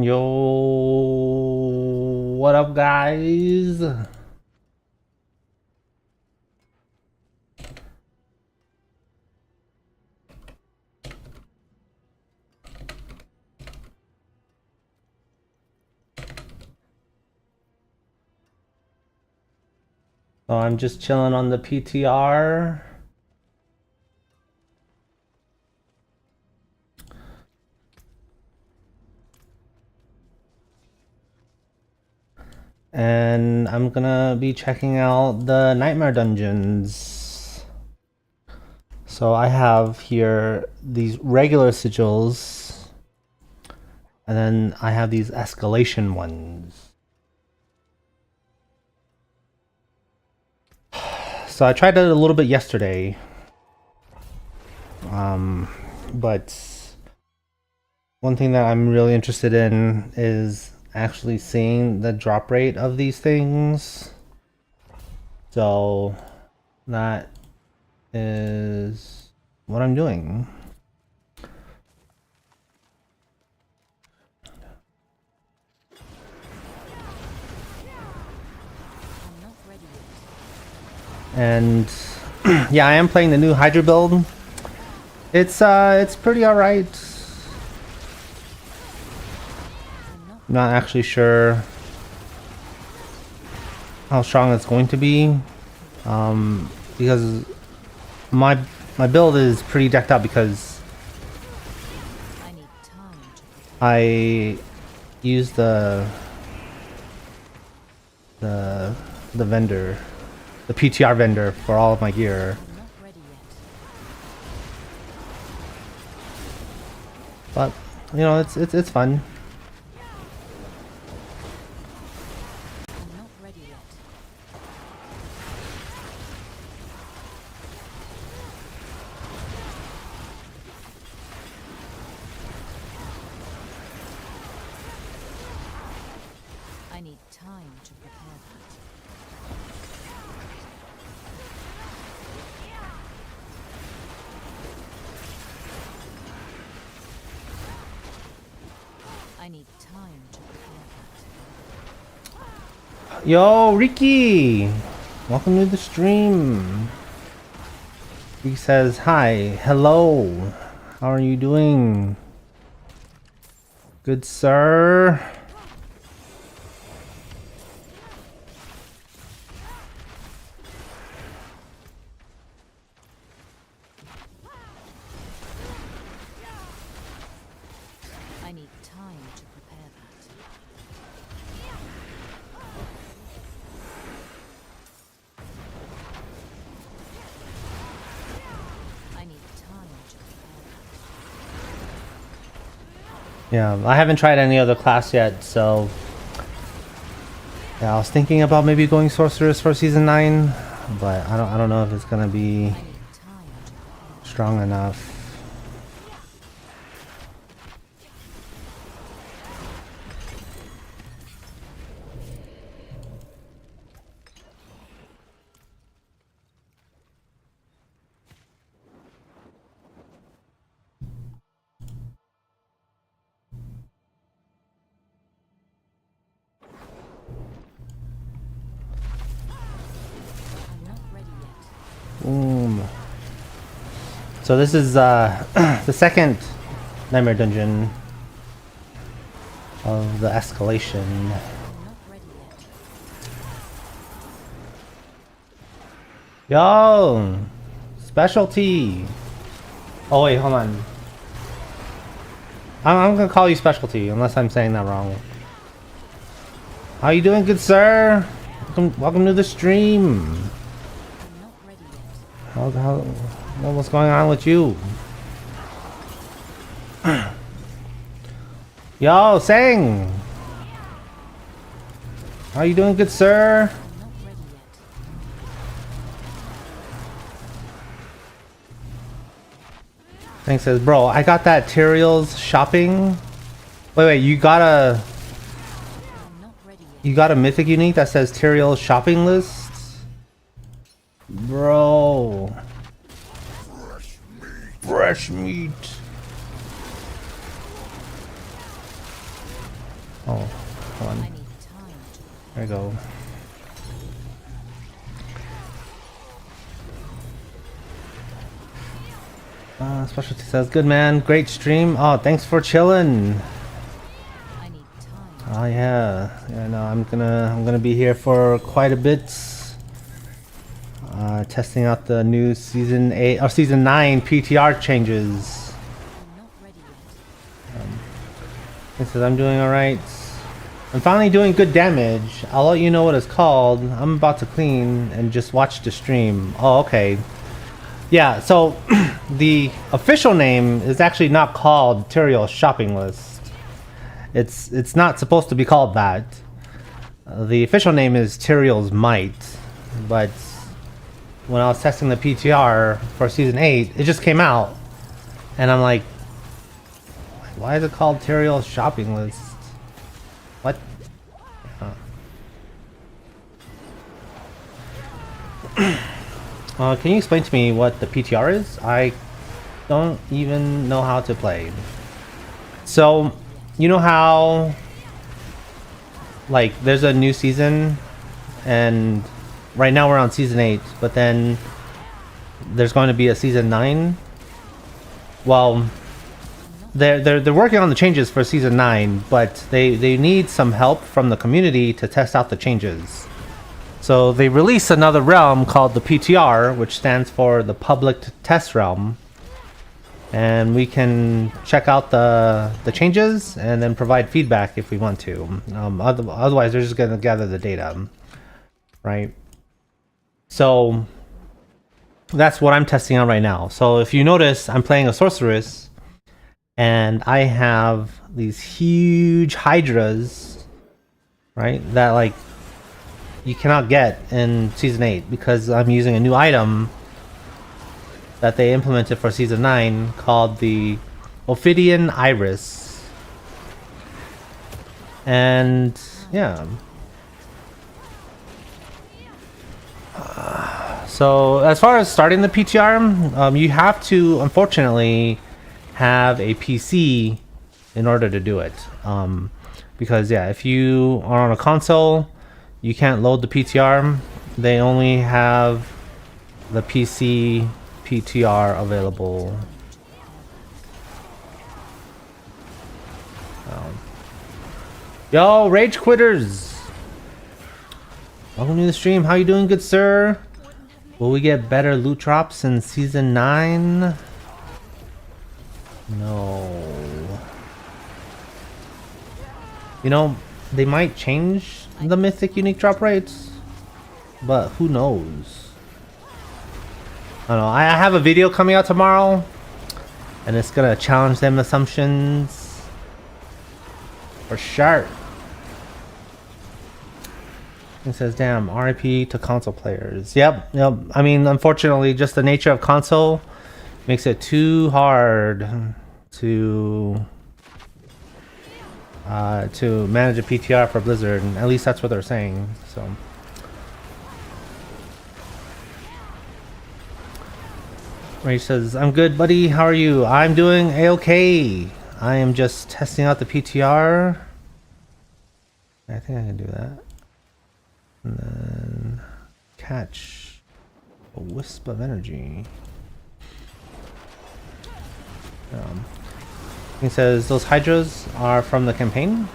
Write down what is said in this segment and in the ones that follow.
Yo, what up, guys? So I'm just chilling on the PTR. And I'm gonna be checking out the nightmare dungeons. So I have here these regular sigils, and then I have these escalation ones. So I tried it a little bit yesterday. But one thing that I'm really interested in is actually seeing the drop rate of these things. So that is what I'm doing. And yeah, I am playing the new hydra build. It's pretty alright. Not actually sure how strong it's going to be, because my build is pretty decked out because I use the vendor, the PTR vendor for all of my gear. But you know, it's fun. I need time to prepare that. I need time to prepare that. Yo, Ricky! Welcome to the stream. He says, hi, hello. How are you doing? Good, sir. I need time to prepare that. I need time to prepare that. Yeah, I haven't tried any other class yet, so yeah, I was thinking about maybe going sorceress for season 9, but I don't know if it's gonna be I need time to prepare. strong enough. I'm not ready yet. Boom. So this is the second nightmare dungeon of the escalation. I'm not ready yet. Yo, specialty. Oh wait, hold on. I'm gonna call you specialty unless I'm saying that wrong. How you doing, good sir? Welcome to the stream. I'm not ready yet. What's going on with you? Yo, Sang! How you doing, good sir? I'm not ready yet. Thanks, says, bro, I got that Tyrael's shopping. Wait, you got I'm not ready yet. a mythic unique that says Tyrael's shopping list? Bro. Fresh meat. Oh, hold on. I need time to There we go. Specialty says, good man, great stream. Oh, thanks for chilling. I need time. Oh yeah, no, I'm gonna be here for quite a bit. Testing out the new season 8 or season 9 PTR changes. I'm not ready yet. It says I'm doing all right. I'm finally doing good damage. I'll let you know what it's called. I'm about to clean and just watch the stream. Oh, okay. Yeah, so the official name is actually not called Tyrael's Shopping List. It's not supposed to be called that. The official name is Tyrael's Might, but when I was testing the PTR for season 8, it just came out, and I'm like, why is it called Tyrael's Shopping List? What? Can you explain to me what the PTR is? I don't even know how to play. So, you know how, like, there's a new season, and right now we're on season 8, but then there's going to be a season 9. Well, they're working on the changes for season 9, but they need some help from the community to test out the changes. So they released another realm called the PTR, which stands for the Public Test Realm, and we can check out the changes and then provide feedback if we want to. Otherwise, they're just going to gather the data, right? So that's what I'm testing out right now. So if you notice, I'm playing a sorceress, and I have these huge hydras, right? That, like, you cannot get in season 8 because I'm using a new item that they implemented for season 9 called the Ophidian Iris. And yeah. So as far as starting the PTR, you have to unfortunately have a PC in order to do it. Because yeah, if you are on a console, you can't load the PTR. They only have the PC PTR available. Yo, Rage Quitters! Welcome to the stream. How you doing, good sir? Will we get better loot drops in season 9? No. You know, they might change the mythic unique drop rates, but who knows? I don't know. I have a video coming out tomorrow, and it's gonna challenge them assumptions for sure. It says, damn, RIP to console players. Yep. I mean, unfortunately, just the nature of console makes it too hard to manage a PTR for Blizzard, and at least that's what they're saying. So Ray says, I'm good, buddy. How are you? I'm doing a-okay. I am just testing out the PTR. I think I can do that. And then catch a wisp of energy. He says those hydras are from the campaign.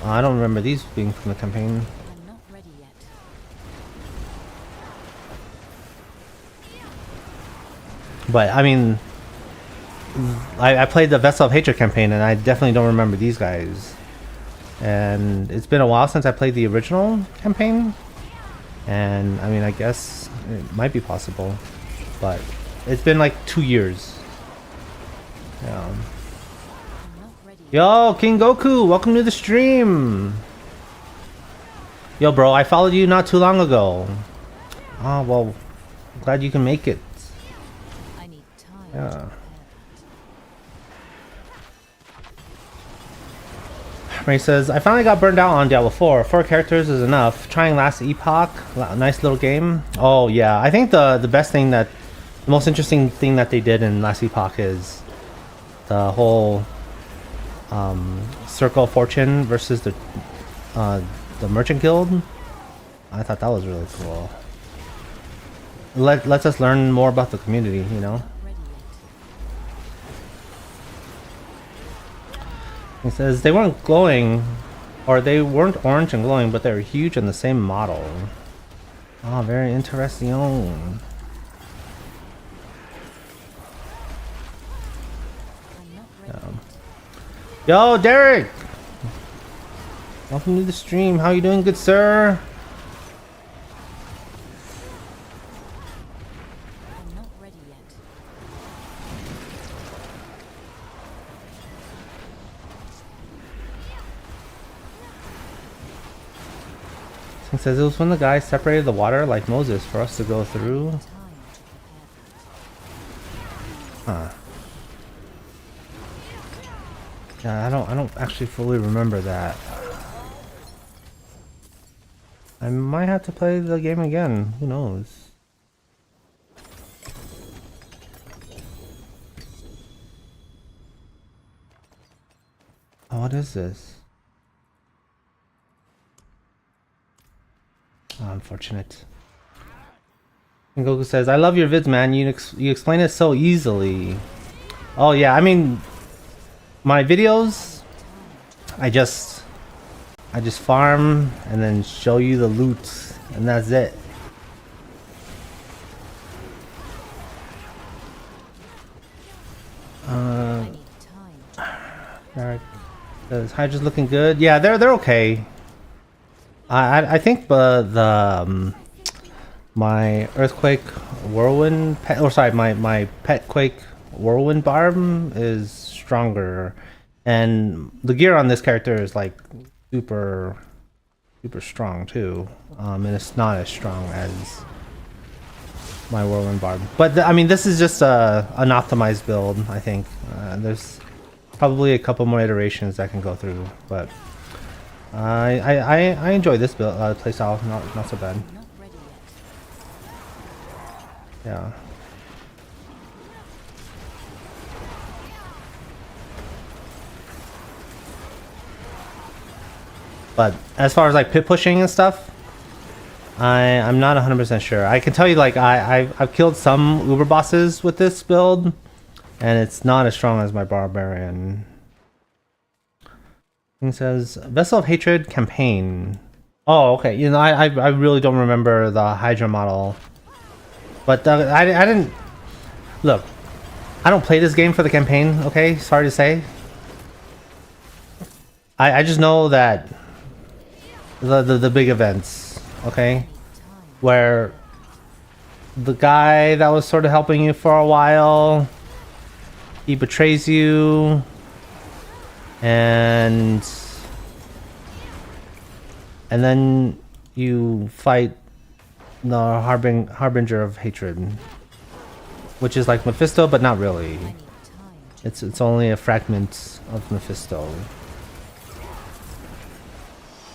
I don't remember these being from the campaign. I'm not ready yet. But I mean, I played the Vessel of Hatred campaign, and I definitely don't remember these guys. And it's been a while since I played the original campaign. And I mean, I guess it might be possible, but it's been like 2 years. Yeah. I'm not ready yet. Yo, King Goku, welcome to the stream. Yo, bro, I followed you not too long ago. Oh, well, glad you can make it. I need time. Yeah. Ray says, I finally got burned out on Diablo 4. 4 characters is enough. Trying Last Epoch, nice little game. Oh yeah, I think the best thing the most interesting thing that they did in Last Epoch is the whole Circle of Fortune versus the Merchant Guild. I thought that was really cool. Lets us learn more about the community, you know. He says they weren't glowing, or they weren't orange and glowing, but they were huge in the same model. Oh, very interesting. Yo, Derek! Welcome to the stream. How you doing, good sir? I'm not ready yet. It says it was when the guy separated the water like Moses for us to go through. Time to prepare that. Huh. Yeah, I don't actually fully remember that. I might have to play the game again. Who knows? Oh, what is this? Oh, unfortunate. And Goku says, "I love your vids, man. You explain it so easily." Oh yeah, I mean, my videos, I just farm and then show you the loot, and that's it. I need time to Alright. Is Hydra's looking good? Yeah, they're okay. I think my earthquake whirlwind pet, or sorry, my pet quake whirlwind barb is stronger, and the gear on this character is like super strong too, and it's not as strong as my whirlwind barb. But I mean, this is just an optimized build. I think there's probably a couple more iterations that can go through, but I enjoy this build playstyle. Not so bad. I'm not ready yet. Yeah. But as far as like pit pushing and stuff, I'm not 100% sure. I can tell you, like, I've killed some uber bosses with this build, and it's not as strong as my barbarian. It says Vessel of Hatred campaign. Oh, okay. You know, I really don't remember the Hydra model, but I didn't look. I don't play this game for the campaign. Okay, sorry to say. I just know that the big events. Okay, where the guy that was sort of helping you for a while, he betrays you, and then you fight the harbinger of hatred, which is like Mephisto, but not really. I need time to It's only a fragment of Mephisto.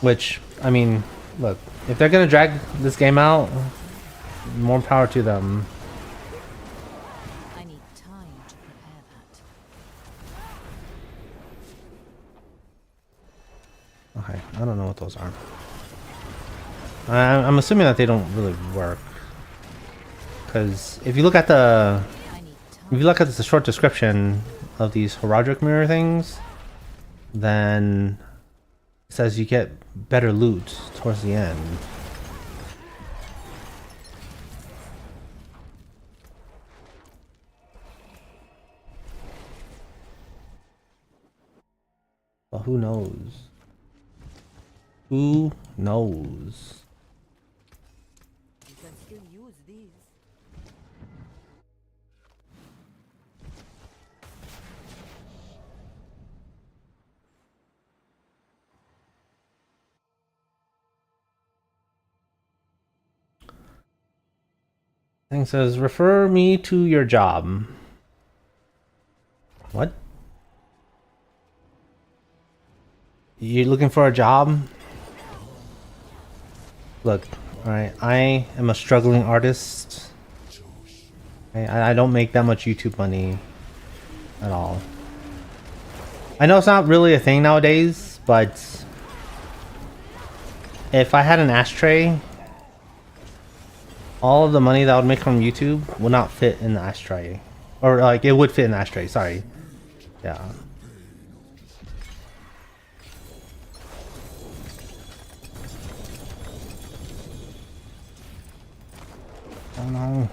Which, I mean, look, if they're gonna drag this game out, more power to them. I need time to prepare that. Okay, I don't know what those are. I'm assuming that they don't really work, because if you look at the I need time. the short description of these Heraldric mirror things, then it says you get better loot towards the end. But who knows? Who knows? You can still use these. Thing says, refer me to your job. What? You looking for a job? Look, alright, I am a struggling artist. I don't make that much YouTube money at all. I know it's not really a thing nowadays, but if I had an ashtray, all of the money that I would make from YouTube would not fit in the ashtray. Or like, it would fit in the ashtray, sorry. Yeah. Oh no.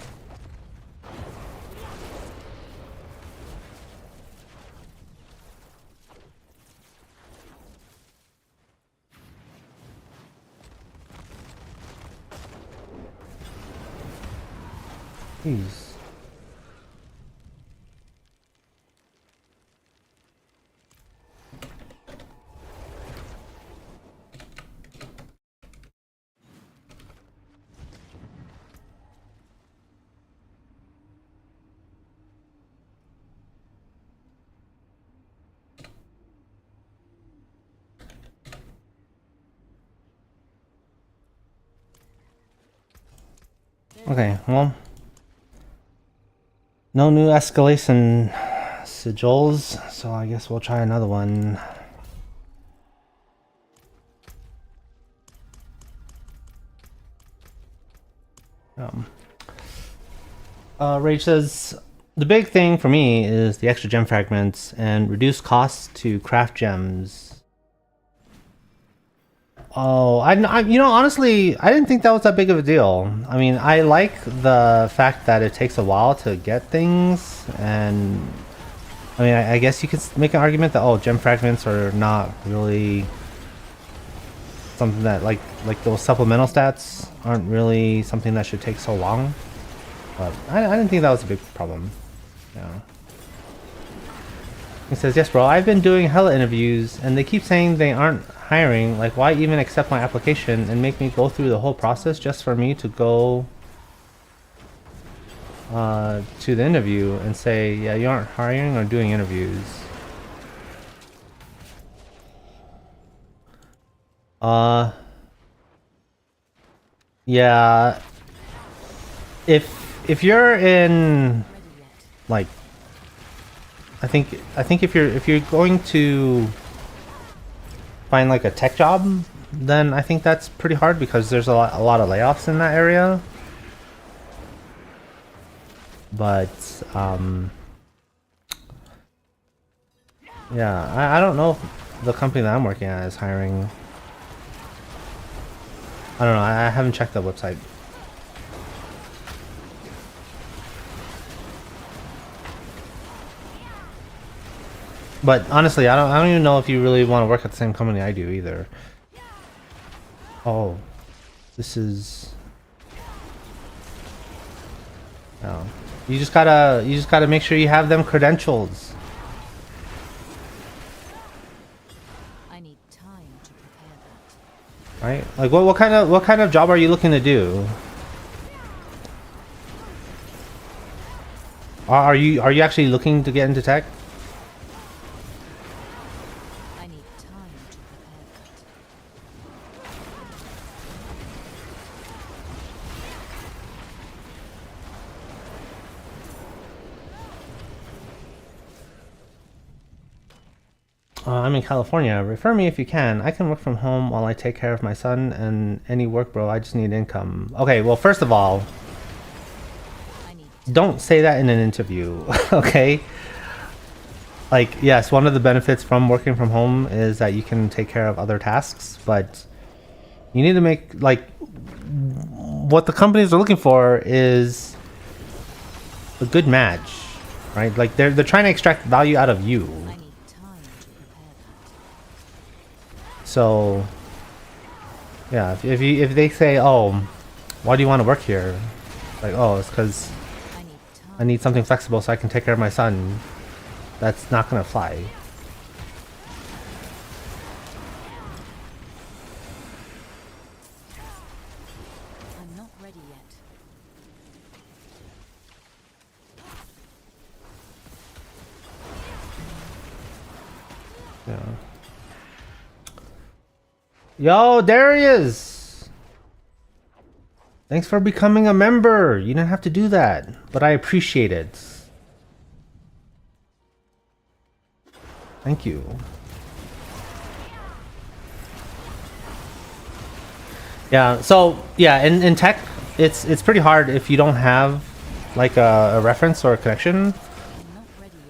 Jeez. Okay, well, no new escalation sigils, so I guess we'll try another one. Rage says, the big thing for me is the extra gem fragments and reduced costs to craft gems. Oh, you know, honestly, I didn't think that was that big of a deal. I mean, I like the fact that it takes a while to get things, and I mean, I guess you could make an argument that, oh, gem fragments are not really something that, like those supplemental stats aren't really something that should take so long. But I didn't think that was a big problem. Yeah. He says, yes, bro, I've been doing hella interviews, and they keep saying they aren't hiring. Like, why even accept my application and make me go through the whole process just for me to go to the interview and say, yeah, you aren't hiring or doing interviews. Yeah. If you're in, like, I think if you're going to find like a tech job, then I think that's pretty hard because there's a lot of layoffs in that area. But yeah, I don't know if the company that I'm working at is hiring. I don't know. I haven't checked the website. But honestly, I don't even know if you really want to work at the same company I do either. Oh, this is. No, you just gotta make sure you have them credentials. I need time to prepare that. Right? Like what kind of job are you looking to do? Are you actually looking to get into tech? I need time to prepare that. I'm in California. Refer me if you can. I can work from home while I take care of my son and any work, bro. I just need income. Okay, well, first of all, don't say that in an interview, okay? Like, yes, one of the benefits from working from home is that you can take care of other tasks, but you need to make, like, what the companies are looking for is a good match, right? Like, they're trying to extract value out of you. I need time to prepare that. So, yeah, if they say, oh, why do you want to work here? Like, oh, it's because I need something flexible so I can take care of my son. That's not gonna fly. I'm not ready yet. Yeah. Yo, there he is! Thanks for becoming a member. You didn't have to do that, but I appreciate it. Thank you. Yeah, so yeah, in tech, it's pretty hard if you don't have like a reference or a connection.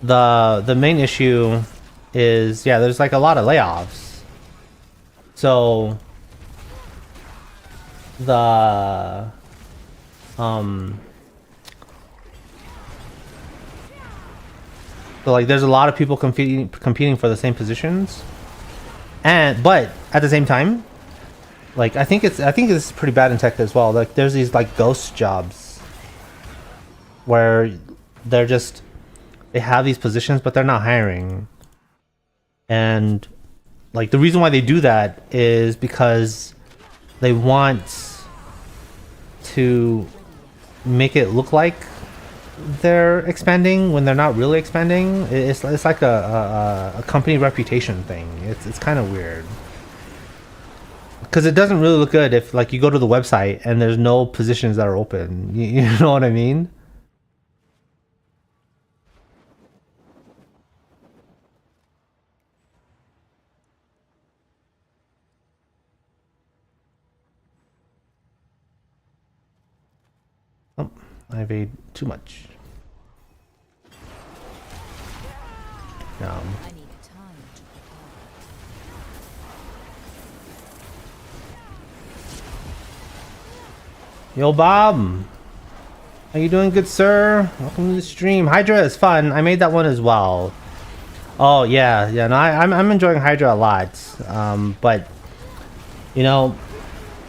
The main issue is, yeah, there's like a lot of layoffs. So the so like there's a lot of people competing for the same positions, and but at the same time, like I think it's pretty bad in tech as well. Like there's these like ghost jobs where they're just, they have these positions but they're not hiring. And like the reason why they do that is because they want to make it look like they're expanding when they're not really expanding. It's like a company reputation thing. It's kind of weird. Because it doesn't really look good if like you go to the website and there's no positions that are open. You know what I mean? Oh, I've ate too much. I need time to prepare. Yo, Bob. How you doing, good sir? Welcome to the stream. Hydra is fun. I made that one as well. Oh yeah, yeah. No, I'm enjoying Hydra a lot. But you know,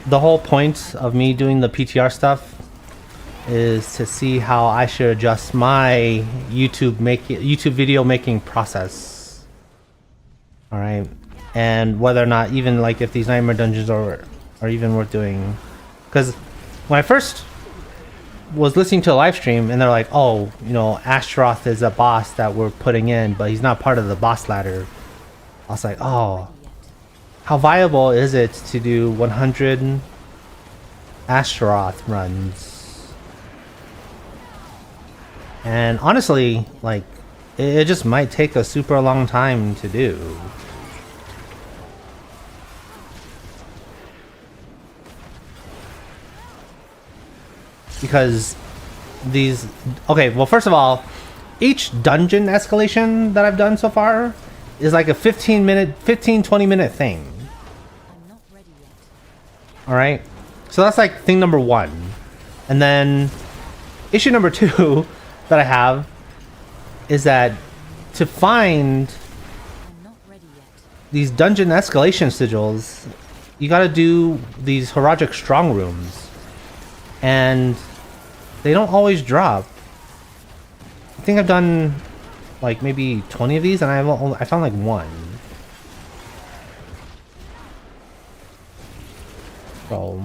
the whole point of me doing the PTR stuff is to see how I should adjust my YouTube video making process. All right, and whether or not even like if these nightmare dungeons are even worth doing, because when I first was listening to a live stream and they're like, oh, you know, astaroth is a boss that we're putting in, but he's not part of the boss ladder. I was like, oh, how viable is it to do 100 astaroth runs? And honestly, like, it just might take a super long time to do. Because these, okay, well, first of all, each dungeon escalation that I've done so far is like a 20 minute thing. I'm not ready yet. All right, so that's like thing number one. And then issue number two that I have is that to find I'm not ready yet. these dungeon escalation sigils, you gotta do these Horagic strong rooms, and they don't always drop. I think I've done like maybe 20 of these, and I found like one. So,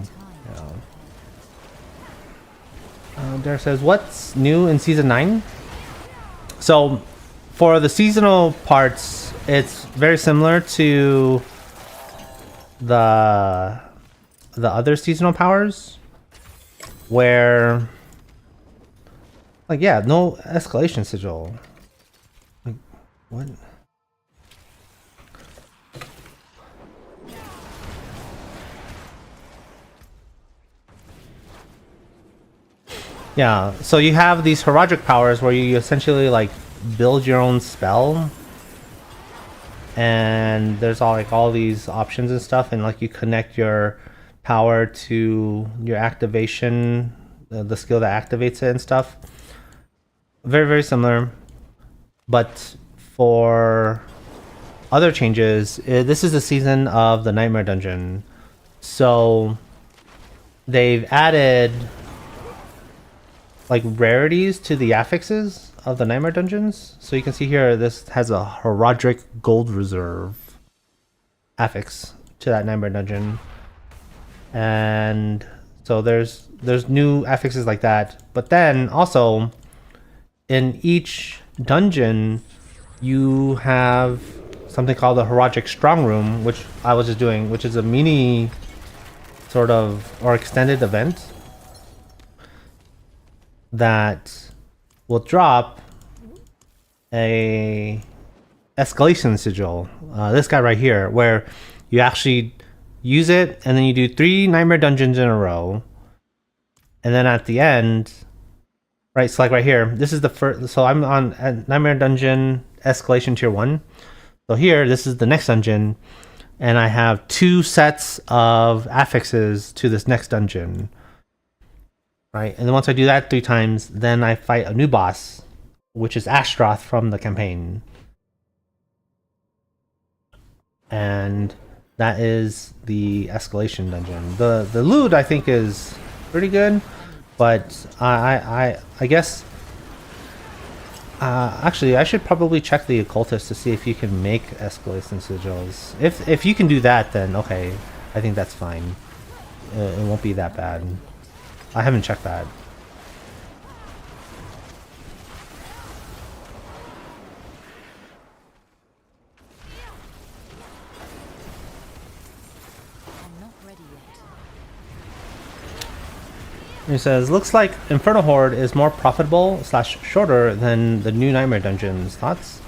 yeah. Derek says, what's new in season 9? So, for the seasonal parts, it's very similar to the other seasonal powers, where, like, yeah, no escalation sigil. Like, what? Yeah, so you have these Horagic powers where you essentially like build your own spell, and there's all these options and stuff, and like you connect your power to your activation, the skill that activates it and stuff. Very, very similar, but for other changes, this is the season of the Nightmare Dungeon, so they've added like rarities to the affixes of the Nightmare Dungeons. So you can see here, this has a Horagic Gold Reserve affix to that Nightmare Dungeon, and so there's new affixes like that. But then also in each dungeon you have something called the Horagic Strong Room, which I was just doing, which is a mini sort of or extended event that will drop a escalation sigil. This guy right here, where you actually use it and then you do 3 nightmare dungeons in a row, and then at the end, right? So like right here, this is the first. So I'm on nightmare dungeon escalation tier 1. So here, this is the next dungeon, and I have 2 sets of affixes to this next dungeon, right? And then once I do that 3 times, then I fight a new boss, which is Astaroth from the campaign. And that is the escalation dungeon. The loot I think is pretty good, but I guess actually I should probably check the occultist to see if you can make escalation sigils. If you can do that, then okay, I think that's fine. It won't be that bad. I haven't checked that. He says, looks like Inferno Horde is more profitable / shorter than the new Nightmare Dungeons. Thoughts?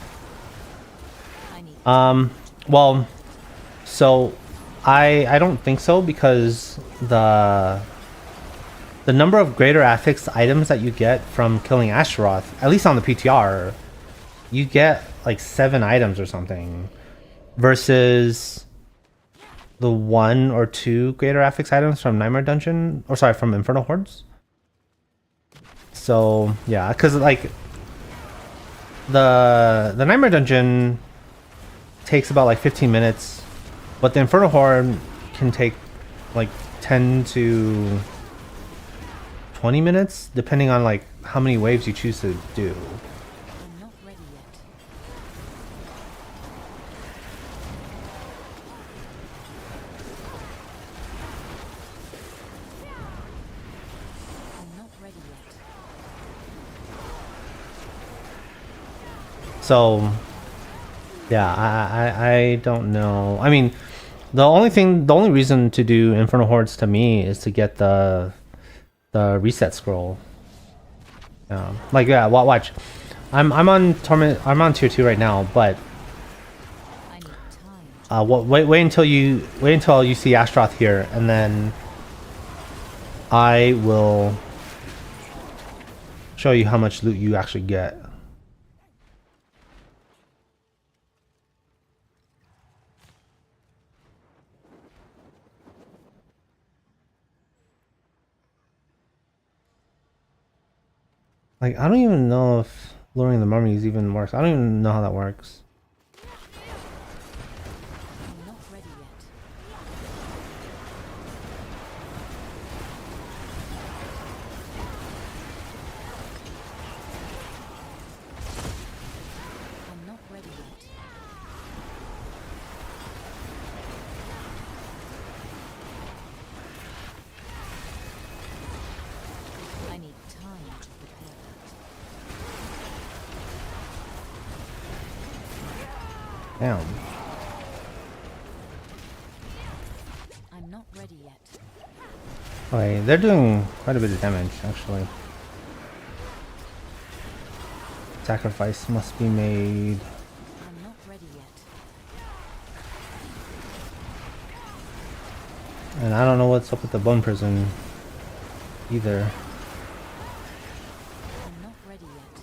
Well, so I don't think so, because the number of greater affix items that you get from killing Astaroth, at least on the PTR, you get like 7 items or something, versus the 1 or 2 greater affix items from Nightmare Dungeon, or sorry, from Inferno Hordes. So yeah, because like the Nightmare Dungeon takes about like 15 minutes, but the Inferno Horde can take like 10 to 20 minutes, depending on like how many waves you choose to do. I'm not ready yet. I'm not ready yet. So yeah, I don't know. I mean, the only reason to do Inferno Hordes to me is to get the reset scroll. Like yeah, watch. I'm on torment. I'm on tier 2 right now, but I need time. wait until you see Astaroth here, and then I will show you how much loot you actually get. Like, I don't even know if luring the mummies even works. I don't even know how that works. I'm not ready yet. I'm not ready yet. I need time to prepare that. Damn. I'm not ready yet. Okay, they're doing quite a bit of damage, actually. Sacrifice must be made. I'm not ready yet. And I don't know what's up with the bone prison either. I'm not ready yet.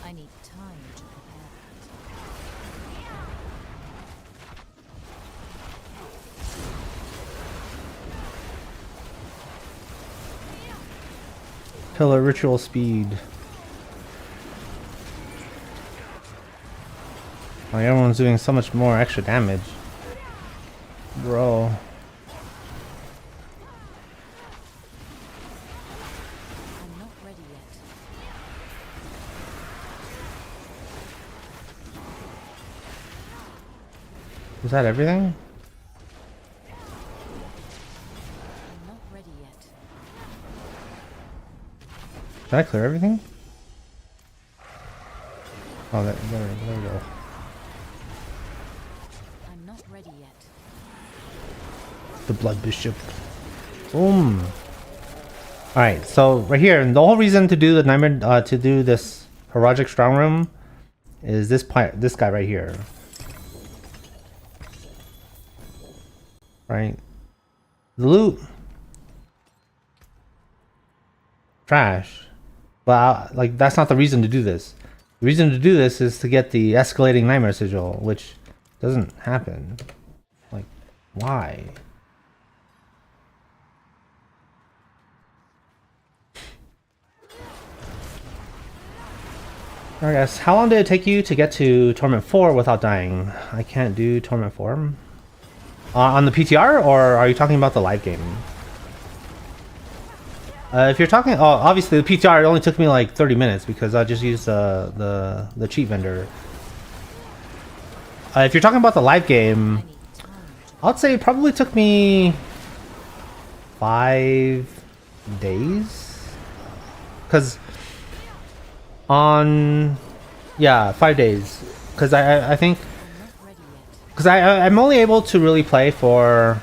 I need time to prepare Pillar ritual speed. Like, everyone's doing so much more extra damage. Bro. I'm not ready yet. Is that everything? I'm not ready yet. Did I clear everything? Oh, there we go. I'm not not ready yet. The Blood Bishop. Boom. Alright, so right here, and the whole reason to do the nightmare, to do this Heroic Strong Room is this guy right here. Right? The loot. Trash. But, like, that's not the reason to do this. The reason to do this is to get the escalating nightmare sigil, which doesn't happen. Like, why? Alright guys, how long did it take you to get to Torment 4 without dying? I can't do Torment 4. On the PTR, or are you talking about the live game? If you're talking, oh, obviously the PTR, it only took me like 30 minutes because I just used the cheat vendor. If you're talking about the live game, I'd say it probably took me 5 days. Because yeah, 5 days. Because I think, because I'm only able to really play for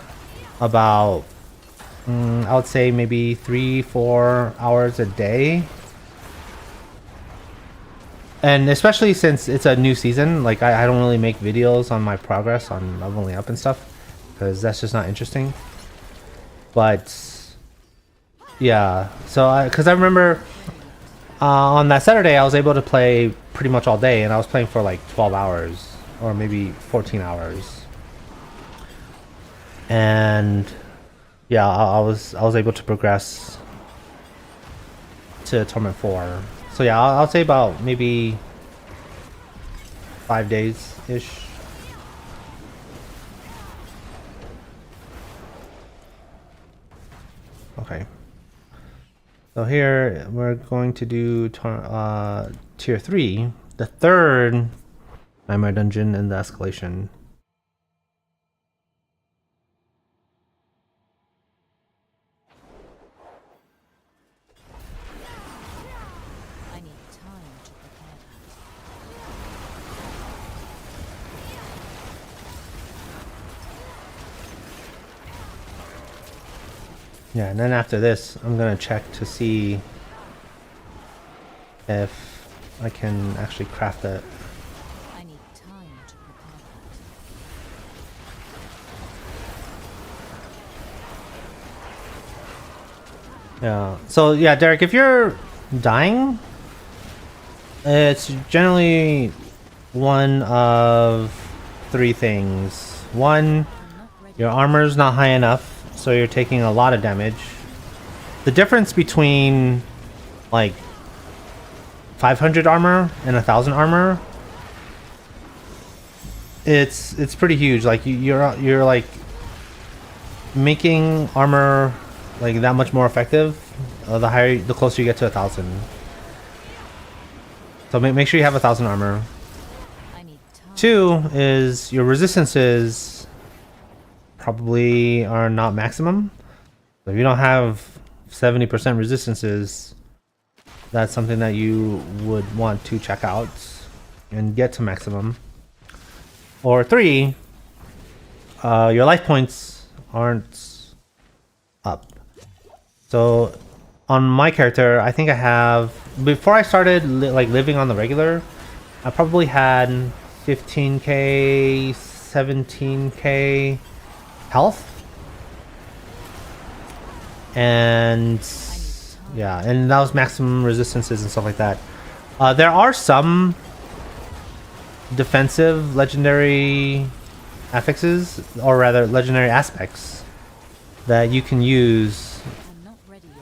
about, I would say maybe 3-4 hours a day. And especially since it's a new season, like I don't really make videos on my progress on leveling up and stuff, because that's just not interesting. But yeah, so because I remember on that Saturday I was able to play pretty much all day, and I was playing for like 12 hours or maybe 14 hours. And yeah, I was able to progress to Torment 4. So yeah, I'll say about maybe 5 days ish. Okay. So here we're going to do tier 3, the third Nightmare Dungeon in the escalation. I need time to prepare that. Yeah, and then after this, I'm gonna check to see if I can actually craft it. I need time to prepare that. Yeah. So yeah, Derek, if you're dying, it's generally one of 3 things. One, your armor's not high enough, so you're taking a lot of damage. The difference between like 500 armor and 1,000 armor, it's pretty huge. Like you're like making armor like that much more effective the closer you get to 1,000. So make sure you have 1,000 armor. I need time. 2 is your resistances probably are not maximum. So if you don't have 70% resistances, that's something that you would want to check out and get to maximum. Or 3, your life points aren't up. So on my character, I think I have, before I started living on the regular, I probably had 15k, 17k health. And yeah, and that was maximum resistances and stuff like that. There are some defensive legendary affixes, or rather legendary aspects, that you can use I'm not ready yet.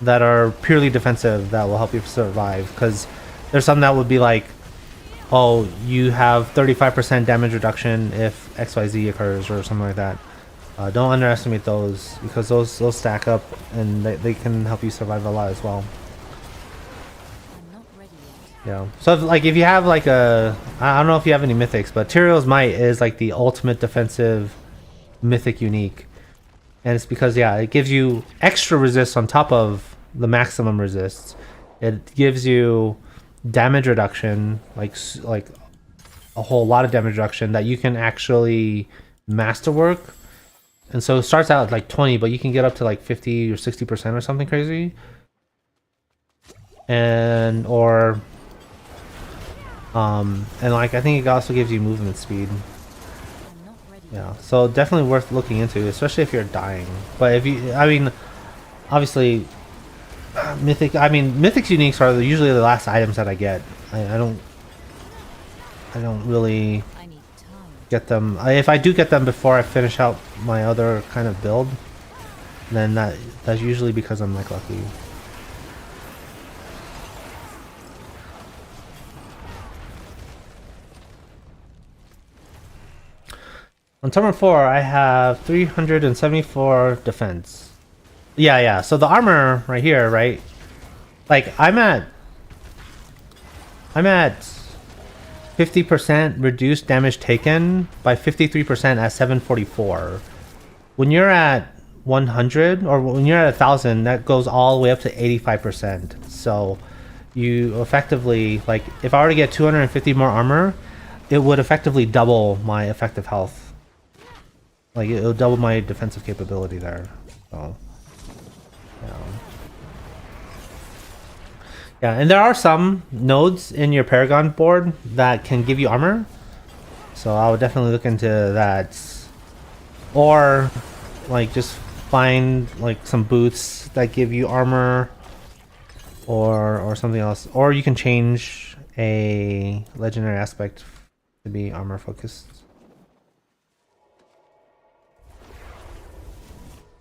that are purely defensive that will help you survive. Because there's some that would be like, oh, you have 35% damage reduction if XYZ occurs or something like that. Don't underestimate those, because those stack up and they can help you survive a lot as well. I'm not ready yet. Yeah. So if you have like I don't know if you have any mythics, but Tyrion's Might is like the ultimate defensive mythic unique. And it's because, yeah, it gives you extra resist on top of the maximum resist. It gives you damage reduction, like a whole lot of damage reduction that you can actually masterwork. And so it starts out at like 20, but you can get up to like 50 or 60% or something crazy. And like I think it also gives you movement speed. I'm not ready. Yeah, so definitely worth looking into, especially if you're dying. But if you, I mean, obviously, mythics uniques are usually the last items that I get. I don't really I need time. get them. If I do get them before I finish out my other kind of build, then that's usually because I'm like lucky. On turn 4, I have 374 defense. Yeah. So the armor right here, right? Like I'm at 50% reduced damage taken by 53% at 744. When you're at 100 or when you're at 1000, that goes all the way up to 85%. So you effectively, like, if I were to get 250 more armor, it would effectively double my effective health. Like, it'll double my defensive capability there. So, yeah. Yeah, and there are some nodes in your Paragon board that can give you armor. So I would definitely look into that. Or, like, just find, like, some boots that give you armor. Or something else. Or you can change a legendary aspect to be armor focused.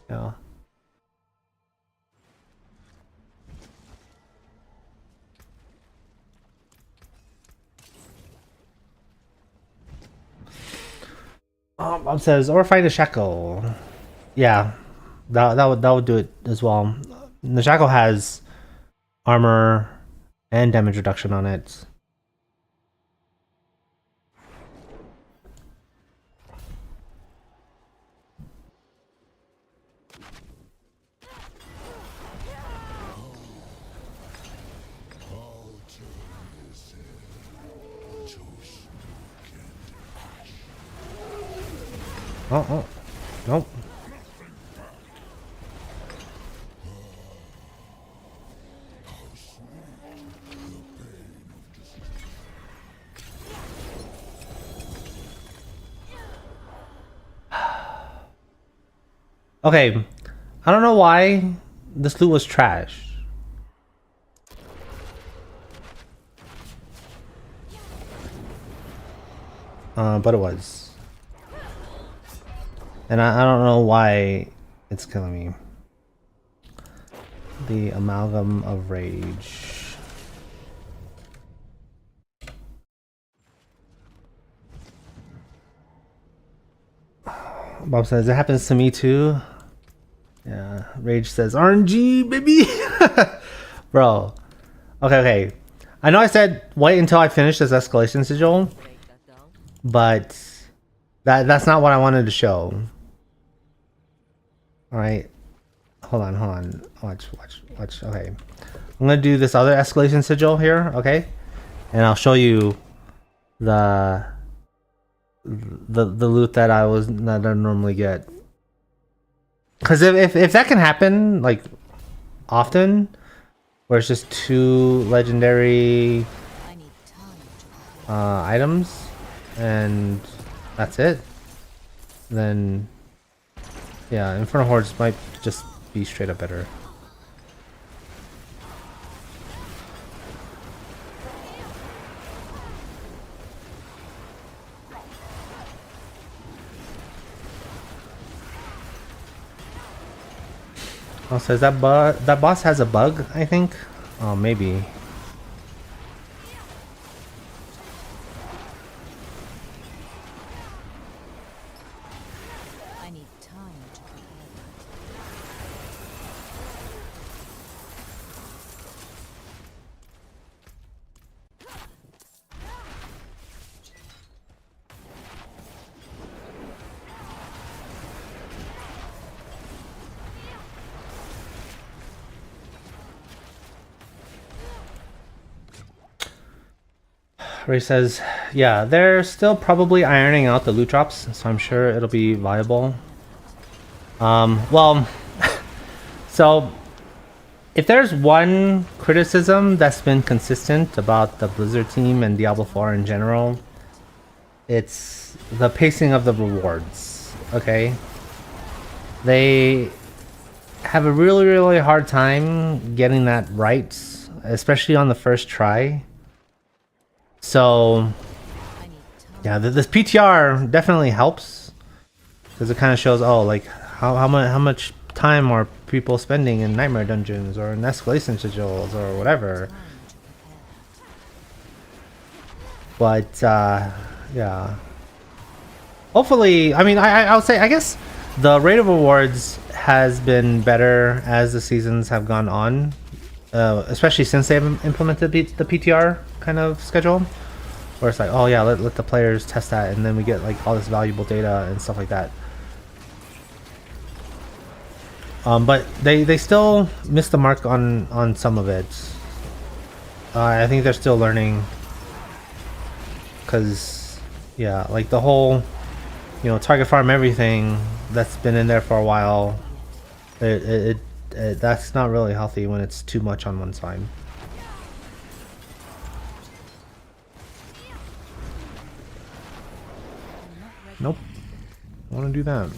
Yeah. Bob says, or fight a shackle. Yeah, that would do it as well. The shackle has armor and damage reduction on it. Oh, nope. Okay, I don't know why this loot was trash. But it was. And I don't know why it's killing me. The amalgam of rage. Bob says it happens to me too. Yeah, Rage says RNG baby. Bro. Okay. I know I said wait until I finish this escalation sigil, but that's not what I wanted to show. Alright. Hold on. Watch. Okay. I'm gonna do this other escalation sigil here, okay? And I'll show you the loot that I normally get. Cause if that can happen like often, where it's just 2 legendary items and that's it, then yeah, Infernal Hordes might just be straight up better. Oh, so is that boss has a bug, I think? Oh, maybe. I need time to prepare Ray says, yeah, they're still probably ironing out the loot drops, so I'm sure it'll be viable. Well, so if there's one criticism that's been consistent about the Blizzard team and Diablo 4 in general, it's the pacing of the rewards. Okay, they have a really, really hard time getting that right, especially on the first try. So yeah, this PTR definitely helps because it kind of shows, oh, like how much time are people spending in nightmare dungeons or in escalation sigils or whatever. But yeah, hopefully, I mean, I'll say, I guess the rate of rewards has been better as the seasons have gone on, especially since they've implemented the PTR kind of schedule, where it's like, oh yeah, let the players test that, and then we get like all this valuable data and stuff like that. But they still miss the mark on some of it. I think they're still learning, because yeah, like the whole, target farm everything that's been in there for a while, it that's not really healthy when it's too much on one side. Nope, I want to do that.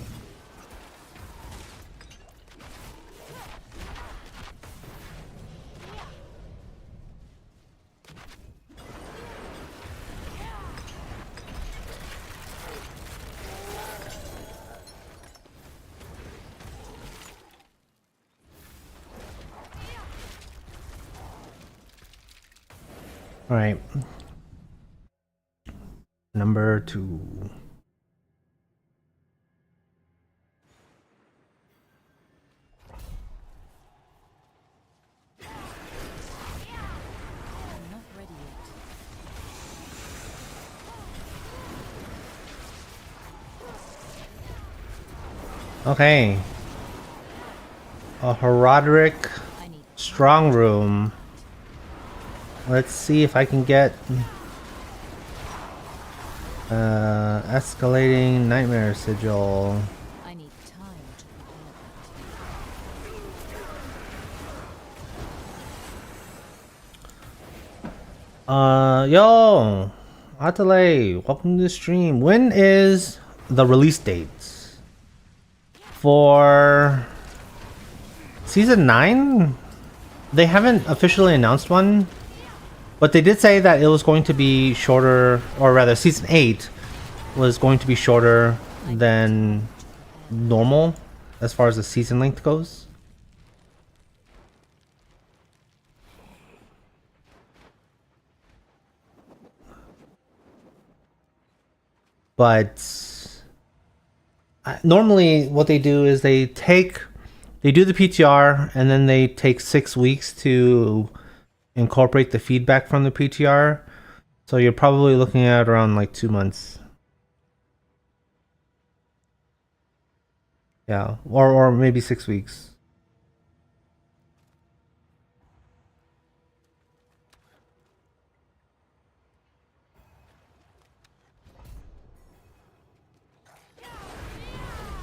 All right, number 2. Okay. A Herodric strong room. Let's see if I can get escalating nightmare sigil. I need time to prepare. Yo, Atale, welcome to the stream. When is the release date for season 9? They haven't officially announced one, but they did say that it was going to be shorter, or rather season 8 was going to be shorter than normal as far as the season length goes. But normally what they do is they do the PTR, and then they take 6 weeks to incorporate the feedback from the PTR. So you're probably looking at around like 2 months. Yeah, or maybe 6 weeks.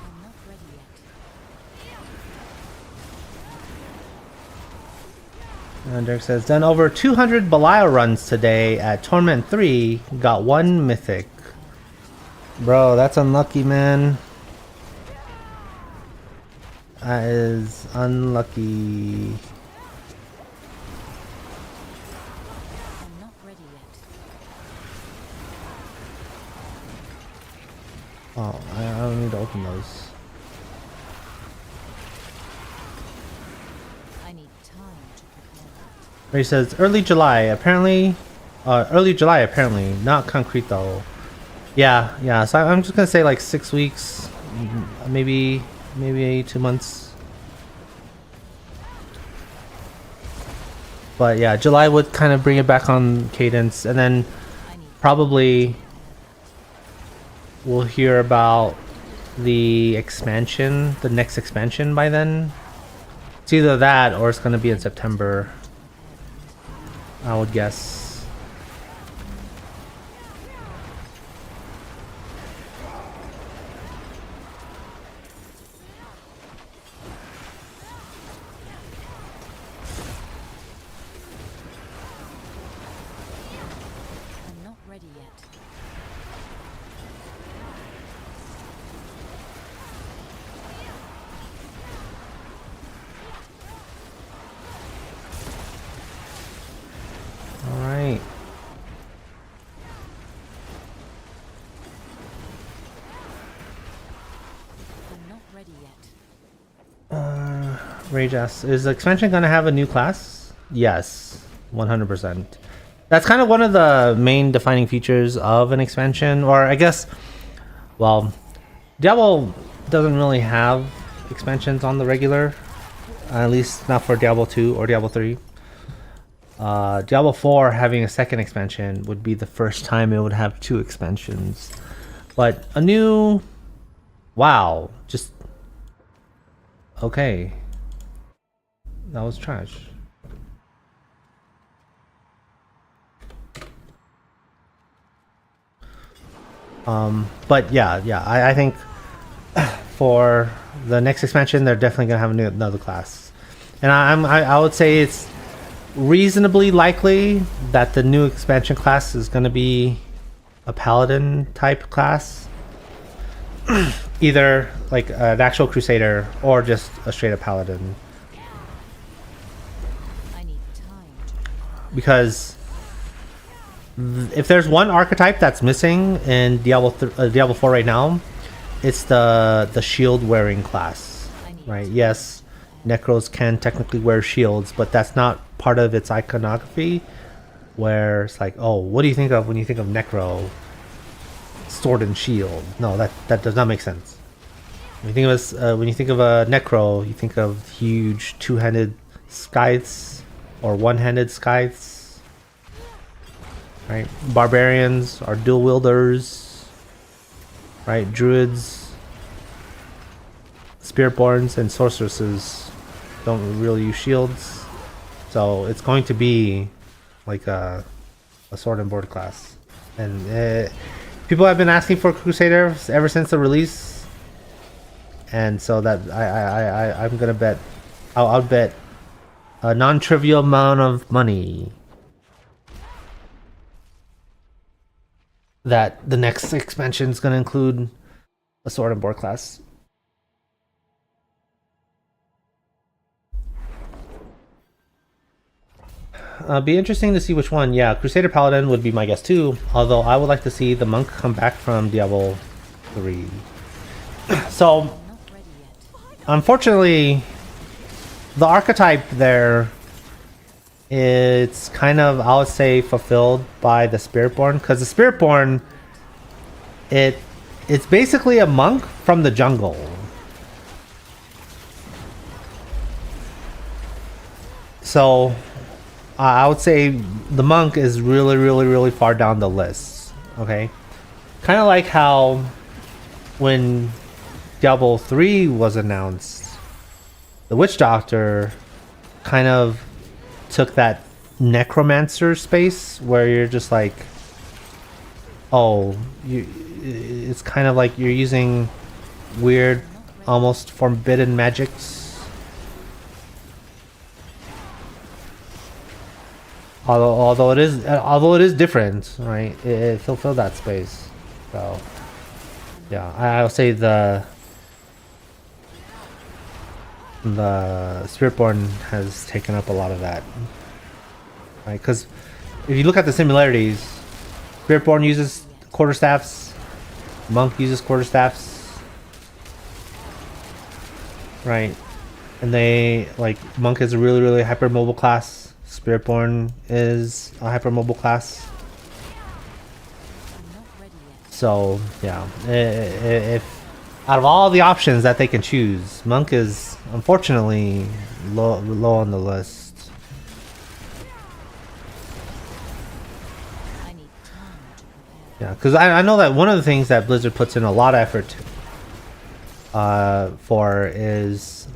I'm not ready yet. And Derek says, done over 200 Belial runs today at Torment 3, got 1 mythic. Bro, that's unlucky, man. That is unlucky. I'm not ready yet. Oh, I don't need to open those. I need time to prepare. He says early July apparently, not concrete though. Yeah. So I'm just gonna say like 6 weeks, maybe 2 months. But yeah, July would kind of bring it back on cadence, and then probably we'll hear about the expansion, the next expansion by then. It's either that or it's gonna be in September, I would guess. ready yet. Rage asks, is the expansion gonna have a new class? Yes, 100%. That's kind of one of the main defining features of an expansion, or I guess, well, Diablo doesn't really have expansions on the regular, at least not for Diablo 2 or Diablo 3. Diablo 4 having a second expansion would be the first time it would have 2 expansions. But a new... Wow, just... Okay. That was trash. But yeah, I think for the next expansion, they're definitely gonna have another class, and I would say it's reasonably likely that the new expansion class is gonna be a paladin type class, either like an actual crusader or just a straight up paladin, I need time to because if there's one archetype that's missing in Diablo 4 right now, it's the shield wearing class, right? Yes, Necros can technically wear shields, but that's not part of its iconography, where it's like, oh, what do you think of when you think of Necro? Sword and shield. No, that does not make sense. When you think of a Necro, you think of huge two-handed scythes or one-handed scythes. Right, barbarians are dual wielders. Right, druids, spiritborns, and sorceresses don't really use shields, so it's going to be like a sword and board class. And people have been asking for crusaders ever since the release, and so that I'm gonna bet I'll bet a non-trivial amount of money that the next expansion is going to include a sword and board class. Be interesting to see which one. Yeah, Crusader Paladin would be my guess too, although I would like to see the monk come back from Diablo 3. So, not ready yet. unfortunately, the archetype there, it's kind of, I would say, fulfilled by the Spiritborn, because the Spiritborn, it's basically a monk from the jungle. So I would say the monk is really far down the list. Okay, kind of like how when Diablo 3 was announced, the witch doctor kind of took that necromancer space where you're just like, oh, it's kind of like you're using weird, almost forbidden magics. Although it is different, right? It fulfilled that space. So yeah, I'll say the Spiritborn has taken up a lot of that, right? Because if you look at the similarities, Spiritborn uses quarterstaffs, monk uses quarterstaffs, right? And they, like, monk is a really hypermobile class. Spiritborn is a hypermobile class. I'm not ready yet. So yeah, if out of all the options that they can choose, monk is unfortunately low on the list. I need time to prepare. Yeah, because I know that one of the things that Blizzard puts in a lot of effort for is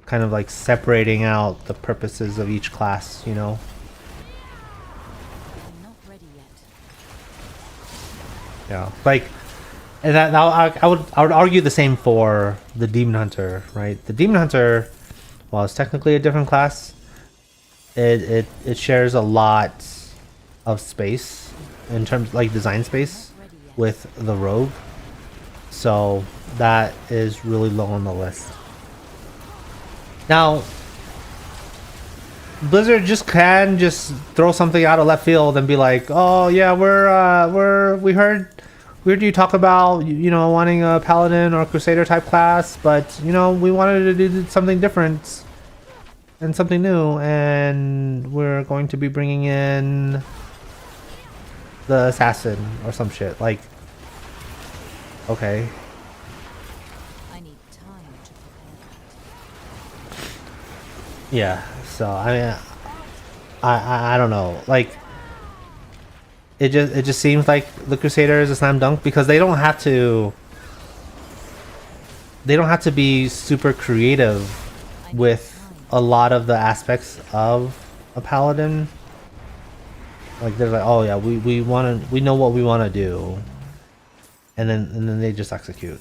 kind of like separating out the purposes of each class, you know. I'm not ready yet. Yeah, like, and that now I would argue the same for the Demon Hunter, right? The Demon Hunter, while it's technically a different class, it shares a lot of space in terms, like, design space with the Rogue, so that is really low on the list. Now, Blizzard can just throw something out of left field and be like, "Oh yeah, we heard we heard you talk about, you know, wanting a paladin or crusader type class, but you know, we wanted to do something different and something new, and we're going to be bringing in the assassin or some shit. Like, okay. I need time to prepare. Yeah, so I mean, I don't know. Like, it just seems like the Crusader is a slam dunk because they don't have to be super creative with a lot of the aspects of a paladin. Like they're like, oh yeah, we know what we want to do, and then they just execute.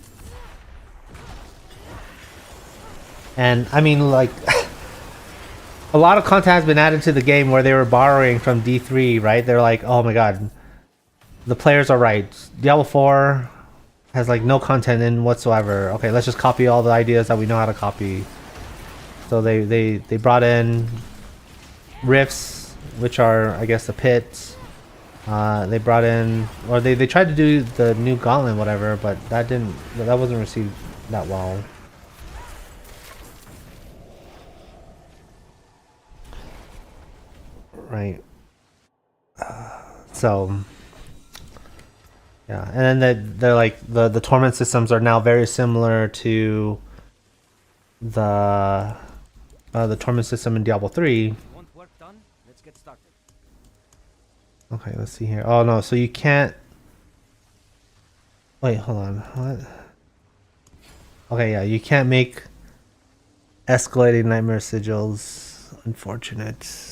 And I mean, like, a lot of content has been added to the game where they were borrowing from D3, right? They're like, oh my god, the players are right. Diablo 4 has like no content in whatsoever. Okay, let's just copy all the ideas that we know how to copy. So they brought in rifts, which are, I guess, the pits. They brought in, or they tried to do the new gauntlet, whatever, but that wasn't received that well. Right. So yeah, and then they're like the torment systems are now very similar to the torment system in Diablo 3. Want work done? Let's get started. Okay, let's see here. Oh no, so you can't. Wait, hold on. What? Okay, yeah, you can't make escalating nightmare sigils. Unfortunate.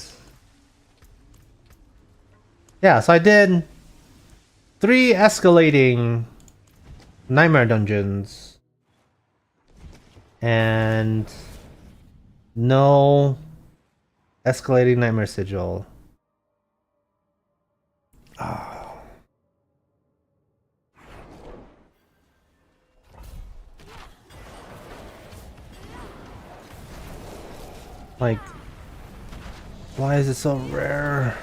Yeah, so I did 3 escalating nightmare dungeons and no escalating nightmare sigil. Oh. Like, why is it so rare?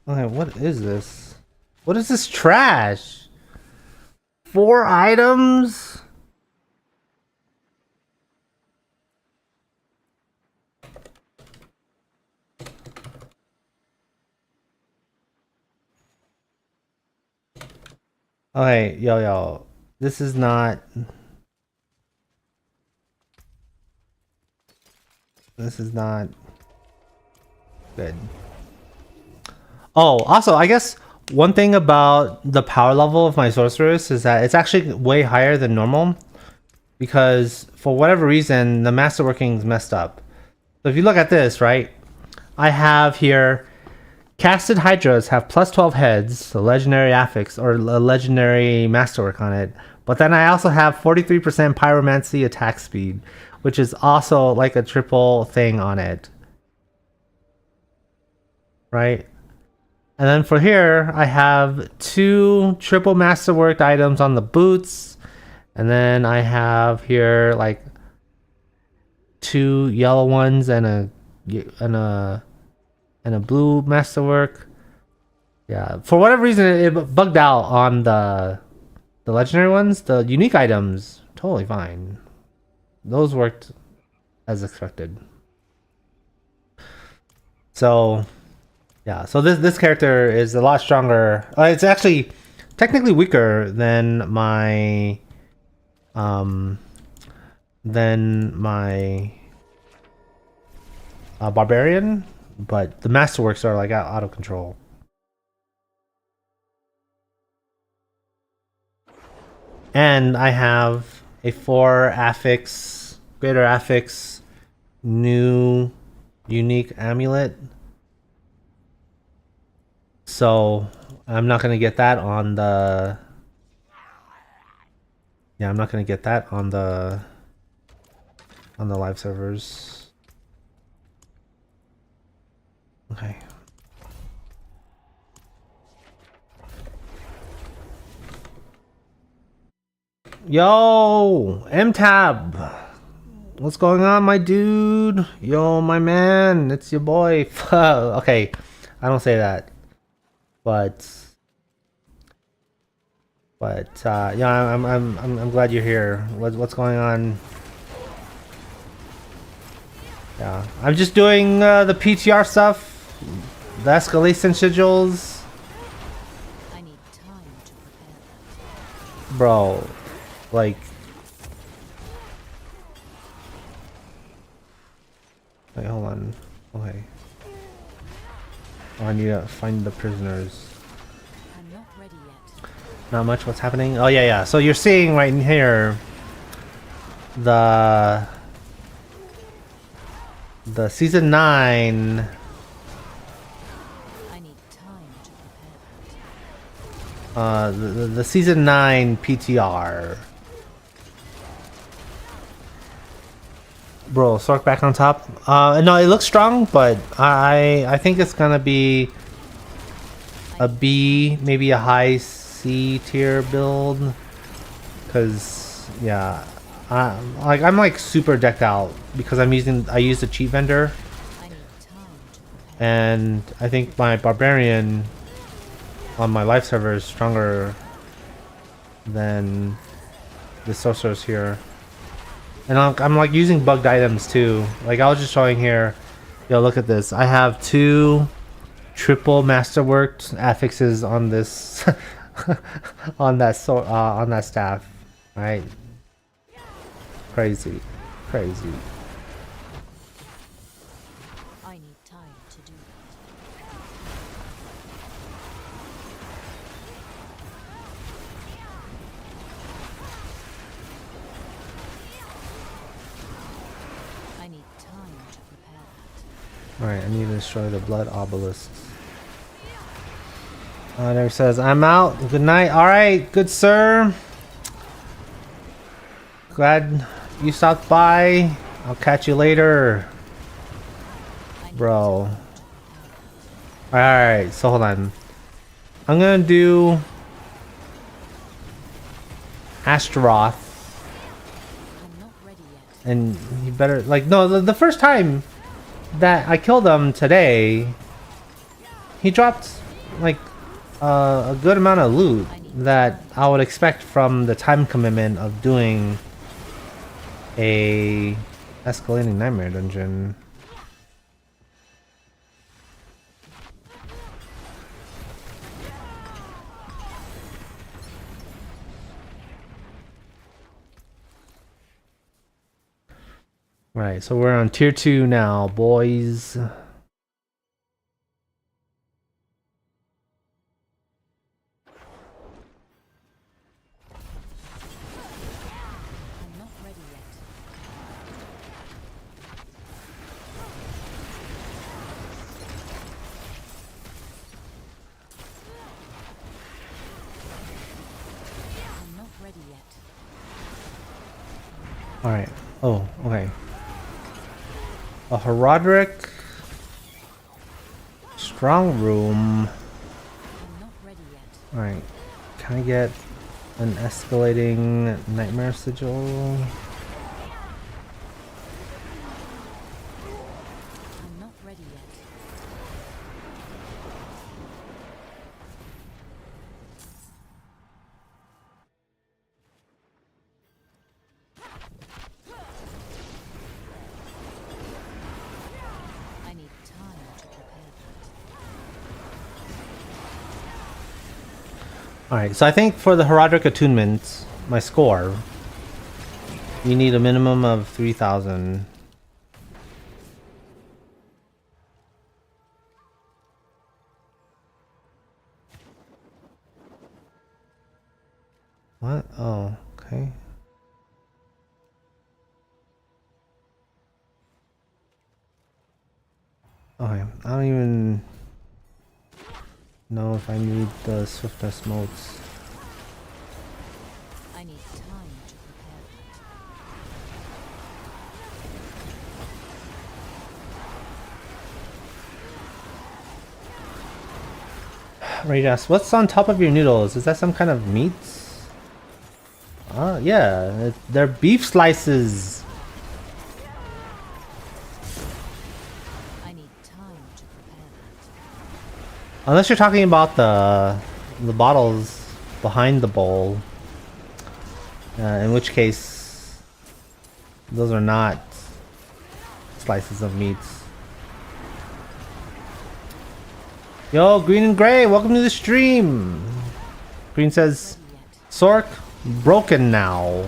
Okay, what is this? What is this trash? 4 items? Okay, yo. This is not... This is not good. Oh, also, I guess one thing about the power level of my sorceress is that it's actually way higher than normal because for whatever reason, the masterworking is messed up. So if you look at this, right, I have here casted hydras have plus 12 heads, a legendary affix or a legendary masterwork on it. But then I also have 43% pyromancy attack speed, which is also like a triple thing on it. Right? And then for here, I have 2 triple masterworked items on the boots. And then I have here like 2 yellow ones and a blue masterwork. Yeah, for whatever reason it bugged out on the legendary ones. The unique items totally fine. Those worked as expected. So yeah, so this character is a lot stronger. It's actually technically weaker than my barbarian, but the masterworks are like out of control. And I have a 4 affix, greater affix, new unique amulet. So I'm not gonna get that on the. Yeah, I'm not gonna get that on the live servers. Okay. Yo, M-Tab. What's going on, my dude? Yo, my man, it's your boy. Okay, I don't say that, but yeah, I'm glad you're here. What's going on? Yeah, I'm just doing the PTR stuff, the escalation sigils, I need time to prepare. bro. Like, wait, hold on. Okay, oh, I need to find the prisoners. I'm not ready yet. Not much. What's happening? Oh yeah, yeah. So you're seeing right in here the season 9. I need time to prepare. The season 9 PTR. Bro, Sork back on top. No, it looks strong, but I think it's gonna be a B, maybe a high C tier build. Cause yeah, I'm like super decked out because I used a cheat vendor, I need time to prepare. and I think my barbarian on my live server is stronger than the sorceress here. And I'm like using bugged items too. Like I was just showing here. Yo, look at this. I have 2 triple masterworked affixes on this on that staff. Right? Crazy. Crazy. I need time to do that. I need time to prepare that. Alright, I need to destroy the blood obelisks. There it says, I'm out. Good night. Alright, good sir. Glad you stopped by. I'll catch you later. Bro. Alright, so hold on. I'm gonna do Astaroth. I'm not ready yet. And you better, like, no, the first time that I killed him today, he dropped, like, a good amount of loot that I would expect from the time commitment of doing a escalating nightmare dungeon. Right, so we're on tier 2 now, boys. I'm not ready yet. I'm not ready yet. Alright, oh, okay. A Herodric strong room. I'm not ready yet. Alright, can I get an escalating nightmare sigil? I'm not ready yet. I need time to prepare that. Alright, so I think for the Herodric attunement, my score, you need a minimum of 3,000. What? Oh, okay. Okay, I don't even know if I need the swiftness modes. I need time to prepare that. Rage asks, what's on top of your noodles? Is that some kind of meat? Yeah, they're beef slices. I need time to prepare that. Unless you're talking about the bottles behind the bowl, in which case those are not slices of meats. Yo, Green and Gray, welcome to the stream. Green says, Sork, broken now.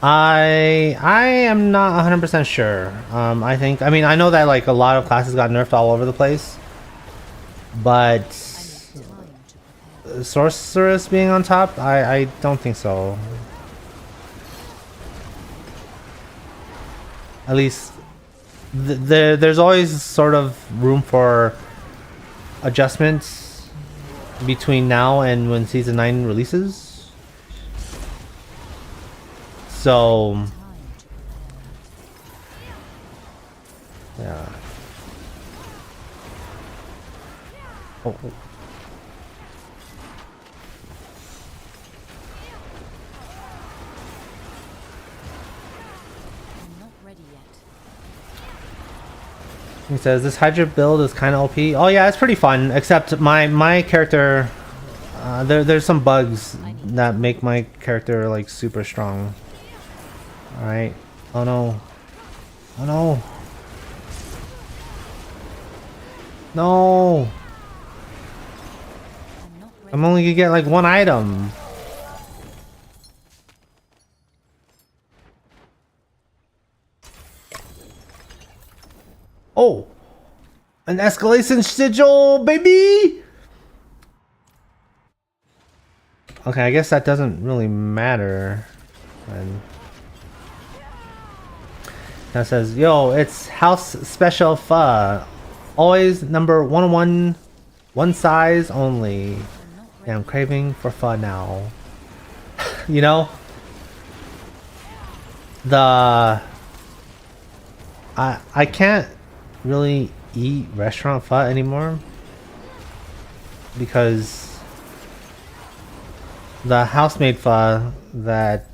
I am not 100% sure. I mean, I know that like a lot of classes got nerfed all over the place, but sorceress being on top, I don't think so. At least there's always sort of room for adjustments between now and when season 9 releases. So yeah. Oh. He says this hydra build is kind of OP. Oh yeah, it's pretty fun. Except my character, there's some bugs that make my character like super strong. All right. Oh no. Oh no. No. I'm only gonna get like one item. Oh, an escalation sigil, baby! Okay, I guess that doesn't really matter. And that says, yo, it's house special pho. Always number 101, one size only. Yeah, I'm craving for pho now. You know? I can't really eat restaurant pho anymore because the house-made pho that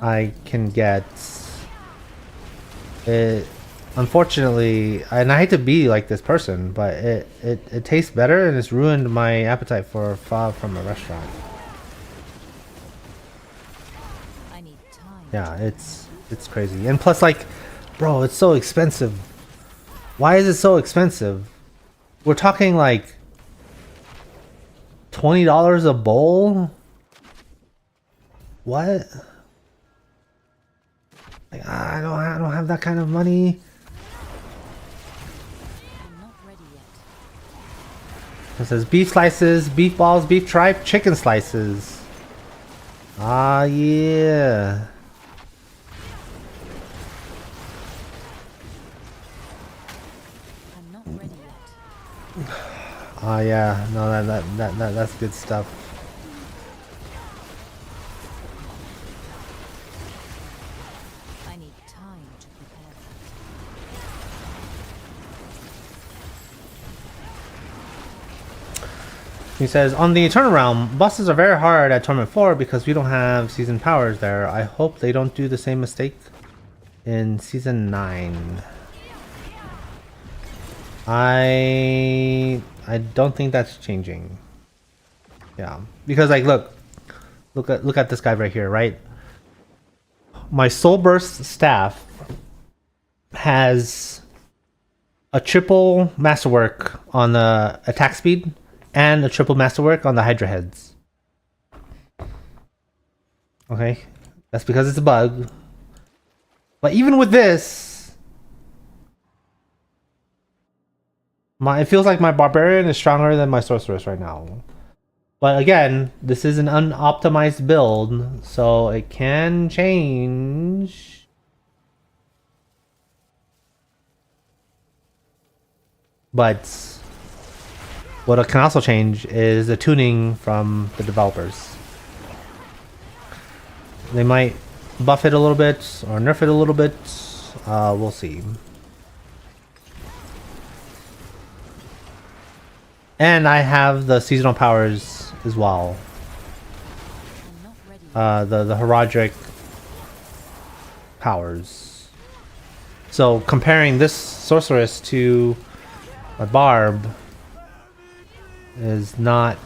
I can get, it unfortunately, and I hate to be like this person, but it tastes better and it's ruined my appetite for pho from a restaurant. Yeah, it's crazy. And plus, like, bro, it's so expensive. Why is it so expensive? We're talking like $20 a bowl? What? Like, I don't have that kind of money. I'm not ready yet. It says beef slices, beef balls, beef tripe, chicken slices. Ah, yeah. I'm not ready yet. Oh yeah, no, that's good stuff. I need time to prepare that. He says, on the Eternal Realm, bosses are very hard at Torment 4 because we don't have season powers there. I hope they don't do the same mistake in season 9. I don't think that's changing. Yeah, because like look at this guy right here, right? My Soul Burst staff has a triple masterwork on the attack speed and a triple masterwork on the Hydra heads. Okay, that's because it's a bug. But even with this, it feels like my barbarian is stronger than my sorceress right now. But again, this is an unoptimized build, so it can change. But what it can also change is the tuning from the developers. They might buff it a little bit or nerf it a little bit. We'll see. And I have the seasonal powers as well. I'm not ready. The heraldic powers. So comparing this sorceress to a barb is not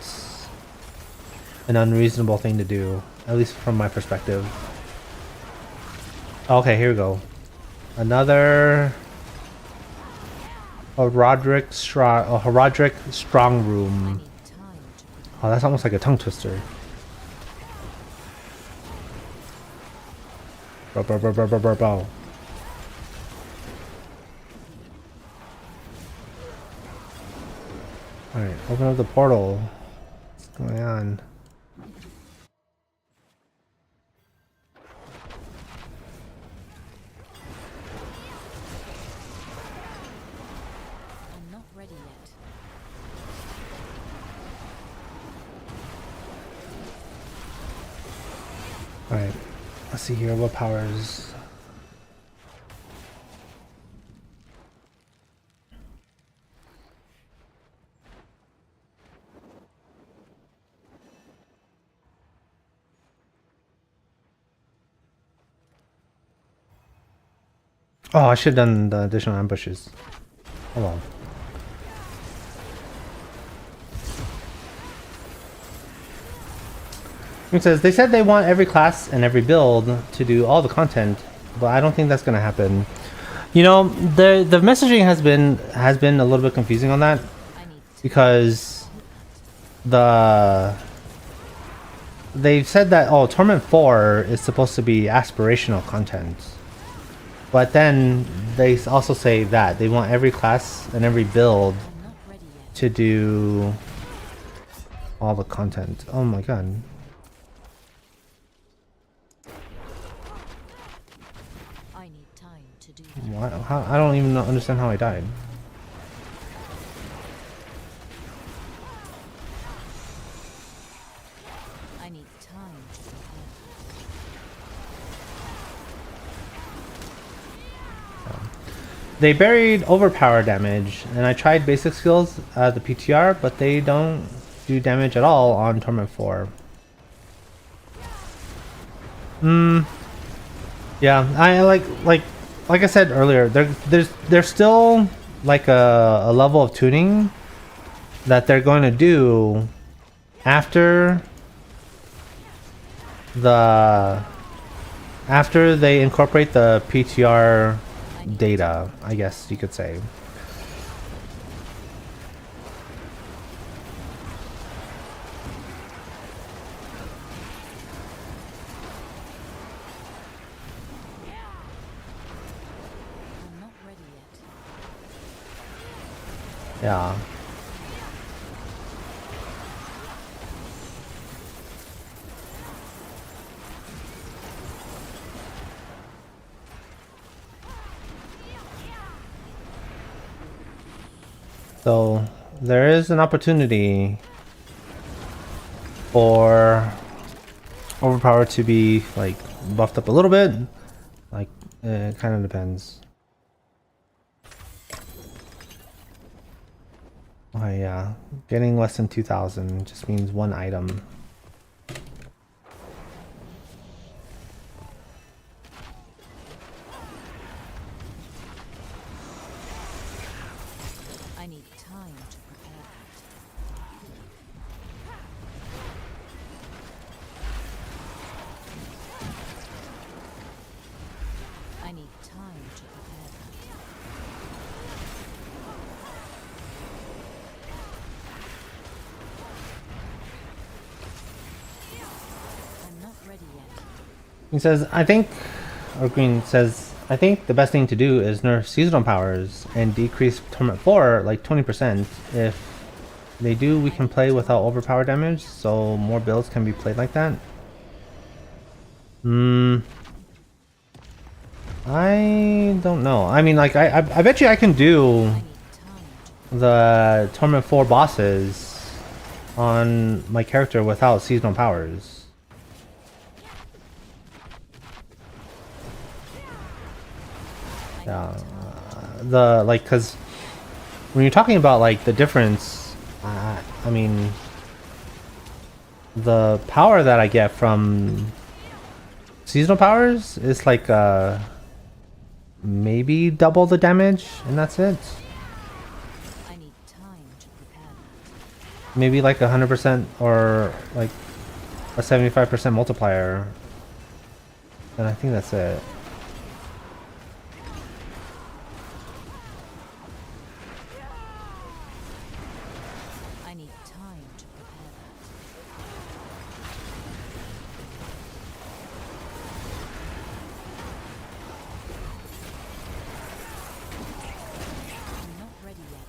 an unreasonable thing to do, at least from my perspective. Okay, here we go. Another heraldic strong I room. need time to prepare. Oh, that's almost like a tongue twister. Bow, bow, bow, bow, bow, bow, bow. Alright, open up the portal. What's going on? I'm not ready yet. Alright, let's see here. What powers? Oh, I should have done the additional ambushes. Hold on. It says they said they want every class and every build to do all the content, but I don't think that's gonna happen. You know, the messaging has been a little bit confusing on that I need because they've said that Torment 4 is supposed to be aspirational content. But then they also say that they want every class and every build I'm not ready yet. to do all the content. Oh my god. I need time to do. How, I don't even understand how I died. I need time to prepare. They buried overpower damage, and I tried basic skills, the PTR, but they don't do damage at all on Torment 4. Yeah, I like I said earlier, there's still like a level of tuning that they're going to do after they incorporate the PTR data, I guess you could say. I'm not ready yet. Yeah. So there is an opportunity for overpower to be like buffed up a little bit. Like it kind of depends. Oh yeah, getting less than 2,000 just means one item. I need time to prepare. I need time to prepare. I'm not ready yet. He says, I think, or Green says, I think the best thing to do is nerf seasonal powers and decrease Torment 4 like 20%. If they do, we can play without overpower damage, so more builds can be played like that. I don't know. I mean, like, I bet you I can do I need time to. the Torment 4 bosses on my character without seasonal powers. Yeah, cause when you're talking about like the difference, I mean, the power that I get from seasonal powers is like maybe double the damage, and that's it. I need time to prepare that. Maybe like 100% or like a 75% multiplier. And I think that's it. I need time to prepare that. I'm not ready yet.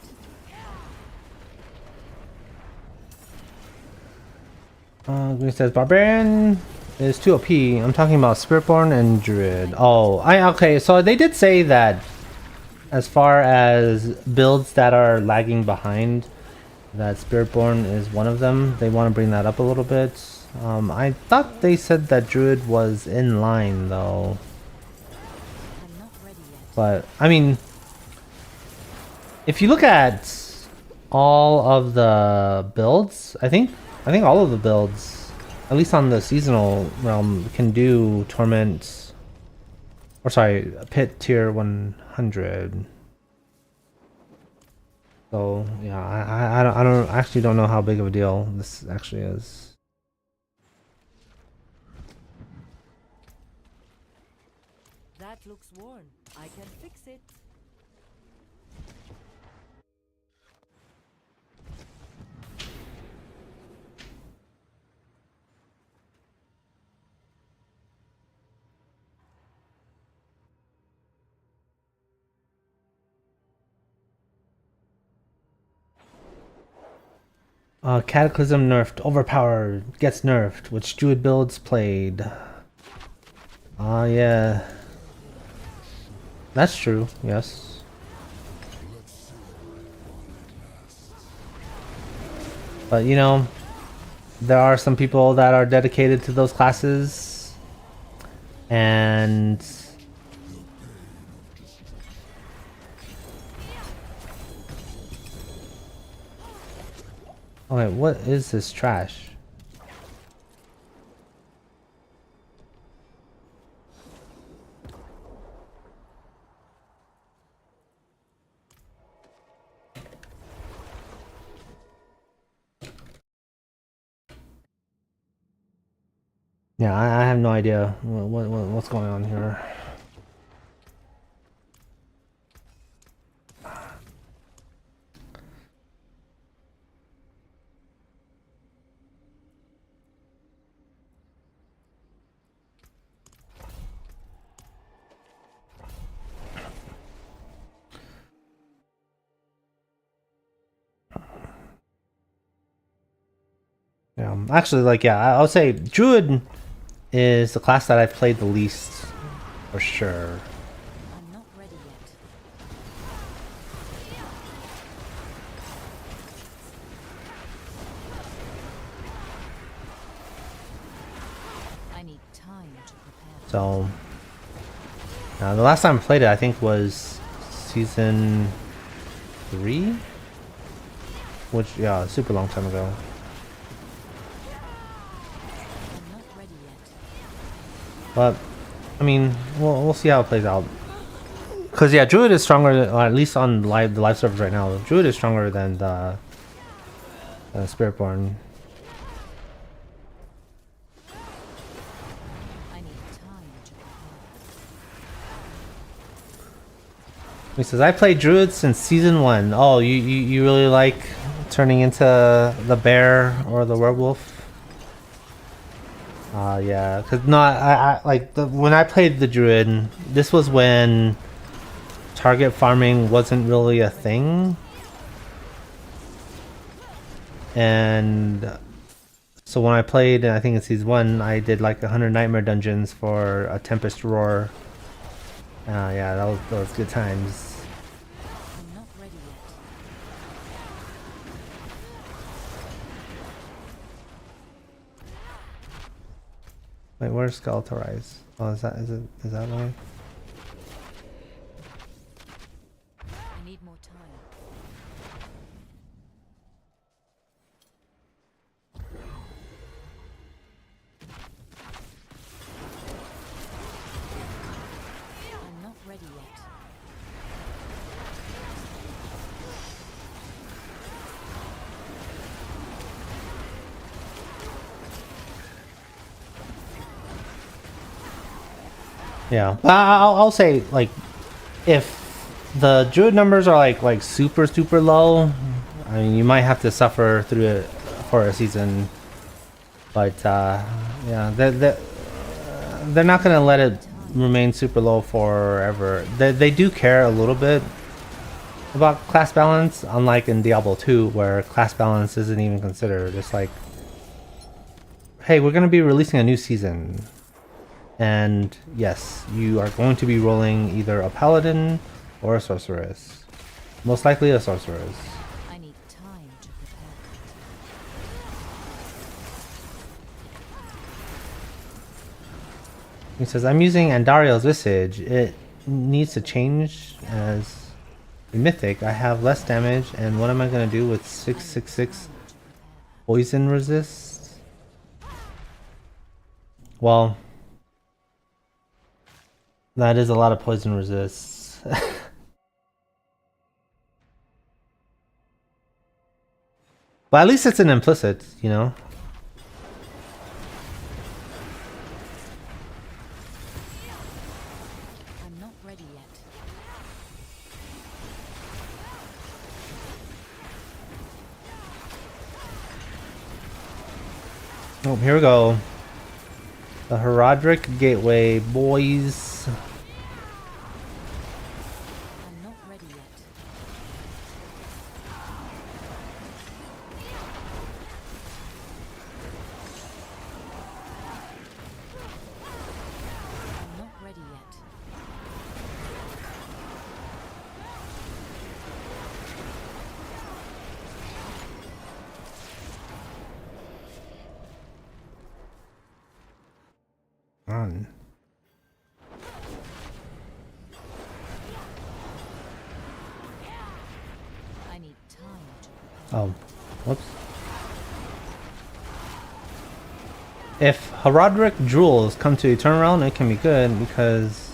It says Barbarian is too OP. I'm talking about Spiritborn and Druid. Oh, okay. So they did say that as far as builds that are lagging behind, that Spiritborn is one of them. They want to bring that up a little bit. I thought they said that Druid was in line though. I'm not ready yet. But I mean, if you look at all of the builds, I think all of the builds, at least on the seasonal realm, can do Torment, or sorry, Pit tier 100. So yeah, I actually don't know how big of a deal this actually is. That looks worn. I can fix it. Cataclysm nerfed, overpowered, gets nerfed, which Druid builds played. Yeah. That's true, yes. But you know, there are some people that are dedicated to those classes, and okay, what is this trash? Yeah, I have no idea what's going on here. Yeah, actually, like, yeah, I would say Druid is the class that I've played the least, for sure. I'm not ready yet. I need time to prepare. So, the last time I played it, I think, was season 3, which, yeah, super long time ago. I'm not ready yet. But I mean, we'll see how it plays out. Cause yeah, Druid is stronger, or at least on the live servers right now. Druid is stronger than the Spiritborn. I need time to prepare. He says, I played Druid since season 1. Oh, you really like turning into the bear or the werewolf? Yeah, cause no, I like when I played the Druid, this was when target farming wasn't really a thing, and so when I played, I think in season 1, I did like 100 nightmare dungeons for a Tempest Roar. Yeah, that was good times. I'm not ready yet. Wait, where's Skeletal Rise? Oh, is that way? I need more time. Yeah, but I'll say like if the druid numbers are like super low, I mean you might have to suffer through it for a season. But yeah, they're not gonna let it remain super low forever. They do care a little bit about class balance, unlike in Diablo 2 where class balance isn't even considered. It's like, hey, we're gonna be releasing a new season. And yes, you are going to be rolling either a paladin or a sorceress. Most likely a sorceress. I need time to prepare. He says, I'm using Andario's Visage. It needs to change as a mythic. I have less damage, and what am I going to do with 666 poison resist? Well, that is a lot of poison resist. But at least it's an implicit, you know? I'm not ready yet. Oh, here we go. The Herodric Gateway, boys. I'm not ready yet. I'm not ready yet. On. I need time to prepare. Oh, whoops. If Herodric Jewels come to Eternal Realm, it can be good because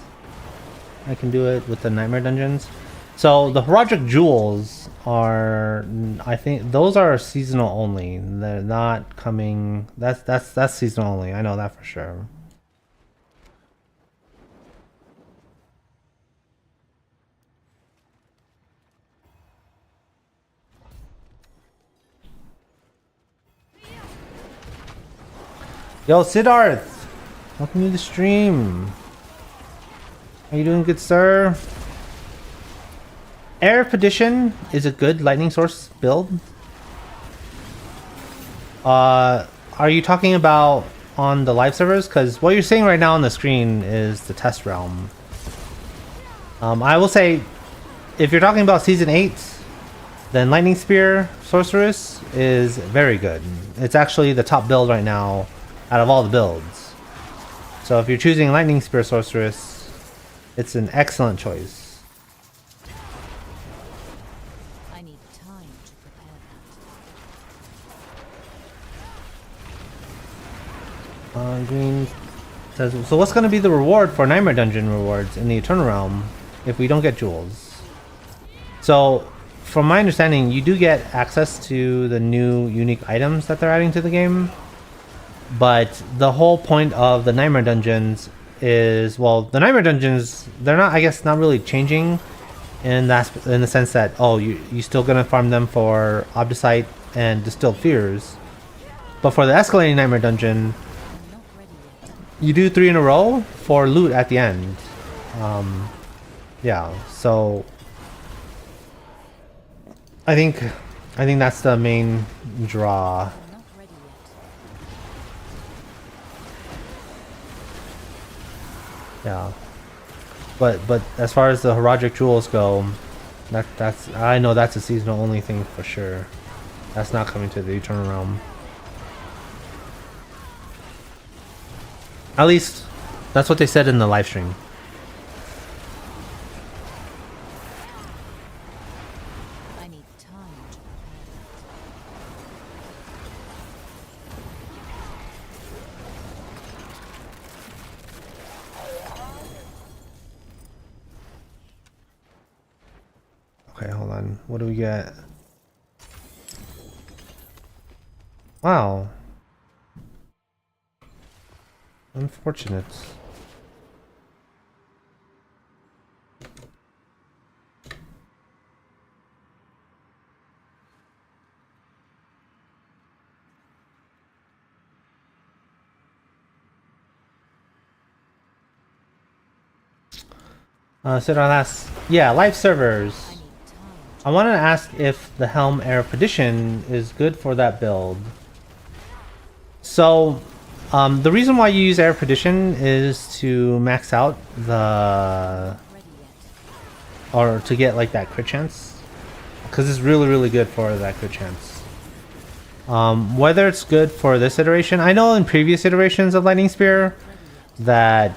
I can do it with the Nightmare Dungeons. So the Herodric Jewels are, I think, those are seasonal only. They're not coming. That's seasonal only. I know that for sure. Yo, Siddharth! Welcome to the stream. How you doing, good sir? Air Petition is a good lightning source build. Are you talking about on the live servers? Because what you're seeing right now on the screen is the test realm. I will say, if you're talking about Season 8, then Lightning Spear Sorceress is very good. It's actually the top build right now out of all the builds. So if you're choosing Lightning Spear Sorceress, it's an excellent choice. I need time to prepare that. Green says, so what's going to be the reward for Nightmare Dungeon rewards in the Eternal Realm if we don't get jewels? So, from my understanding, you do get access to the new unique items that they're adding to the game. But the whole point of the Nightmare Dungeons is, well, the Nightmare Dungeons, they're not, I guess, not really changing in the sense that, oh, you're still going to farm them for Obdicite and Distilled Fears. But for the escalating Nightmare Dungeon, I'm not ready yet. you do 3 in a row for loot at the end. Yeah, so I think that's the main draw. I'm not ready yet. Yeah, but as far as the Herodric Jewels go, that's I know that's a seasonal only thing for sure. That's not coming to the Eternal Realm. At least that's what they said in the live stream. I need time to prepare Okay, hold on. What do we get? Wow. Unfortunate. Yeah, live servers. I need time. I wanted to ask if the Helm Air of Perdition is good for that build. So, the reason why you use Air of Perdition is to max out the... Ready yet? or to get like that crit chance. Because it's really, really good for that crit chance. Whether it's good for this iteration, I know in previous iterations of Lightning Spear that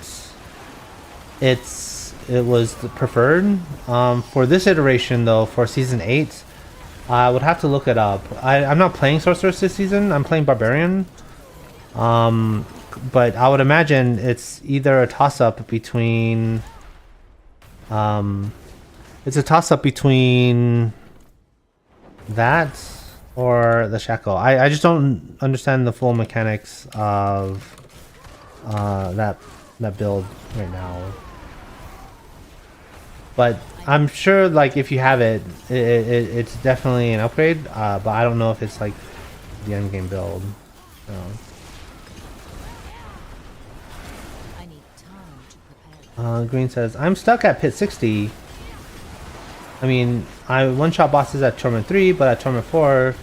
it was the preferred. For this iteration though, for season 8, I would have to look it up. I'm not playing sorceress this season, I'm playing barbarian. But I would imagine it's either a toss-up between that or the shackle. I just don't understand the full mechanics of that build right now. But I'm sure like if you have it, it's definitely an upgrade. But I don't know if it's like the end game build. So. I need time to prepare. Green says, I'm stuck at pit 60. I mean, I one-shot bosses at Torment 3, but at Torment 4,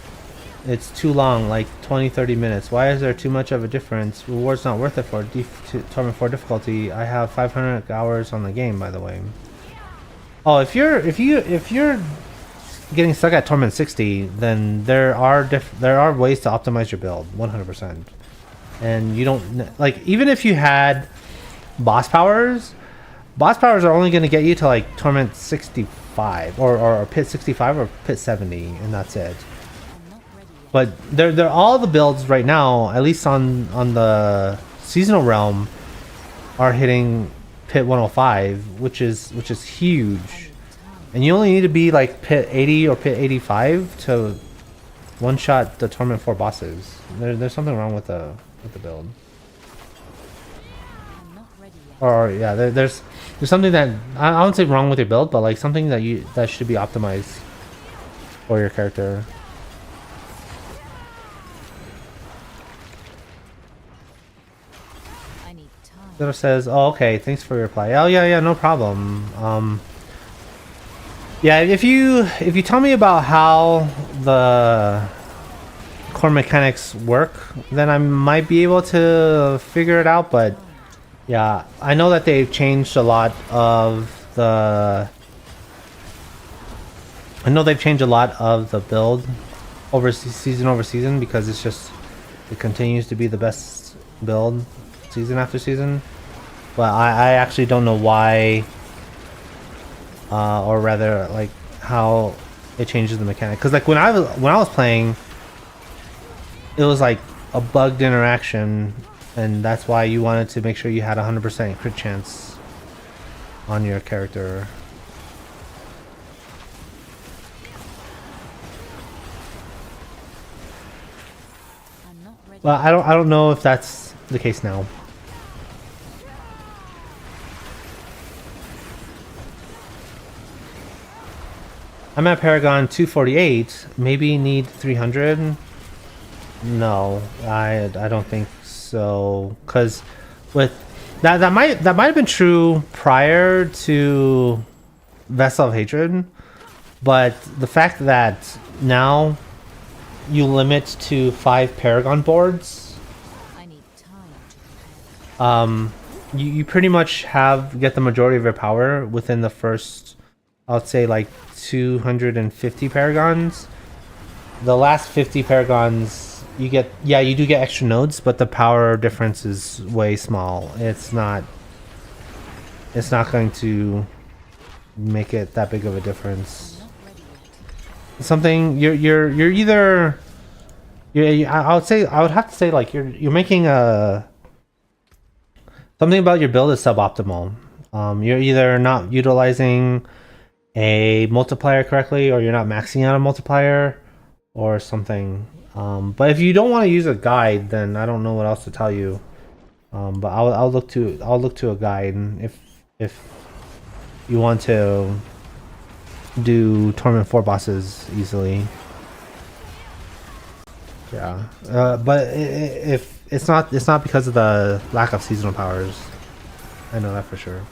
it's too long, like 20-30 minutes. Why is there too much of a difference? Reward's not worth it for Torment 4 difficulty. I have 500 hours on the game, by the way. Oh, if you're getting stuck at Torment 60, then there are ways to optimize your build, 100%. And you don't like, even if you had boss powers are only going to get you to like Torment 65 or pit 65 or pit 70, and that's it. I'm not ready yet. But they're all the builds right now, at least on the seasonal realm, are hitting pit 105, which is huge. And you only need to be like pit 80 or pit 85 to one shot the Torment 4 bosses. There's something wrong with the build. I'm not ready yet. Or yeah, there's something that I won't say wrong with your build, but like something that should be optimized for your character. I need time. Zero says, "Oh, okay. Thanks for your reply." Oh yeah, no problem. Yeah, if you tell me about how the core mechanics work, then I might be able to figure it out. But yeah, I know that they've changed a lot of the. I know they've changed a lot of the build over season because it continues to be the best build season after season. But I actually don't know why, or rather like how it changes the mechanic. Because like when I was playing, it was like a bugged interaction, and that's why you wanted to make sure you had 100% crit chance on your character. I'm not ready. Well, I don't know if that's the case now. I'm at Paragon 248. Maybe need 300. No, I don't think so. Cause with that might have been true prior to Vessel of Hatred, but the fact that now you limit to 5 Paragon boards, I need time to prepare. you pretty much get the majority of your power within the first, I would say like 250 Paragons. The last 50 Paragons, you do get extra nodes, but the power difference is way small. It's not going to make it that big of a difference. I'm not ready yet. Something you're either I would have to say like you're making a something about your build is suboptimal. You're either not utilizing a multiplier correctly, or you're not maxing out a multiplier, or something. But if you don't want to use a guide, then I don't know what else to tell you. But I'll look to a guide if you want to do Torment 4 bosses easily. Yeah, but if it's not because of the lack of seasonal powers. I know that for sure.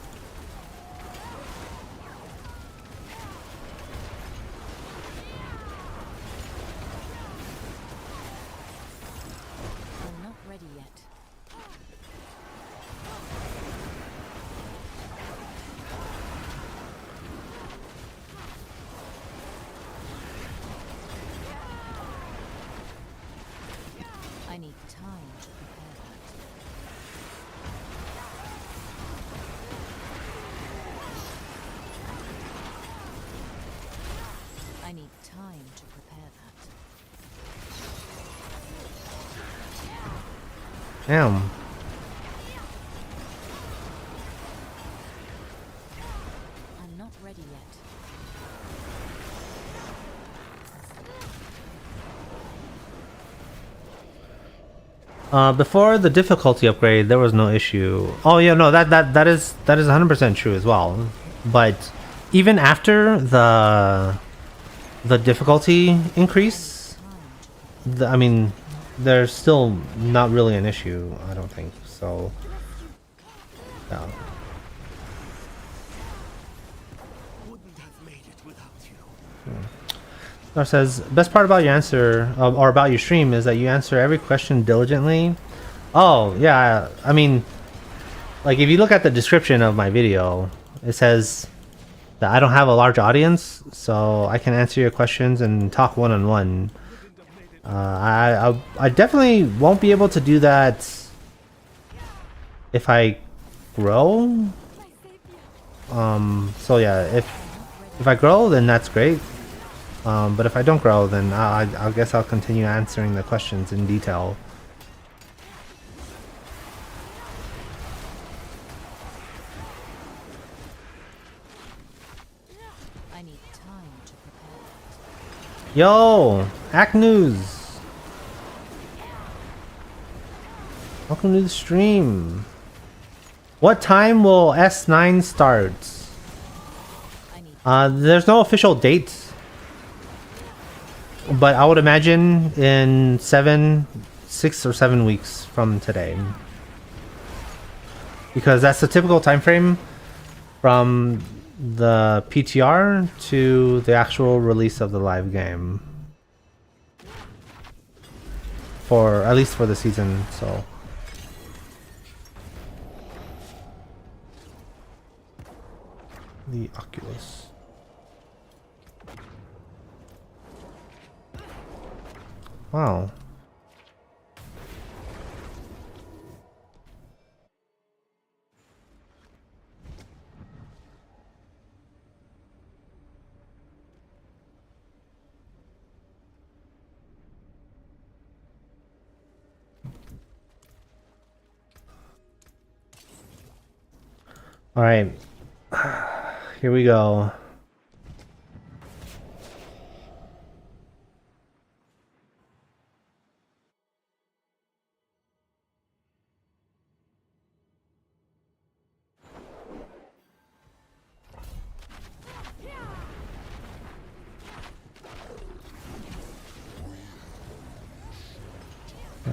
time to prepare that. I need time to prepare that. Damn. I'm not ready yet. Before the difficulty upgrade, there was no issue. Oh yeah, no, that is 100% true as well. But even after the difficulty increase, I mean, there's still not really an issue. I don't think so. Yeah. Wouldn't have made it without you. It says, best part about your answer, or about your stream, is that you answer every question diligently. Oh, yeah, I mean, like, if you look at the description of my video, it says that I don't have a large audience, so I can answer your questions and talk one-on-one. I definitely won't be able to do that if I grow. So yeah, if I grow, then that's great. But if I don't grow, then I guess I'll continue answering the questions in detail. I need time to prepare that. Yo, Act News. Welcome to the stream. What time will S9 start? There's no official date. But I would imagine in 6 or 7 weeks from today, because that's the typical time frame from the PTR to the actual release of the live game, for at least for the season. So the Oculus. Wow. All right. Here we go.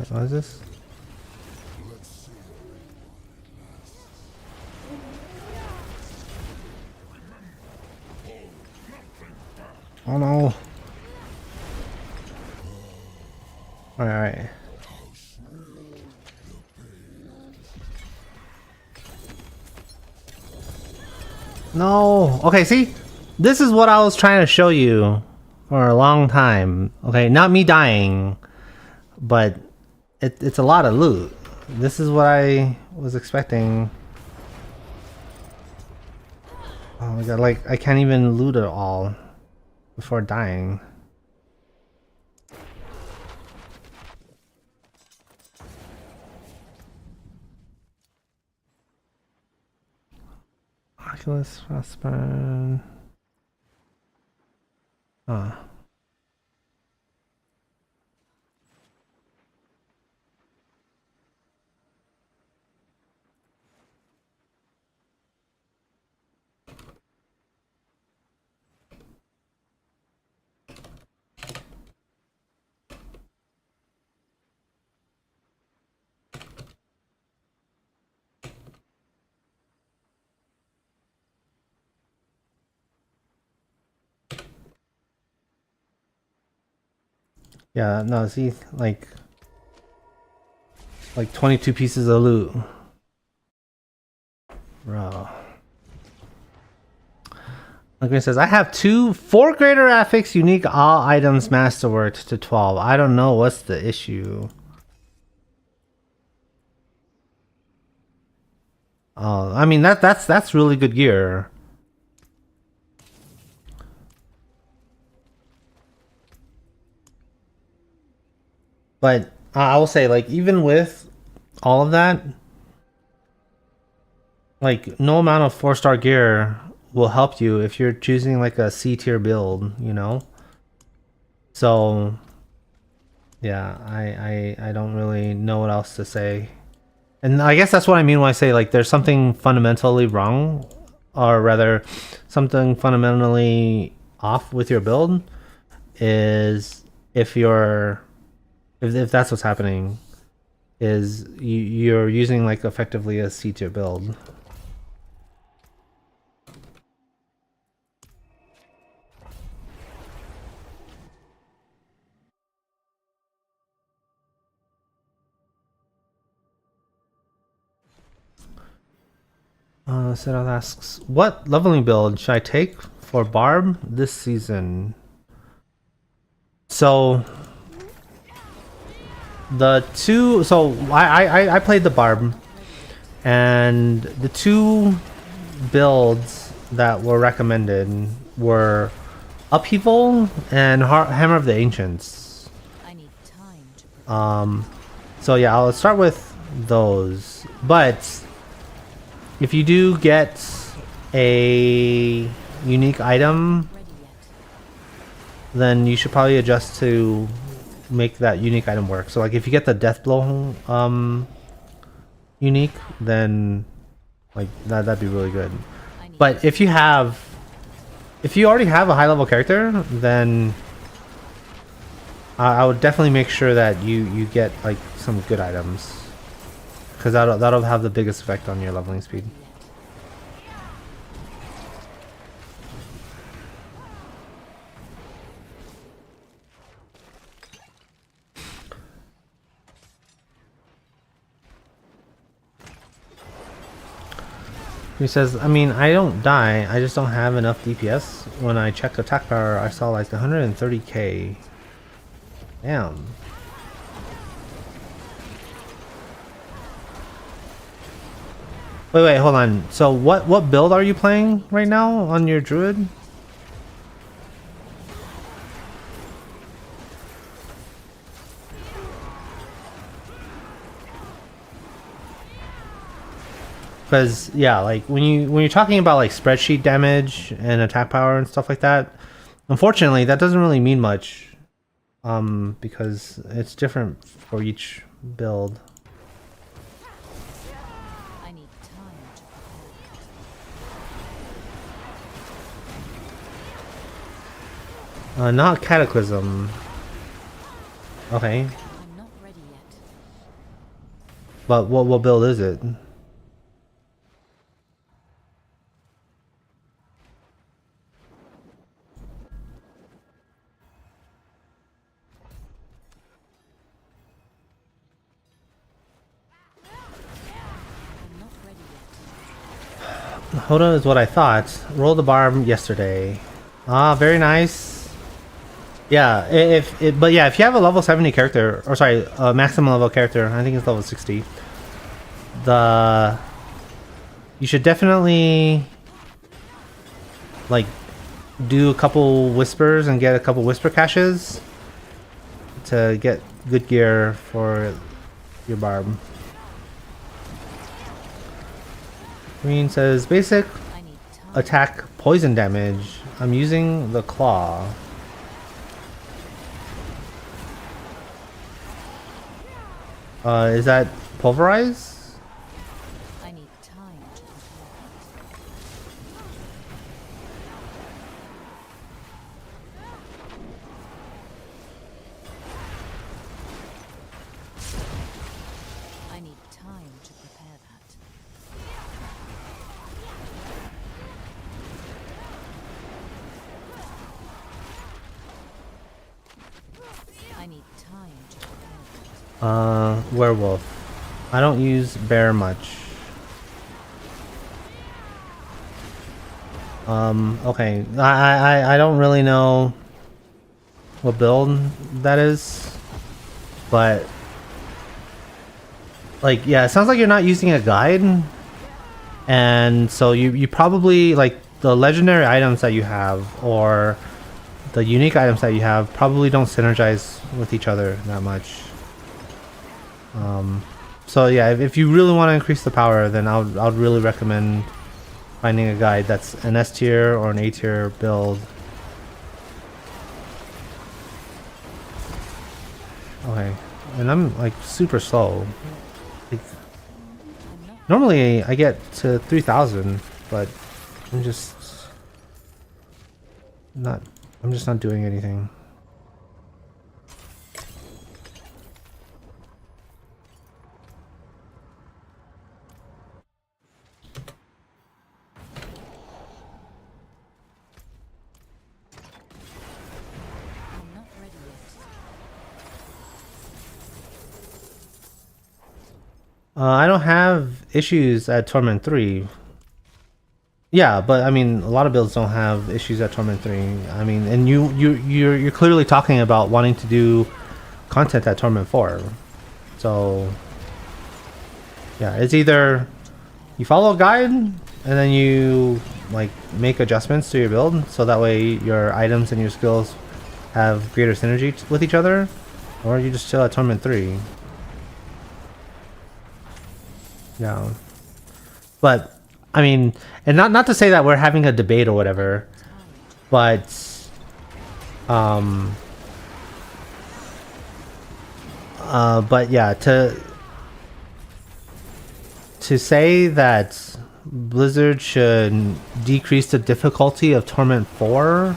What is this? Oh no. Alright. No. Okay, see? This is what I was trying to show you for a long time. Okay, not me dying, but it's a lot of loot. This is what I was expecting. Oh my god, like, I can't even loot it all before dying. Oculus, Frostburn. Ah. Yeah, no, see, like 22 pieces of loot. Bro. Like it says, I have 4 greater affix unique all items masterworked to 12. I don't know what's the issue. I mean that's really good gear. But I will say, like, even with all of that, like, no amount of 4-star gear will help you if you're choosing like a C tier build, you know? So yeah, I don't really know what else to say. And I guess that's what I mean when I say like there's something fundamentally wrong, or rather something fundamentally off with your build, is if you're if that's what's happening, is you're using like effectively a C tier build. Setup asks, what leveling build should I take for Barb this season? So I played the Barb, and the two builds that were recommended were Upheaval and Hammer of the Ancients. I need time to prepare. So yeah, I'll start with those. But if you do get a unique item, Ready yet? then you should probably adjust to make that unique item work. So like if you get the Death Blow unique, then like that'd be really good. I need But if you already have a high level character, then I would definitely make sure that you get like some good items, because that'll have the biggest effect on your leveling speed. He says, I mean, I don't die, I just don't have enough DPS. When I checked attack power, I saw like 130k. Damn. Wait, hold on. So what build are you playing right now on your druid? Because yeah, like when you're talking about like spreadsheet damage and attack power and stuff like that, unfortunately that doesn't really mean much, because it's different for each build. I need time to prepare. Not Cataclysm. Okay, I'm not ready yet. but what build is it? I'm not ready yet. Hoda is what I thought. Roll the barb yesterday. Ah, very nice. Yeah, but yeah, if you have a level 70 character, or sorry, a maximum level character, I think it's level 60. You should definitely like do a couple whispers and get a couple whisper caches to get good gear for your barb. Green says basic I need time. attack poison damage. I'm using the claw. Is that pulverize? I need time to prepare. I need time to prepare that. I need time to prepare that. Werewolf. I don't use bear much. Okay. I don't really know what build that is, but like, yeah, it sounds like you're not using a guide. And so you probably like the legendary items that you have or the unique items that you have probably don't synergize with each other that much. So yeah, if you really want to increase the power, then I'd really recommend finding a guide that's an S tier or an A tier build. Okay, and I'm like super slow. Like, normally I get to 3,000, but I'm just not. I'm just not doing anything. I'm not ready yet. I don't have issues at Torment 3. Yeah, but I mean, a lot of builds don't have issues at Torment 3. I mean, and you're clearly talking about wanting to do content at Torment 4. So yeah, it's either you follow a guide and then you like make adjustments to your build so that way your items and your skills have greater synergy with each other, or you just chill at Torment 3. Yeah. But I mean, and not to say that we're having a debate or whatever, but but yeah, to say that Blizzard should decrease the difficulty of Torment 4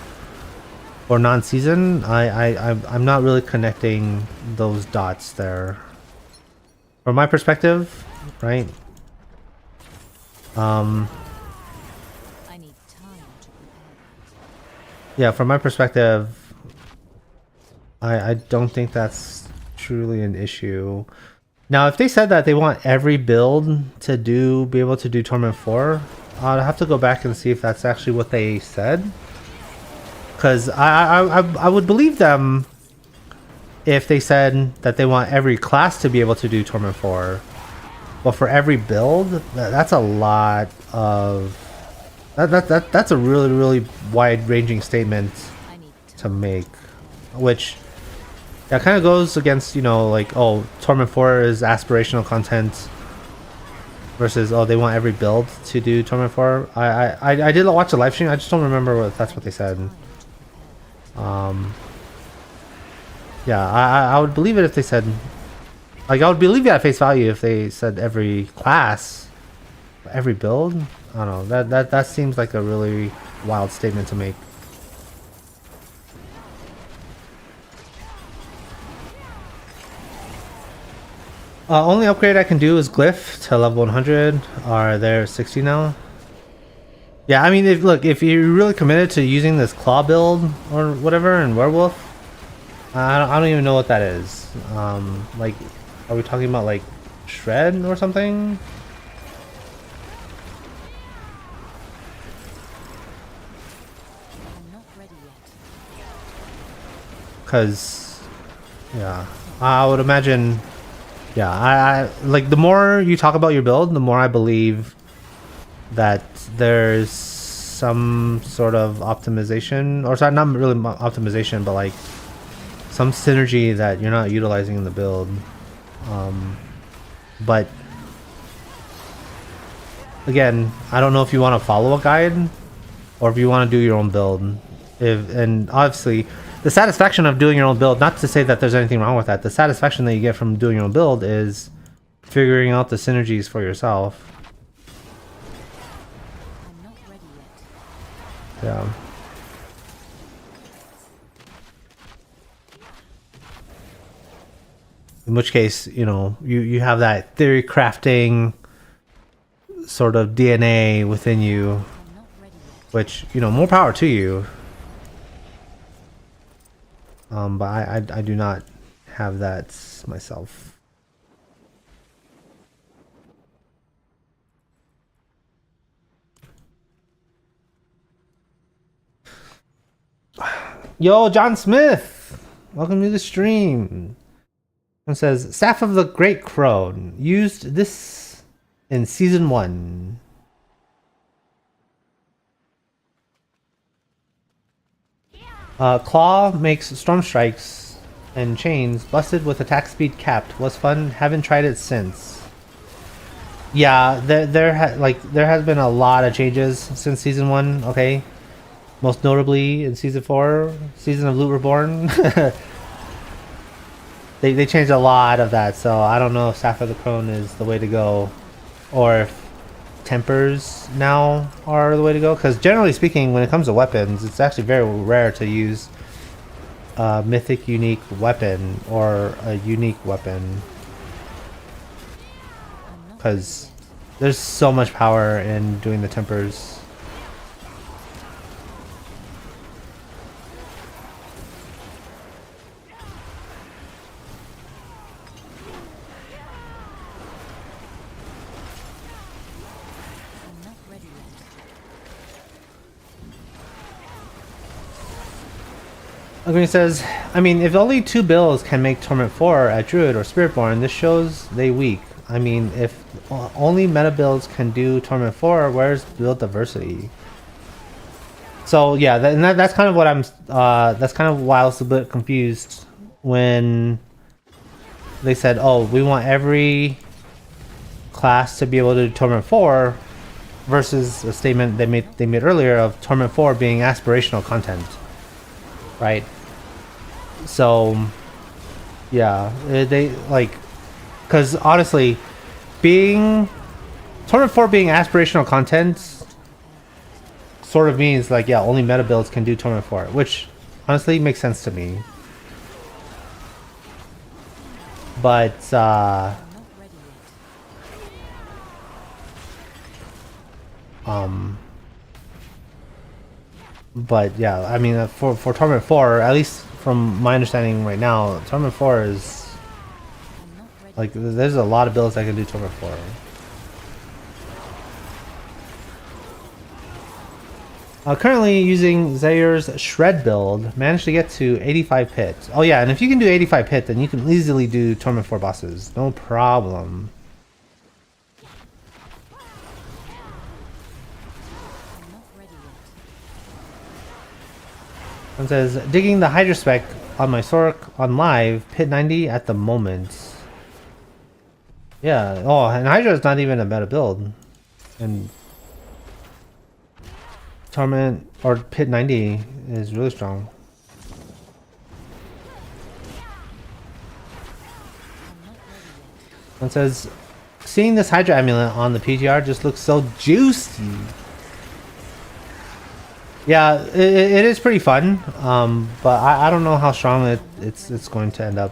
or non-season, I'm not really connecting those dots there. From my perspective, right? I need time to prepare. Yeah, from my perspective, I don't think that's truly an issue. Now, if they said that they want every build to be able to do Torment 4, I'd have to go back and see if that's actually what they said. Because I would believe them if they said that they want every class to be able to do Torment 4. But for every build, that's a lot of... That's a really, really wide-ranging statement I need to make. Which... that kind of goes against, you know, like, oh, Torment 4 is aspirational content versus, oh, they want every build to do Torment 4. I did watch a live stream. I just don't remember if that's what they said. Yeah, I would believe it if they said, like, I would believe it at face value if they said every class, every build. I don't know. That seems like a really wild statement to make. Only upgrade I can do is Glyph to level 100. Are there 60 now? Yeah, I mean, if you're really committed to using this claw build or whatever and werewolf, I don't even know what that is. Like, are we talking about like shred or something? I'm not ready yet. Cause, yeah, I would imagine. Yeah, I like the more you talk about your build, the more I believe that there's some sort of optimization, or sorry, not really optimization, but like some synergy that you're not utilizing in the build. But again, I don't know if you want to follow a guide or if you want to do your own build. And obviously, the satisfaction of doing your own build, not to say that there's anything wrong with that, the satisfaction that you get from doing your own build is figuring out the synergies for yourself. I'm not ready yet. Yeah. In which case, you know, you have that theory crafting sort of DNA within you, I'm not ready yet. which, you know, more power to you. But I do not have that myself. Yo, John Smith! Welcome to the stream. It says, Staff of the Great Crow used this in Season 1. Claw makes storm strikes and chains. Busted with attack speed capped. Was fun. Haven't tried it since. Yeah, there has been a lot of changes since season 1. Okay, most notably in season 4, season of Loot Reborn. they changed a lot of that. So I don't know if Staff of the Crone is the way to go, or if tempers now are the way to go. Because generally speaking, when it comes to weapons, it's actually very rare to use a mythic unique weapon or a unique weapon, because there's so much power in doing the tempers. I'm not ready yet. Green says, I mean, if only 2 builds can make Torment 4 at Druid or Spiritborn, this shows they weak. I mean, if only meta builds can do Torment 4, where's build diversity? So yeah, that's kind of what I'm. That's kind of why I was a bit confused when they said, "Oh, we want every class to be able to do Torment 4," versus a statement they made earlier of Torment 4 being aspirational content, right? So yeah, they like, because honestly, being Torment 4 being aspirational content sort of means like, yeah, only meta builds can do Torment 4, which honestly makes sense to me. But I'm not ready yet. but yeah, I mean, for Torment 4, at least from my understanding right now, Torment 4 is I'm not ready. like, there's a lot of builds that can do Torment 4. Currently using Zayr's Shred build, managed to get to 85 pit. Oh yeah, and if you can do 85 pit, then you can easily do Torment 4 bosses. No problem. I'm not ready yet. It says, digging the hydra spec on my Sork on live, pit 90 at the moment. Yeah, oh, and hydra is not even a meta build. And Torment or pit 90 is really strong. I'm not ready yet. It says, seeing this hydra amulet on the PTR just looks so juicy. Yeah, it is pretty fun, but I don't know how strong it's going to end up.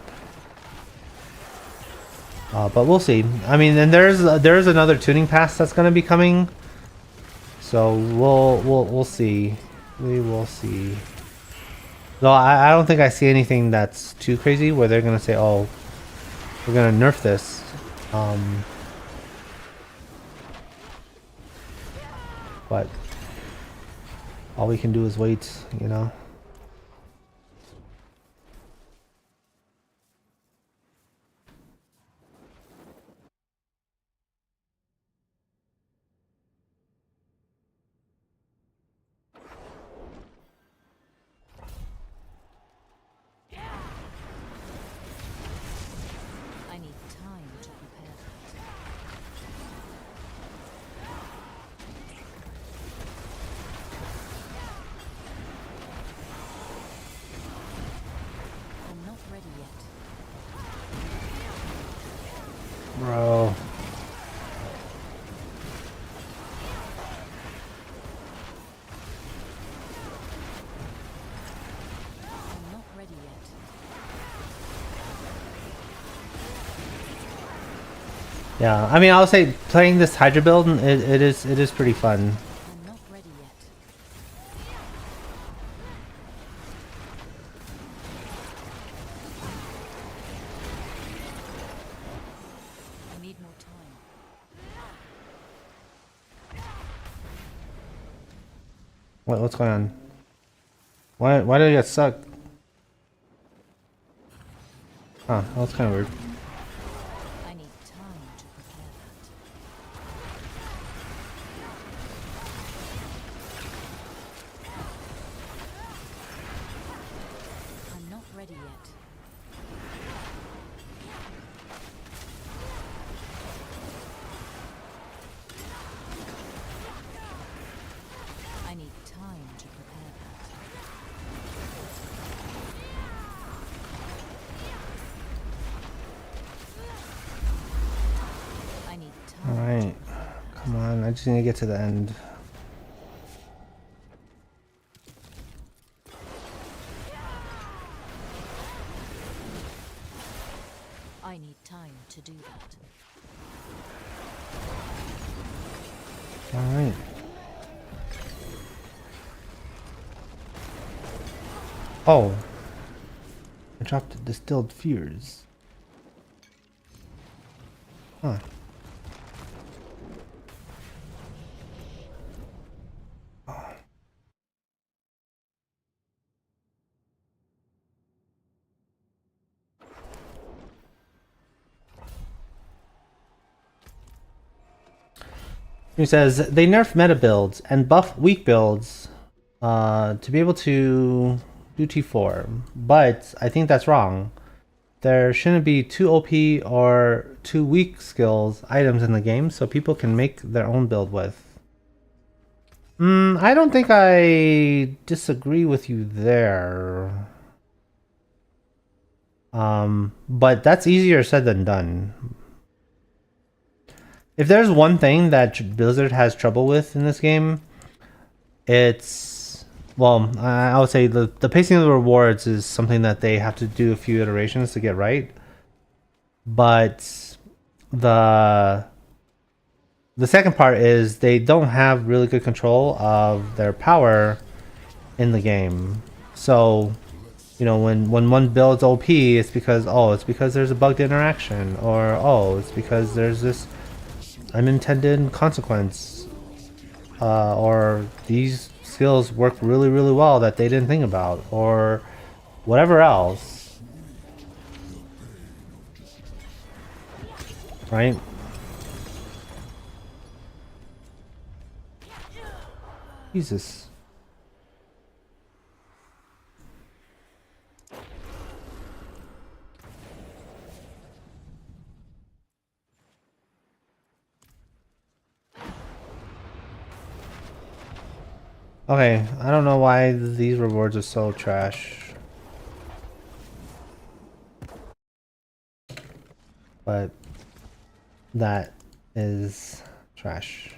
But we'll see. I mean, and there's another tuning pass that's going to be coming, so we'll see. We will see. Though I don't think I see anything that's too crazy where they're going to say, oh, we're going to nerf this. But all we can do is wait, you know. I need time to prepare that. I'm not ready yet. Bro. I'm not ready yet. Yeah, I mean, I'll say playing this Hydra build, it is pretty fun. I'm not ready yet. I need more time. What's going on? Why did I get stuck? Huh, that was kind of weird. I need time to prepare that. just need to get to the end. I need time to do that. Alright. Oh. I dropped distilled fears. Huh. He says they nerf meta builds and buff weak builds to be able to do T4, but I think that's wrong. There shouldn't be two OP or two weak skills items in the game, so people can make their own build with. I don't think I disagree with you there. But that's easier said than done. If there's one thing that Blizzard has trouble with in this game, it's, well, I would say the pacing of the rewards is something that they have to do a few iterations to get right. But the second part is they don't have really good control of their power in the game. So, you know, when one builds OP, it's because, oh, it's because there's a bugged interaction, or oh, it's because there's this unintended consequence, or these skills work really well that they didn't think about, or whatever else, right? Jesus. Okay, I don't know why these rewards are so trash. But that is trash.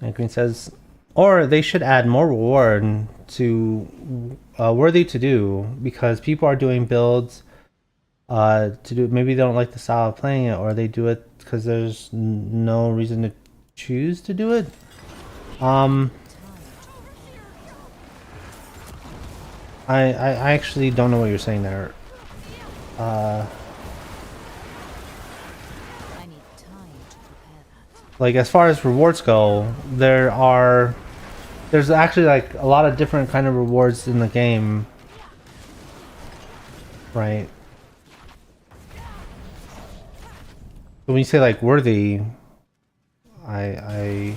And Green says, or they should add more reward to worthy to do, because people are doing builds to do, maybe they don't like the style of playing it, or they do it because there's no reason to choose to do it. I actually don't know what you're saying there. I need time to prepare that. Like, as far as rewards go, there's actually like a lot of different kind of rewards in the game, right? When you say like worthy, I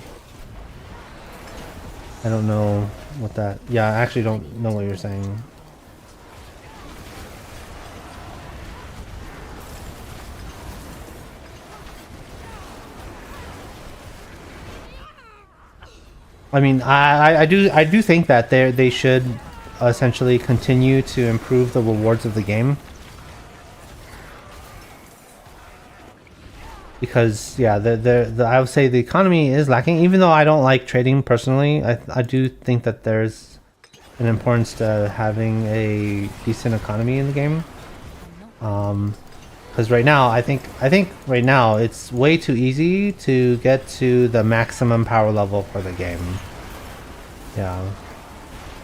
don't know what that. Yeah, I actually don't know what you're saying. I mean, I do think that they should essentially continue to improve the rewards of the game, because yeah, I would say the economy is lacking. Even though I don't like trading personally, I do think that there's an importance to having a decent economy in the game. Because right now, I think right now it's way too easy to get to the maximum power level for the game. Yeah.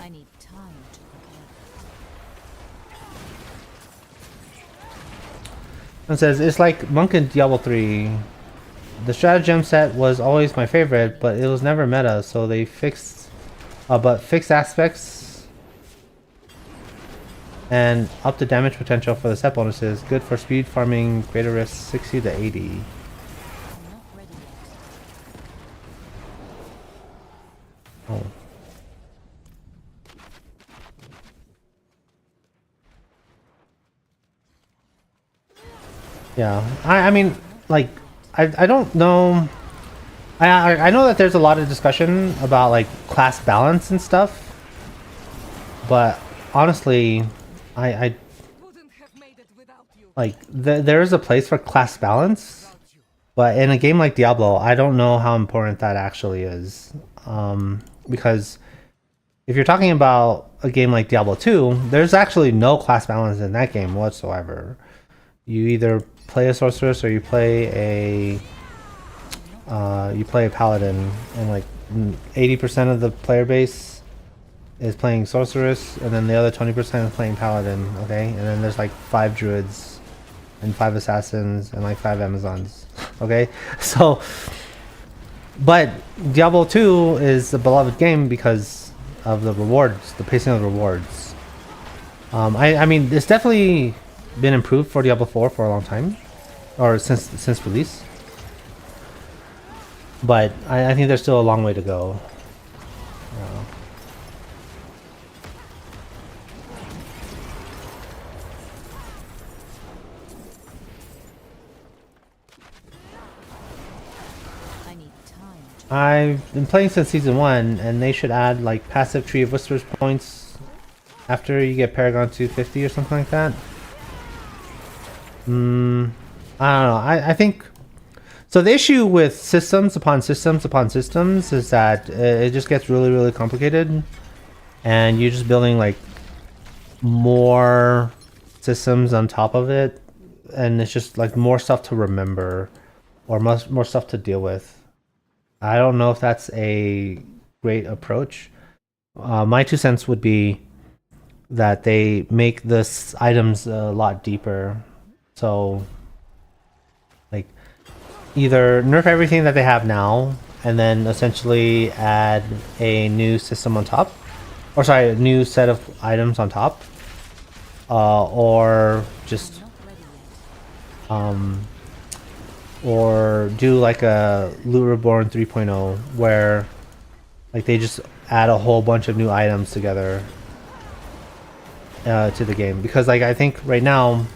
I need time to prepare that. It says it's like Monk in Diablo 3. The stratagem set was always my favorite, but it was never meta, so they fixed aspects and up the damage potential for the set bonuses. Good for speed farming, greater risk 60 to 80. I'm not ready yet. Oh. Yeah, I mean, like, I don't know. I know that there's a lot of discussion about like class balance and stuff, but honestly, I like there is a place for class balance, but in a game like Diablo, I don't know how important that actually is, because if you're talking about a game like Diablo 2, there's actually no class balance in that game whatsoever. You either play a sorceress or you play a paladin, and like 80% of the player base is playing sorceress, and then the other 20% is playing paladin. Okay, and then there's like 5 druids and 5 assassins and like 5 amazons. Okay, so but Diablo 2 is a beloved game because of the rewards, the pacing of the rewards. I mean, it's definitely been improved for Diablo 4 for a long time, or since release. But I think there's still a long way to go. I need time to I've been playing since season 1, and they should add like passive Tree of Whispers points after you get Paragon 250 or something like that. I don't know. I think so. The issue with systems upon systems upon systems is that it just gets really, really complicated, and you're just building like more systems on top of it, and it's just like more stuff to remember or more stuff to deal with. I don't know if that's a great approach. My 2 cents would be that they make this items a lot deeper. So like either nerf everything that they have now and then essentially add a new system on top, or sorry, a new set of items on top, or just not ready yet. or do like a Loot Reborn 3.0 where like they just add a whole bunch of new items together to the game. Because like I think right now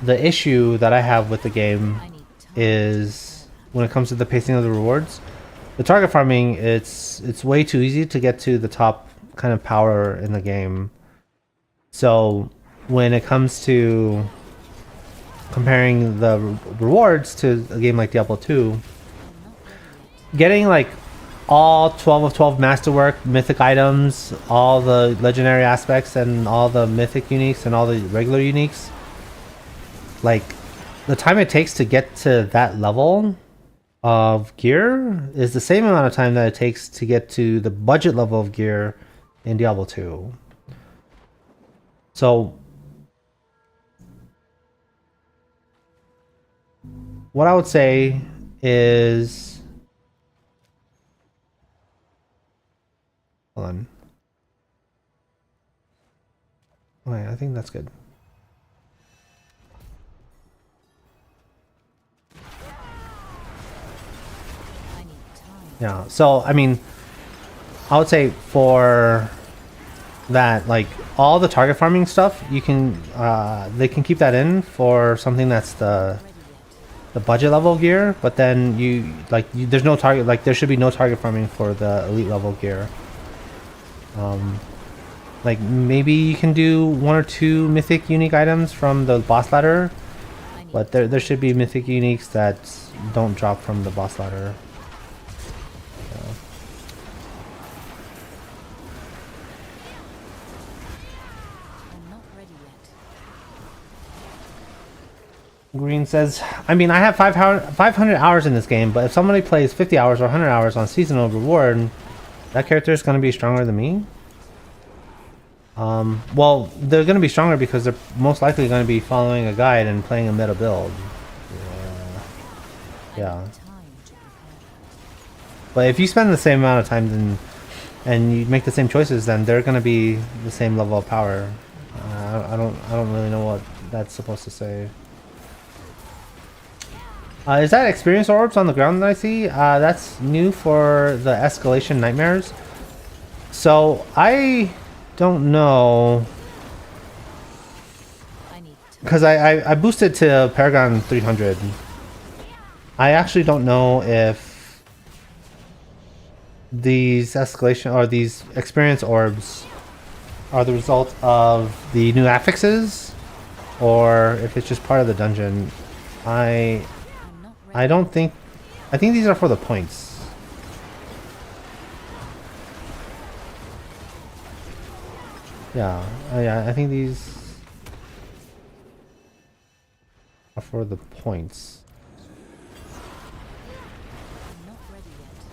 the issue that I have with the game I need time. is when it comes to the pacing of the rewards, the target farming, it's way too easy to get to the top kind of power in the game. So when it comes to comparing the rewards to a game like Diablo 2, getting like all 12 of 12 masterwork mythic items, all the legendary aspects and all the mythic uniques and all the regular uniques, like the time it takes to get to that level of gear is the same amount of time that it takes to get to the budget level of gear in Diablo 2. So what I would say is, hold on. Okay, I think that's good. I need time. Yeah, so I mean, I would say for that, like all the target farming stuff, you can they can keep that in for something that's the budget level gear, but then there's no target, like there should be no target farming for the elite level gear. Like maybe you can do 1 or 2 mythic unique items from the boss ladder, but there should be mythic uniques that don't drop from the boss ladder. I'm not ready yet. Green says, I mean, I have 500 hours in this game, but if somebody plays 50 hours or 100 hours on seasonal reward, that character is going to be stronger than me. Well, they're going to be stronger because they're most likely going to be following a guide and playing a meta build. Yeah. Time to prepare. But if you spend the same amount of time and you make the same choices, then they're going to be the same level of power. I don't really know what that's supposed to say. Is that experience orbs on the ground that I see? That's new for the escalation nightmares. So I don't know, I need time. because I boosted to Paragon 300. I actually don't know if these escalation or these experience orbs are the result of the new affixes or if it's just part of the dungeon. I'm not ready. I don't think. I think these are for the points. Yeah, I think these are for the points. I'm not ready yet.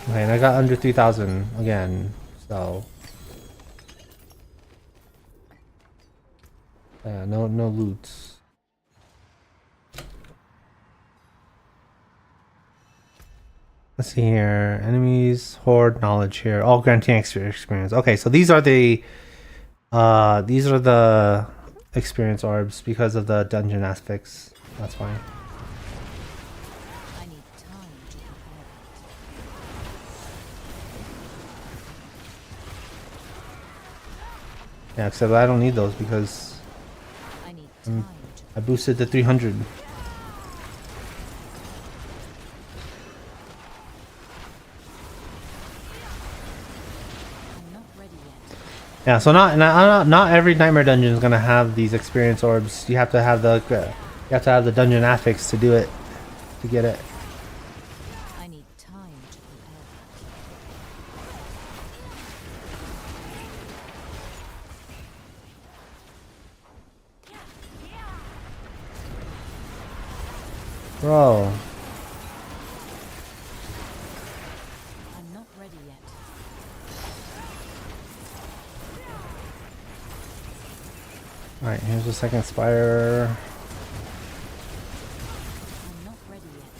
Okay, and I got under 3,000 again, so yeah, no loot. Let's see here. Enemies, horde, knowledge here. All granting experience. Okay, so these are the experience orbs because of the dungeon aspects. That's fine. I need time to prepare Yeah, except I don't need those because that. I need time to I boosted to 300. I'm not ready yet. Yeah, so not every nightmare dungeon is gonna have these experience orbs. You have to have the dungeon affix to do it, to get it. I need time to prepare Bro, that. I'm not ready yet. all right. Here's the second spire. I'm not ready yet.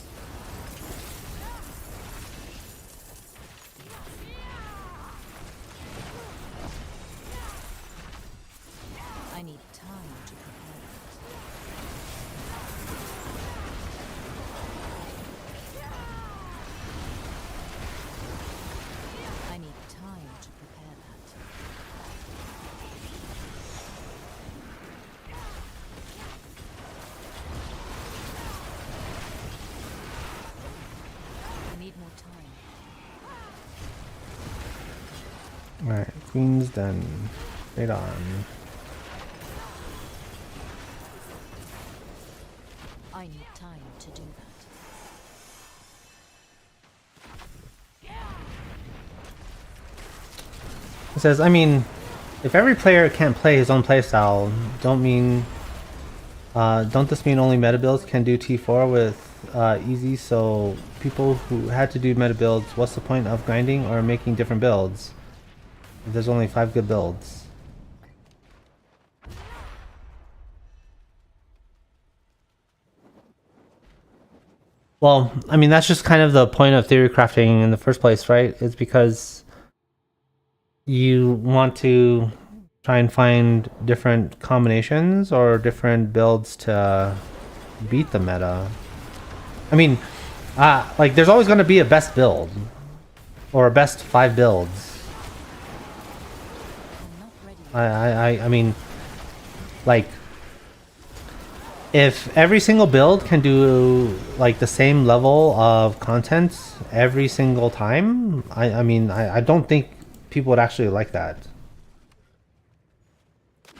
I need time to prepare that. I need time to prepare that. I need more time. All right, queen's done. Right on. I need time to do that. It says, I mean, if every player can't play his own playstyle, don't this mean only meta builds can do T4 with easy? So people who had to do meta builds, what's the point of grinding or making different builds if there's only 5 good builds? Well, I mean, that's just kind of the point of theory crafting in the first place, right? It's because you want to try and find different combinations or different builds to beat the meta. I mean, like there's always going to be a best build or a best 5 builds. I'm not ready yet. I mean, like if every single build can do like the same level of content every single time, I mean, I don't think people would actually like that. I'm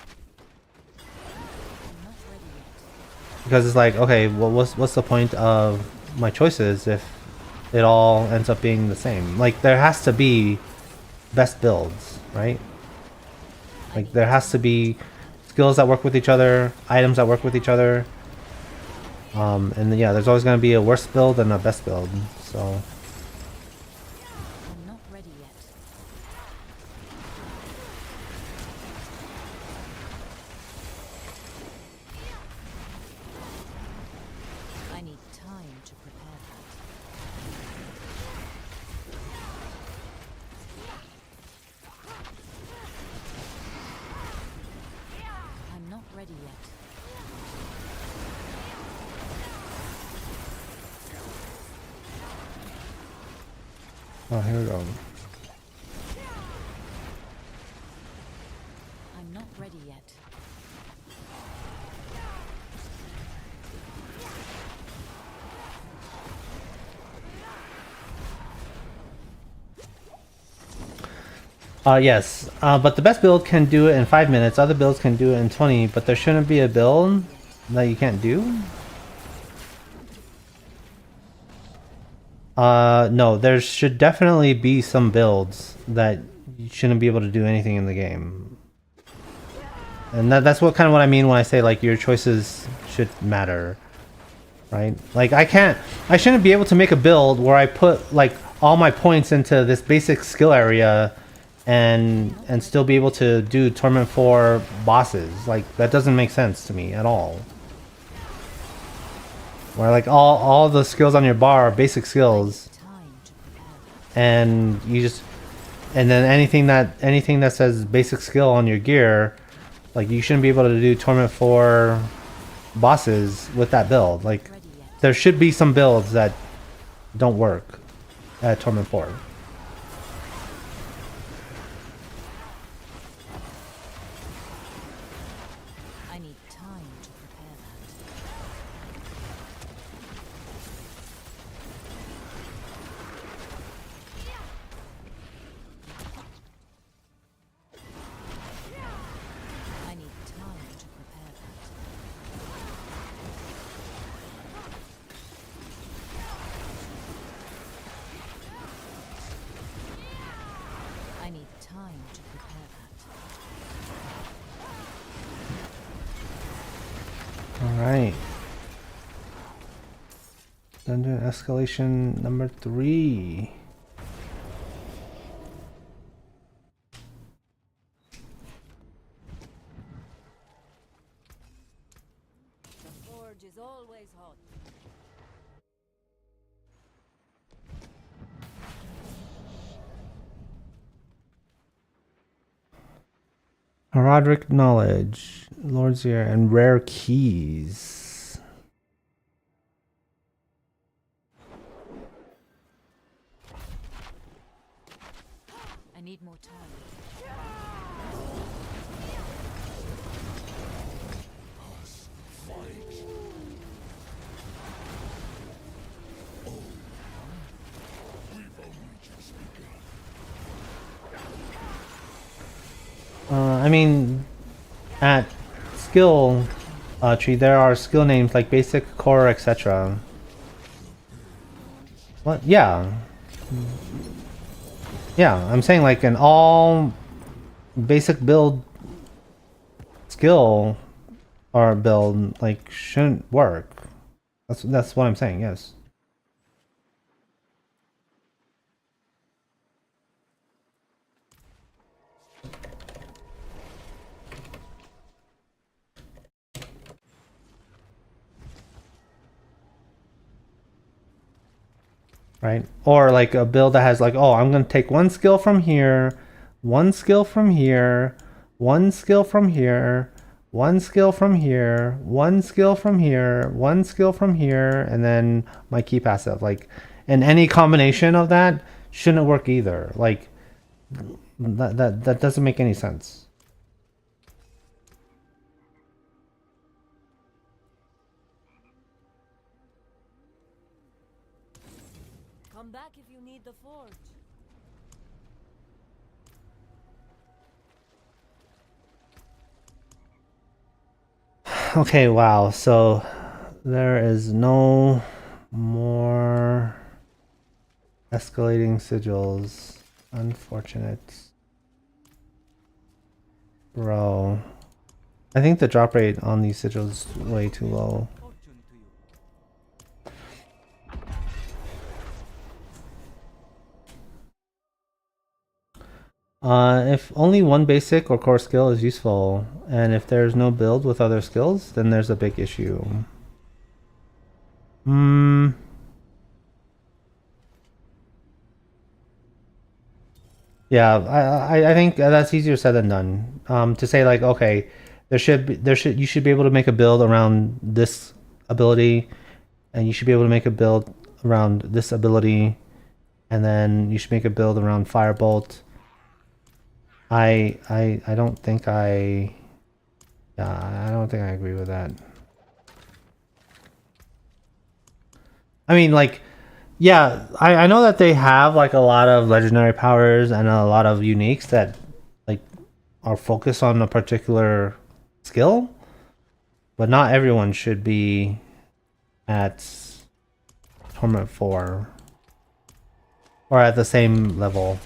not ready yet. Because it's like, okay, well, what's the point of my choices if it all ends up being the same? Like there has to be best builds, right? Like there has to be skills that work with each other, items that work with each other. And yeah, there's always going to be a worst build and a best build. So I'm not ready yet. I need time to prepare that. I'm not ready yet. oh, here we go. I'm not ready yet. Yes, but the best build can do it in 5 minutes. Other builds can do it in 20, but there shouldn't be a build that you can't do. No, there should definitely be some builds that you shouldn't be able to do anything in the game. And that's what kind of what I mean when I say like your choices should matter. Right? Like I shouldn't be able to make a build where I put like all my points into this basic skill area and still be able to do Torment 4 bosses. Like that doesn't make sense to me at all. Where like all the skills on your bar are basic skills, and you just and then anything that says basic skill on your gear, like you shouldn't be able to do Torment 4 bosses with that build. Like there should be some builds that don't work at Torment 4. I need time to prepare that. I need time to prepare that. I need time to prepare that. Alright. Dungeon escalation number 3. The forge is always hot. Roderick Knowledge, Lord's Ear, and Rare Keys. I need more time. I mean, at skill tree, there are skill names like basic, core, etc. What? Yeah. Yeah, I'm saying like an all basic build skill or build like shouldn't work. That's what I'm saying. Yes. Right? Or like a build that has like, oh, I'm gonna take one skill from here, one skill from here, one skill from here, one skill from here, one skill from here, one skill from here, and then my key passive. Like, and any combination of that shouldn't work either. Like, that doesn't make any sense. Come back if you need the forge. Okay, wow. So there is no more escalating sigils. Unfortunate. Bro. I think the drop rate on these sigils is way too low. If only one basic or core skill is useful, and if there's no build with other skills, then there's a big issue. Yeah, I think that's easier said than done. To say like, okay, you should be able to make a build around this ability, and you should be able to make a build around this ability, and then you should make a build around Firebolt. I don't think I don't think I agree with that. I mean, like, Yeah, I know that they have like a lot of legendary powers and a lot of uniques that like are focused on a particular skill, but not everyone should be at Torment 4 or at the same level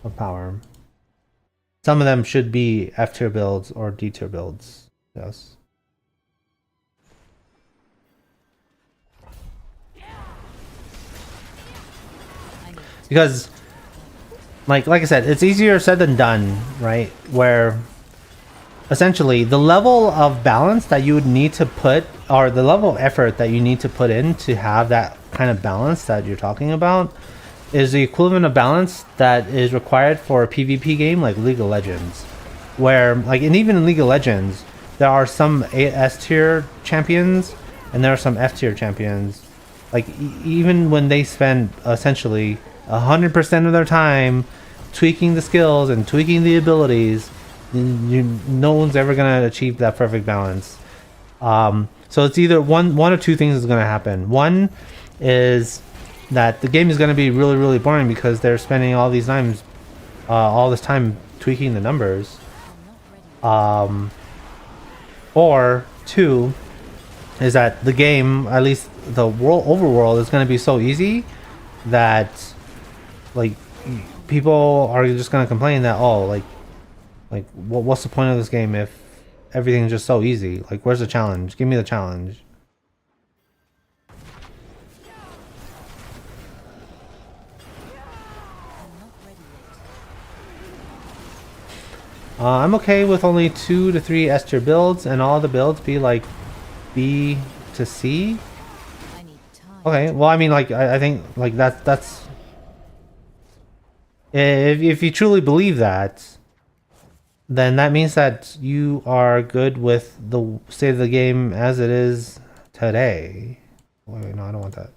of power. Some of them should be F tier builds or D tier builds. Yes. I need Because like I said, it's easier said than done, right? Where essentially the level of balance that you would need to put, or the level of effort that you need to put in to have that kind of balance that you're talking about, is the equivalent of balance that is required for a PvP game like League of Legends, where like, and even in League of Legends, there are some S tier champions and there are some F tier champions. Like even when they spend essentially 100% of their time tweaking the skills and tweaking the abilities, no one's ever gonna achieve that perfect balance. So it's either one or two things is gonna happen. One is that the game is gonna be really really boring because they're spending all this time tweaking the numbers. Or two is that the game, at least the world overworld, is gonna be so easy that like people are just gonna complain that what's the point of this game if everything's just so easy? Like, where's the challenge? Give me the challenge. I'm okay with only 2 to 3 S tier builds and all the builds be like B to C. I need time. Okay, well I mean like I think like that's if you truly believe that, then that means that you are good with the state of the game as it is today. Wait, no, I don't want that.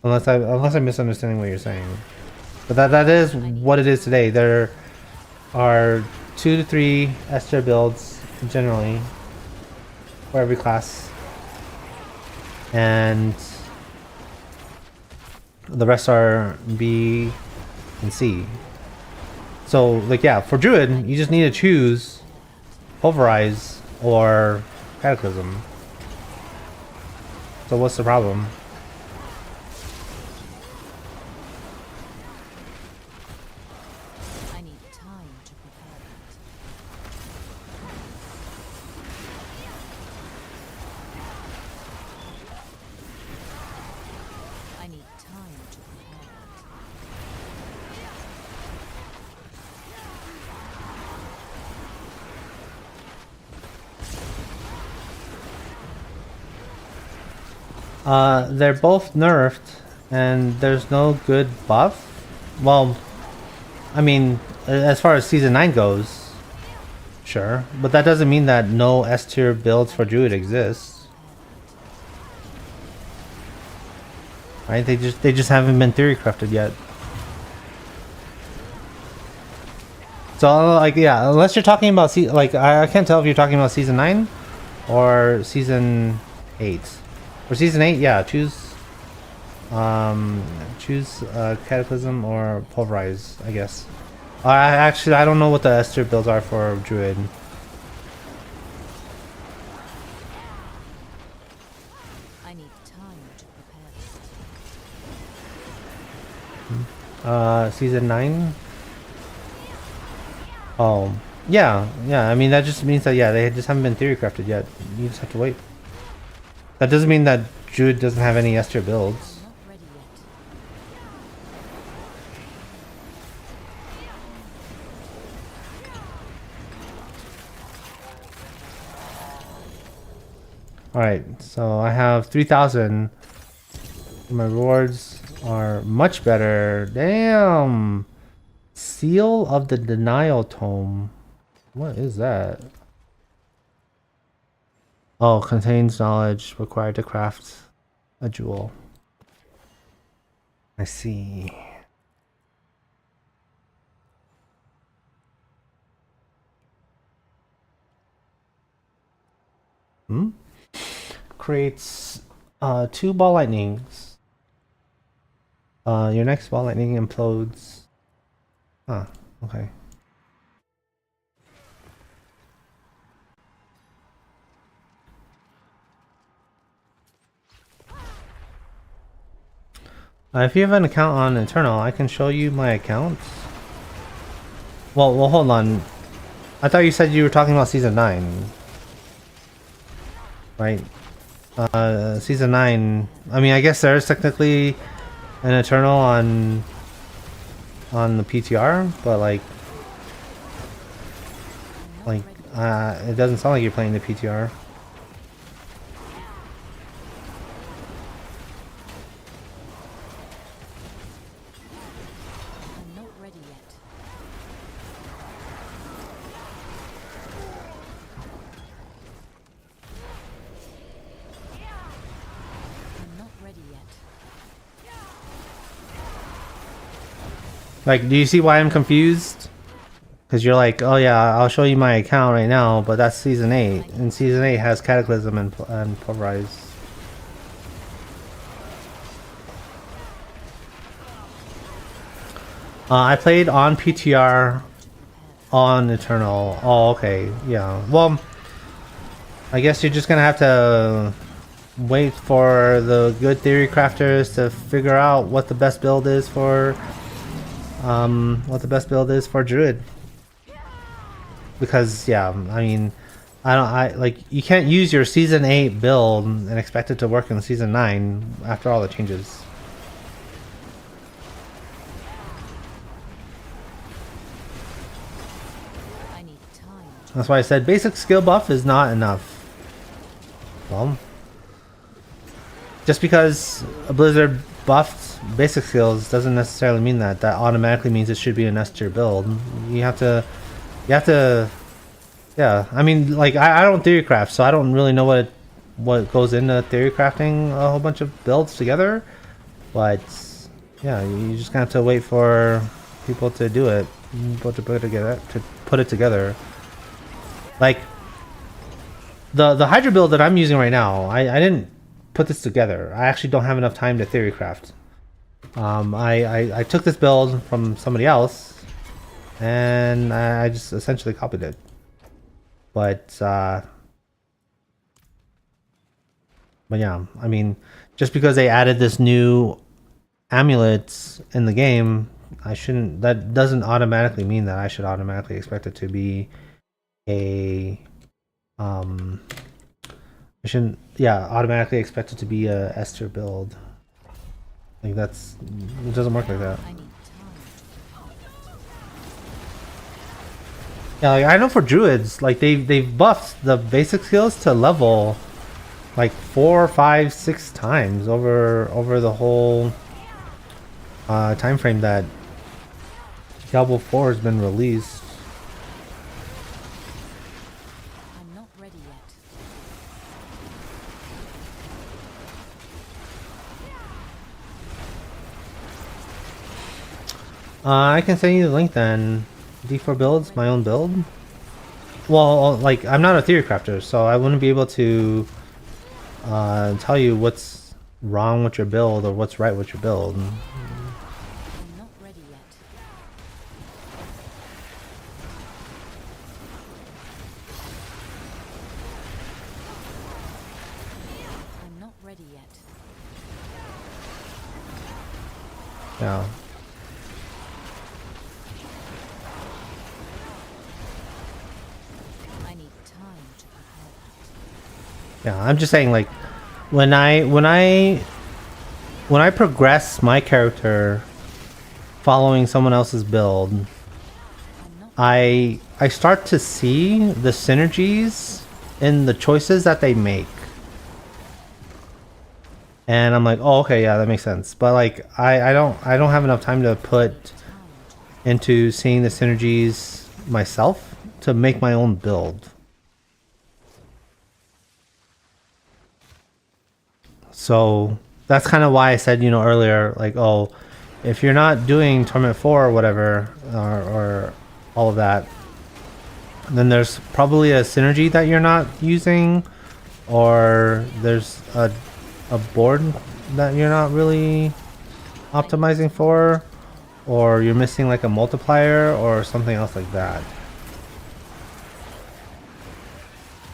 Unless I'm misunderstanding what you're saying. But that is what it is today. There are 2 to 3 S tier builds generally for every class, and the rest are B and C. So like yeah, for Druid you just need to choose Pulverize or Cataclysm. So what's the problem? I need time to prepare it. I need time to prepare it. They're both nerfed, and there's no good buff. Well, I mean, as far as Season 9 goes, sure. But that doesn't mean that no S tier builds for Druid exists. Right? They just haven't been theory crafted yet. So like yeah, unless you're talking about like I can't tell if you're talking about Season 9 or Season 8. For Season 8, yeah, choose Cataclysm or Pulverize, I guess. I don't know what the S tier builds are for Druid. I need time to prepare it. Season 9. Oh, yeah. I mean, that just means that, yeah, they just haven't been theory crafted yet. You just have to wait. That doesn't mean that Druid doesn't have any S tier builds. Not ready yet. Alright, so I have 3,000. My rewards are much better. Damn! Seal of the Denial Tome. What is that? Oh, contains knowledge required to craft a jewel. I see. Creates 2 ball lightnings. Your next ball lightning implodes. Huh, okay. If you have an account on Eternal, I can show you my accounts. Well, hold on. I thought you said you were talking about Season 9. Right? Season 9. I mean, I guess there is technically an Eternal on the PTR, but like, it doesn't sound like you're playing the PTR. I'm not ready yet. I'm not ready yet. Like, do you see why I'm confused? Because you're like, oh yeah, I'll show you my account right now, but that's Season 8, and Season 8 has Cataclysm and Pulverize. I played on PTR on Eternal. Oh, okay, yeah. Well, I guess you're just gonna have to wait for the good theory crafters to figure out what the best build is for Druid. Because yeah, I mean, you can't use your Season 8 build and expect it to work in Season 9 after all the changes. I need time to That's why I said basic skill buff is not enough. Well, just because a Blizzard buffed basic skills doesn't necessarily mean that automatically means it should be an S tier build. You have to, yeah. I mean, like I don't theory craft, so I don't really know what goes into theory crafting a whole bunch of builds together. But yeah, you just have to wait for people to do it, people to put it together. Like the Hydra build that I'm using right now, I didn't put this together. I actually don't have enough time to theory craft. I took this build from somebody else, and I just essentially copied it. But yeah, I mean, just because they added this new amulets in the game, that doesn't automatically mean that I should automatically expect it to be a I shouldn't, yeah, automatically expect it to be a S tier build. Like it doesn't work like that. I need time. Yeah, like I know for druids, like they've buffed the basic skills to level like 4, 5, 6 times over the whole time frame that Diablo 4 has been released. I'm not ready yet. I can send you the link then. D4 builds, my own build. Well, like I'm not a theory crafter, so I wouldn't be able to tell you what's wrong with your build or what's right with your build. I'm not ready yet. I'm not ready yet. Yeah. I need time to prepare that. Yeah, I'm just saying, like, when I progress my character following someone else's build, I'm not I start to see the synergies in the choices that they make. And I'm like, oh, okay, yeah, that makes sense. But like, I don't have enough time to put into seeing the synergies myself to make my own build. So that's kind of why I said, earlier, like, oh, if you're not doing Torment 4 or whatever, or all of that, then there's probably a synergy that you're not using, or there's a a board that you're not really optimizing for, or you're missing like a multiplier or something else like that.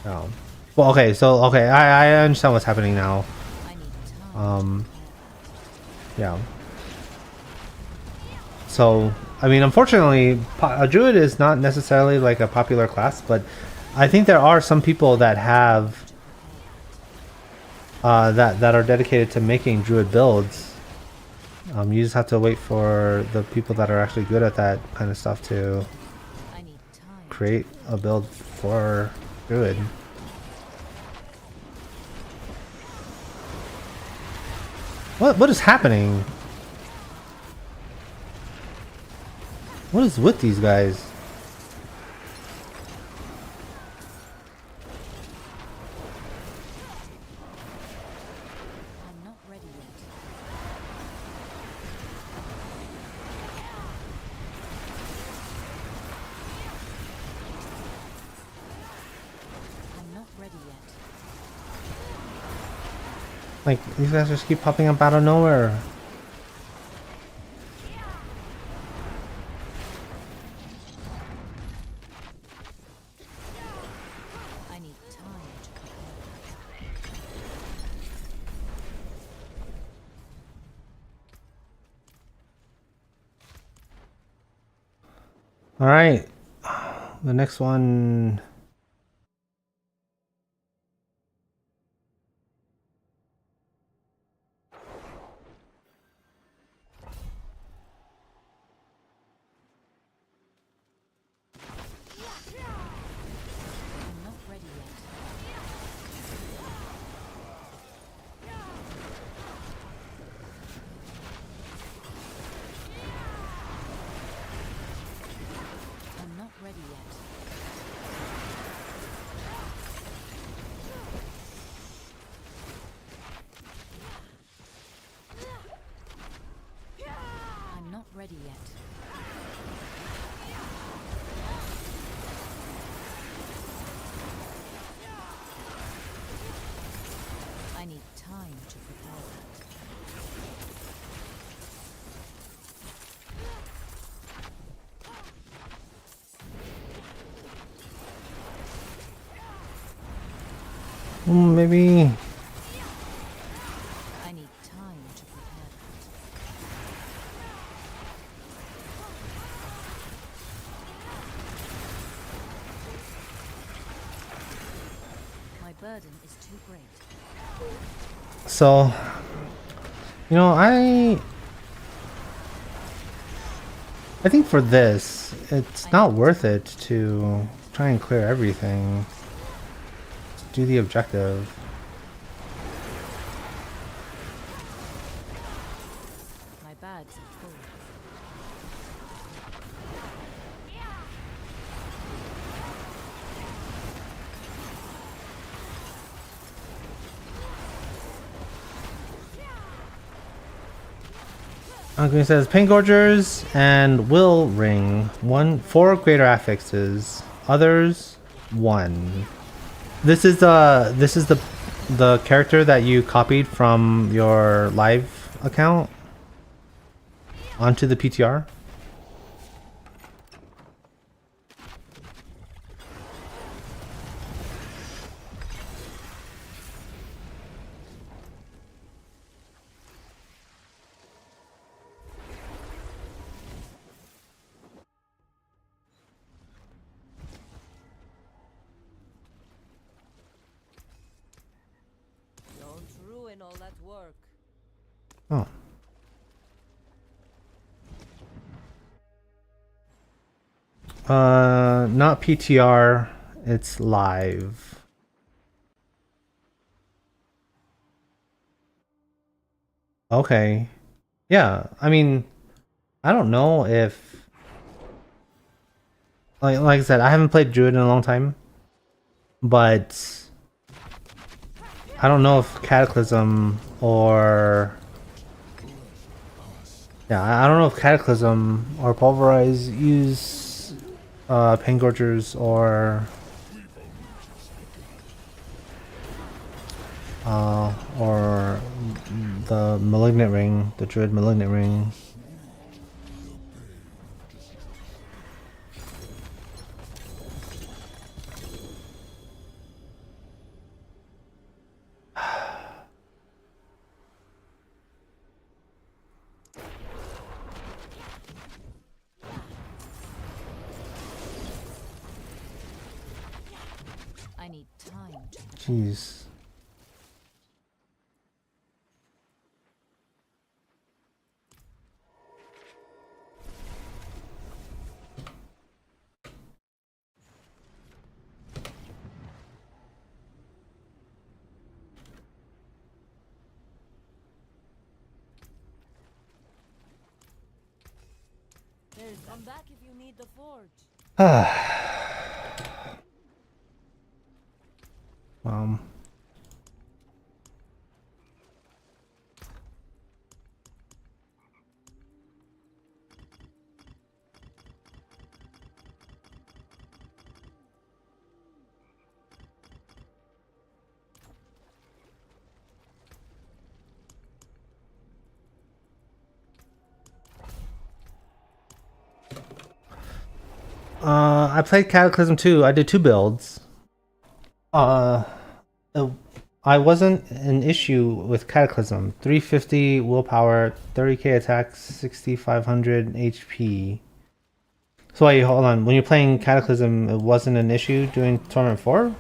Oh. Well, okay, so okay, I understand what's happening now. I need time. Yeah. So, I mean, unfortunately, a druid is not necessarily like a popular class, but I think there are some people that have that are dedicated to making druid builds. You just have to wait for the people that are actually good at that kind of stuff to I need time. create a build for druid. What is happening? What is with these guys? I'm not ready yet. I'm not ready yet. Like, these guys just keep popping up out of nowhere. I need time to prepare. All right, the next one. I'm not ready yet. I'm not ready yet. I'm not ready yet. I need time to prepare that. Maybe. I need time to prepare that. My burden is too great. So, you know, I think for this, it's not worth it to try and clear everything. Just do the objective. My bags are full. Okay, it says Pain Gorgers and Will Ring. 4 greater affixes. Others 1. This is the character that you copied from your live account onto the PTR. Don't ruin all that work. Oh. Not PTR, it's live. Okay. Yeah, I mean, I don't know if like I said, I haven't played Druid in a long time, but I don't know if Cataclysm or I don't know if Cataclysm or Pulverize use Pain Gorgers or or the malignant ring, the druid malignant ring. I need time to prepare. Jeez. Come back if you need the forge. um I played Cataclysm 2. I did 2 builds. Uh, I wasn't an issue with Cataclysm. 350 willpower, 30k attack, 6500 HP. So wait, hold on. When you're playing Cataclysm, it wasn't an issue doing Torment 4?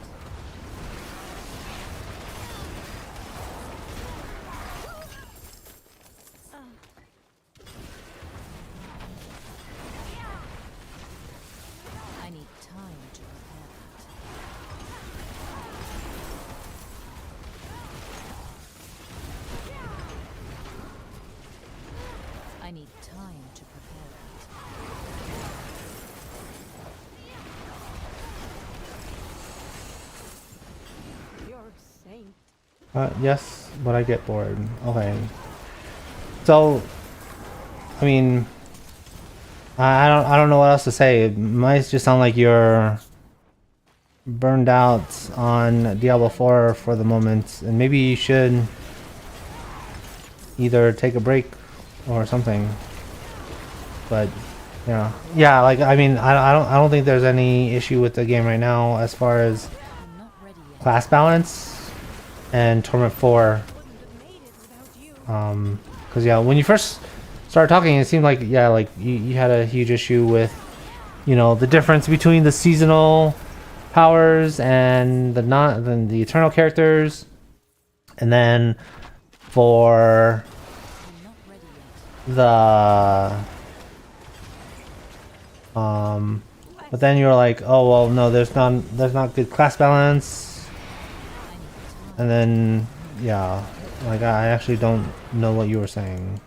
I need time to prepare that. I need time to prepare that. You're a saint. Yes, but I get bored. Okay. So, I mean, I don't know what else to say. It might just sound like you're burned out on Diablo 4 for the moment, and maybe you should either take a break or something. But yeah, like I mean, I don't think there's any issue with the game right now as far as I'm not ready yet. class balance and Torment 4. Wouldn't have made it without you. Because yeah, when you first started talking, it seemed like like you had a huge issue with, the difference between the seasonal powers and the eternal characters, and then for I'm not ready yet. the but then you're like, oh well, no, there's not good class balance, I need time. and then yeah, like I actually don't know what you were saying.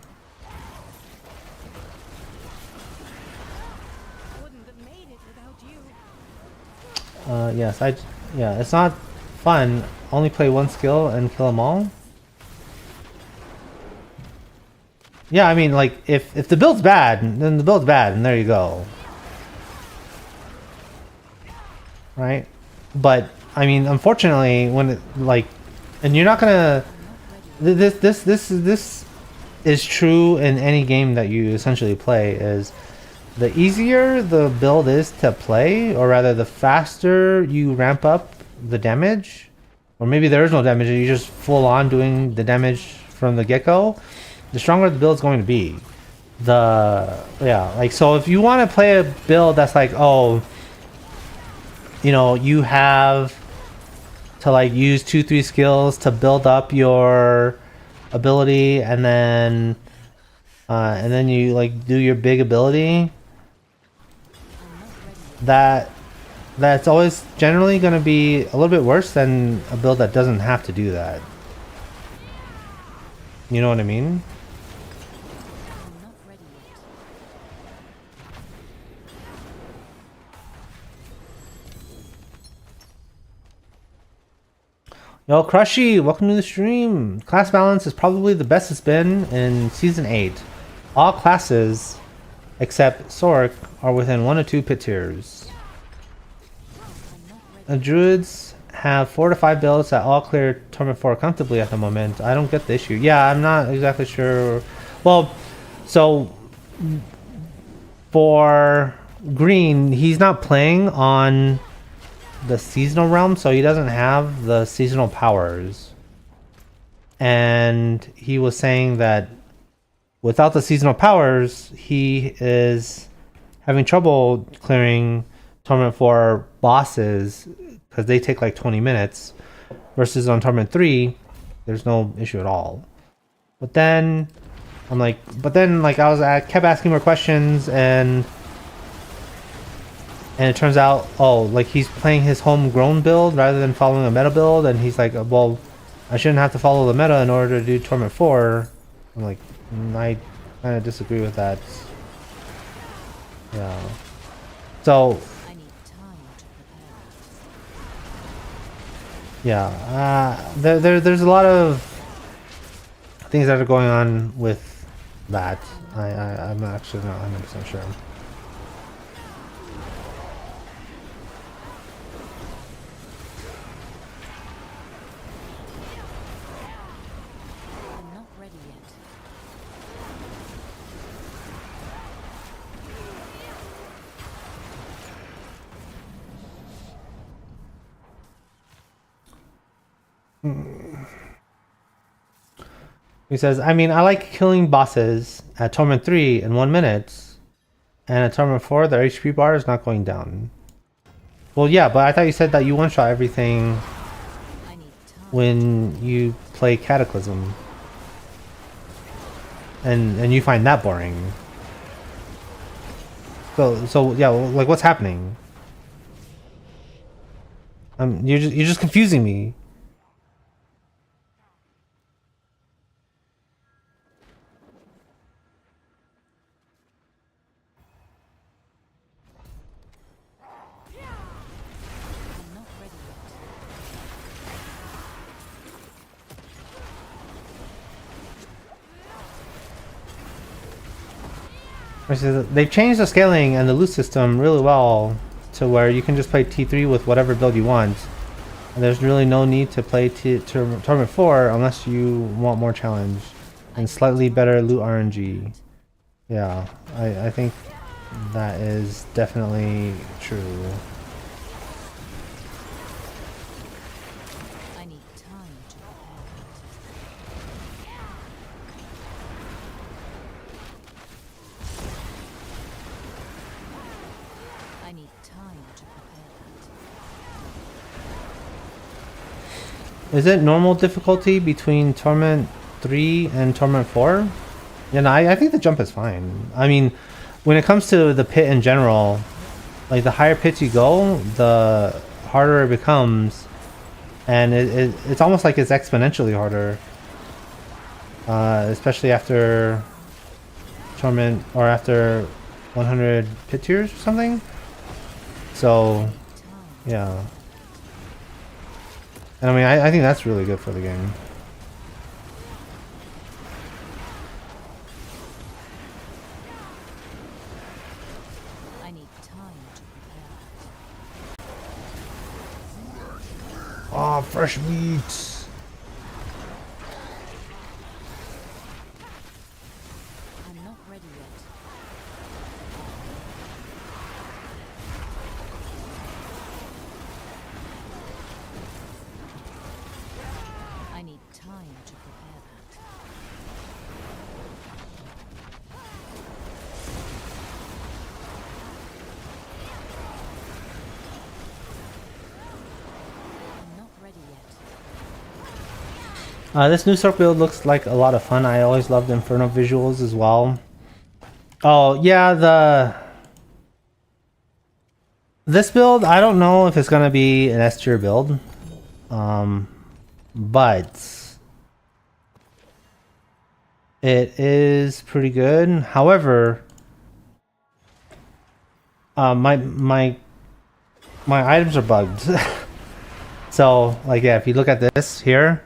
Wouldn't have made it without you. Yes, it's not fun. Only play one skill and kill them all. Yeah, I mean, like, if the build's bad, then the build's bad, and there you go. Right? But, I mean, unfortunately, when it, like, and you're not gonna, this is true in any game that you essentially play, is the easier the build is to play, or rather the faster you ramp up the damage, or maybe there is no damage and you're just full on doing the damage from the get-go, the stronger the build's going to be. Like, so if you want to play a build that's like, oh, you have to like use 2-3 skills to build up your ability, and then you like do your big ability, that's always generally going to be a little bit worse than a build that doesn't have to do that. You know what I mean? I'm not ready yet. Yo, Crushy, welcome to the stream. Class balance is probably the best it's been in Season 8. All classes, except Sorc, are within 1 or 2 pit tiers. I'm not ready. Druids have 4 to 5 builds that all clear Torment 4 comfortably at the moment. I don't get the issue. Yeah, I'm not exactly sure. Well, so for green, he's not playing on the seasonal realm, so he doesn't have the seasonal powers. And he was saying that without the seasonal powers, he is having trouble clearing Torment 4 bosses because they take like 20 minutes versus on Torment 3 there's no issue at all. But then I'm like, I kept asking more questions, and it turns out, oh, like he's playing his homegrown build rather than following a meta build, and he's like, well, I shouldn't have to follow the meta in order to do Torment 4. I'm like, I kind of disagree with that. Yeah. So I need time to prepare. yeah, there's a lot of things that are going on with that. I'm actually not 100% sure. I'm not ready yet. He says, I mean, I like killing bosses at Torment 3 in 1 minute, and at Torment 4 their HP bar is not going down. Well, yeah, but I thought you said that you one-shot everything I need time. when you play Cataclysm. And you find that boring. So yeah, like what's happening? You're just confusing me. I'm not ready yet. They've changed the scaling and the loot system really well to where you can just play T3 with whatever build you want. And there's really no need to play Torment 4 unless you want more challenge and slightly better loot RNG. Yeah, I think that is definitely true. I need time to prepare. I need time to prepare that. Is it normal difficulty between Torment 3 and Torment 4? Yeah, no, I think the jump is fine. I mean, when it comes to the pit in general, like the higher pits you go, the harder it becomes, and it's almost like it's exponentially harder, especially after Torment or after 100 pit tiers or something. So yeah, and I mean, I think that's really good for the game. I need time to prepare. Oh, fresh meat. I'm not ready yet. I need time to prepare that. I'm not ready yet. This new Sorc build looks like a lot of fun. I always loved Inferno visuals as well. Oh yeah, this build, I don't know if it's gonna be an S tier build, but it is pretty good. However, my items are bugged. So like, yeah, if you look at this here,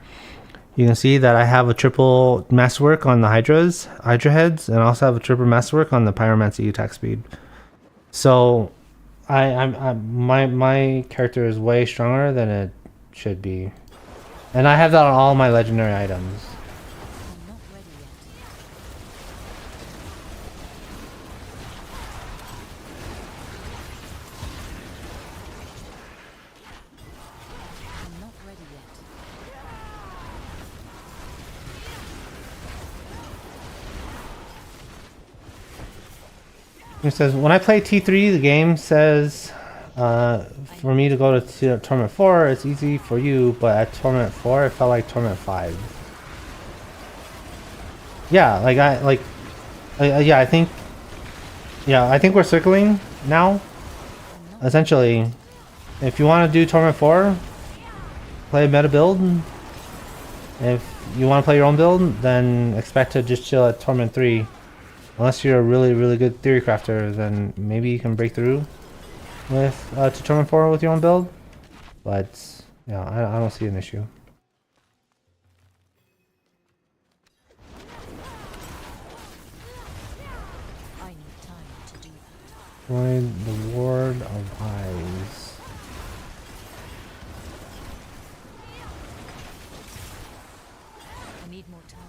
you can see that I have a triple masterwork on the Hydra heads, and I also have a triple masterwork on the Pyromancy attack speed. So my character is way stronger than it should be. And I have that on all my legendary items. I'm not ready yet. I'm not ready yet. It says, when I play T3, the game says for me to go to Tournament 4, it's easy for you, but at Tournament 4, it felt like Tournament 5. Yeah, yeah, I think we're circling now. Essentially, if you want to do Tournament 4, play a meta build. If you want to play your own build, then expect to just chill at Tournament 3. Unless you're a really, really good theory crafter, then maybe you can break through with to Tournament 4 with your own build. But yeah, I don't see an issue. I need time to do that. Join the Ward of Eyes. I need more time.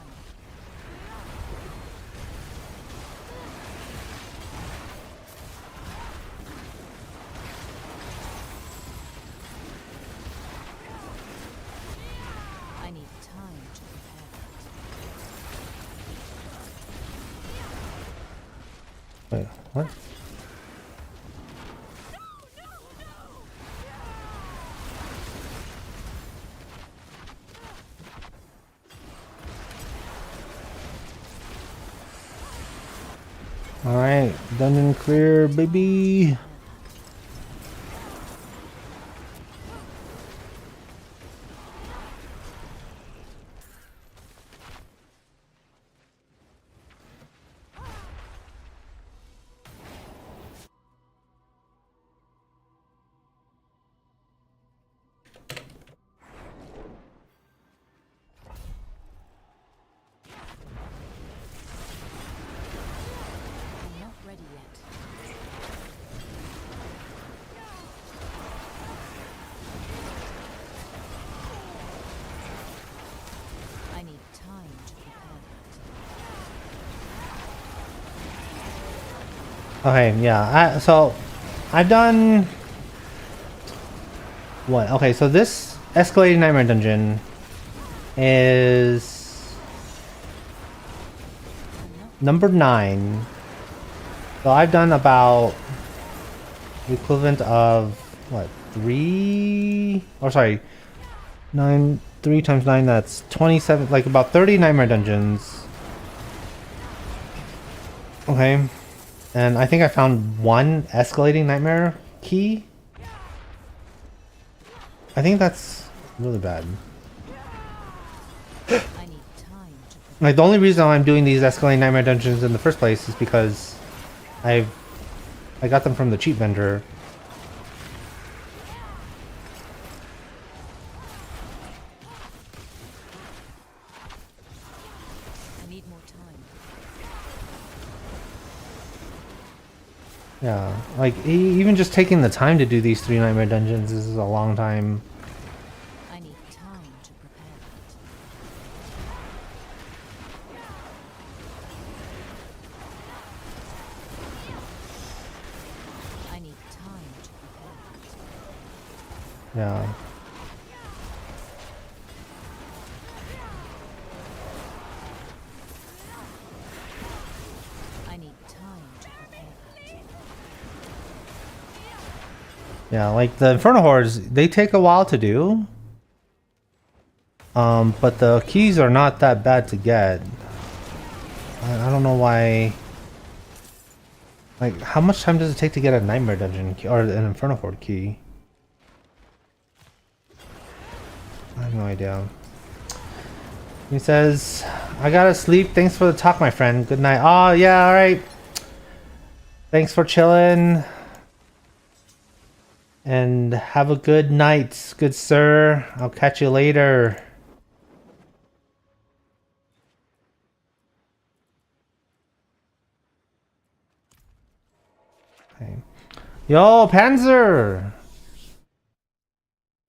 I need time to prepare that. Wait, what? Alright, dungeon clear, baby. I'm not ready yet. I need time to prepare that. Okay, yeah. So I've done what? Okay, so this escalating nightmare dungeon is number 9. So I've done about the equivalent of what, 3? Or sorry, 9. 3 times 9. That's 27. Like about 30 nightmare dungeons. Okay. And I think I found one escalating nightmare key. I think that's really bad. I need time to prepare. Like, the only reason I'm doing these escalating nightmare dungeons in the first place is because I got them from the cheap vendor. I need more time. Yeah, like even just taking the time to do these 3 nightmare dungeons is a long time. I need time to prepare that. I need time to prepare that. Yeah. I need time to prepare that. Yeah, like the Inferno Hordes, they take a while to do. But the keys are not that bad to get. I don't know why. Like, how much time does it take to get a Nightmare Dungeon key, or an Inferno Horde key? I have no idea. He says, I gotta sleep. Thanks for the talk, my friend. Good night. Oh, yeah, alright. Thanks for chilling. And have a good night, good sir. I'll catch you later. Okay. Yo, Panzer!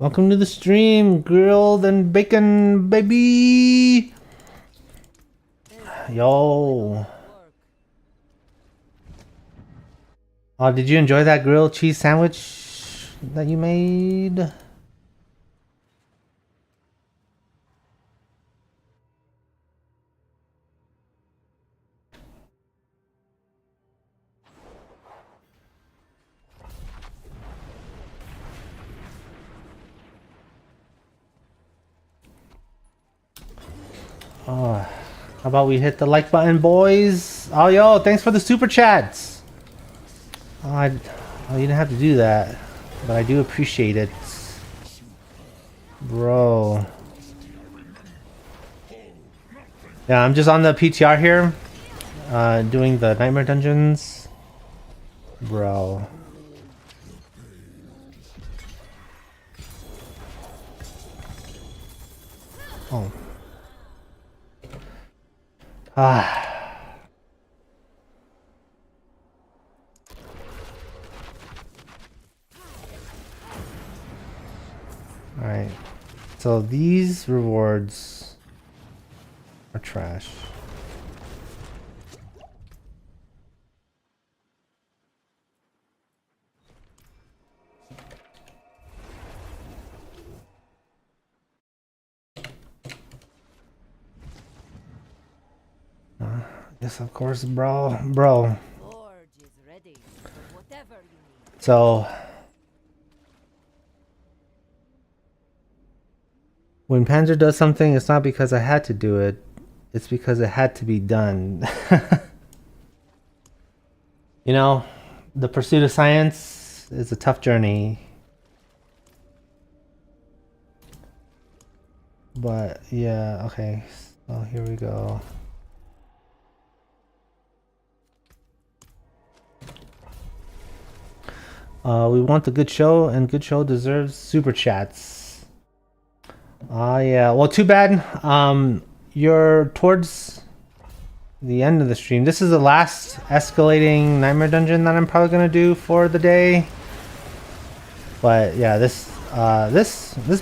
Welcome to the stream, grilled and bacon, baby. Yo. Oh, did you enjoy that grilled cheese sandwich that you made? Oh, how about we hit the like button, boys? Oh, yo, thanks for the super chats. Oh, you didn't have to do that, but I do appreciate it, bro. Yeah, I'm just on the PTR here, doing the nightmare dungeons, bro. Oh. Ah. Alright. So these rewards are trash. Yes, of course, bro. Forge is ready for whatever you need. So when Panzer does something, it's not because I had to do it. It's because it had to be done. You know, the pursuit of science is a tough journey. But yeah, okay. So here we go. We want a good show, and good show deserves super chats. Yeah. Well, too bad. You're towards the end of the stream. This is the last escalating nightmare dungeon that I'm probably gonna do for the day. But yeah, this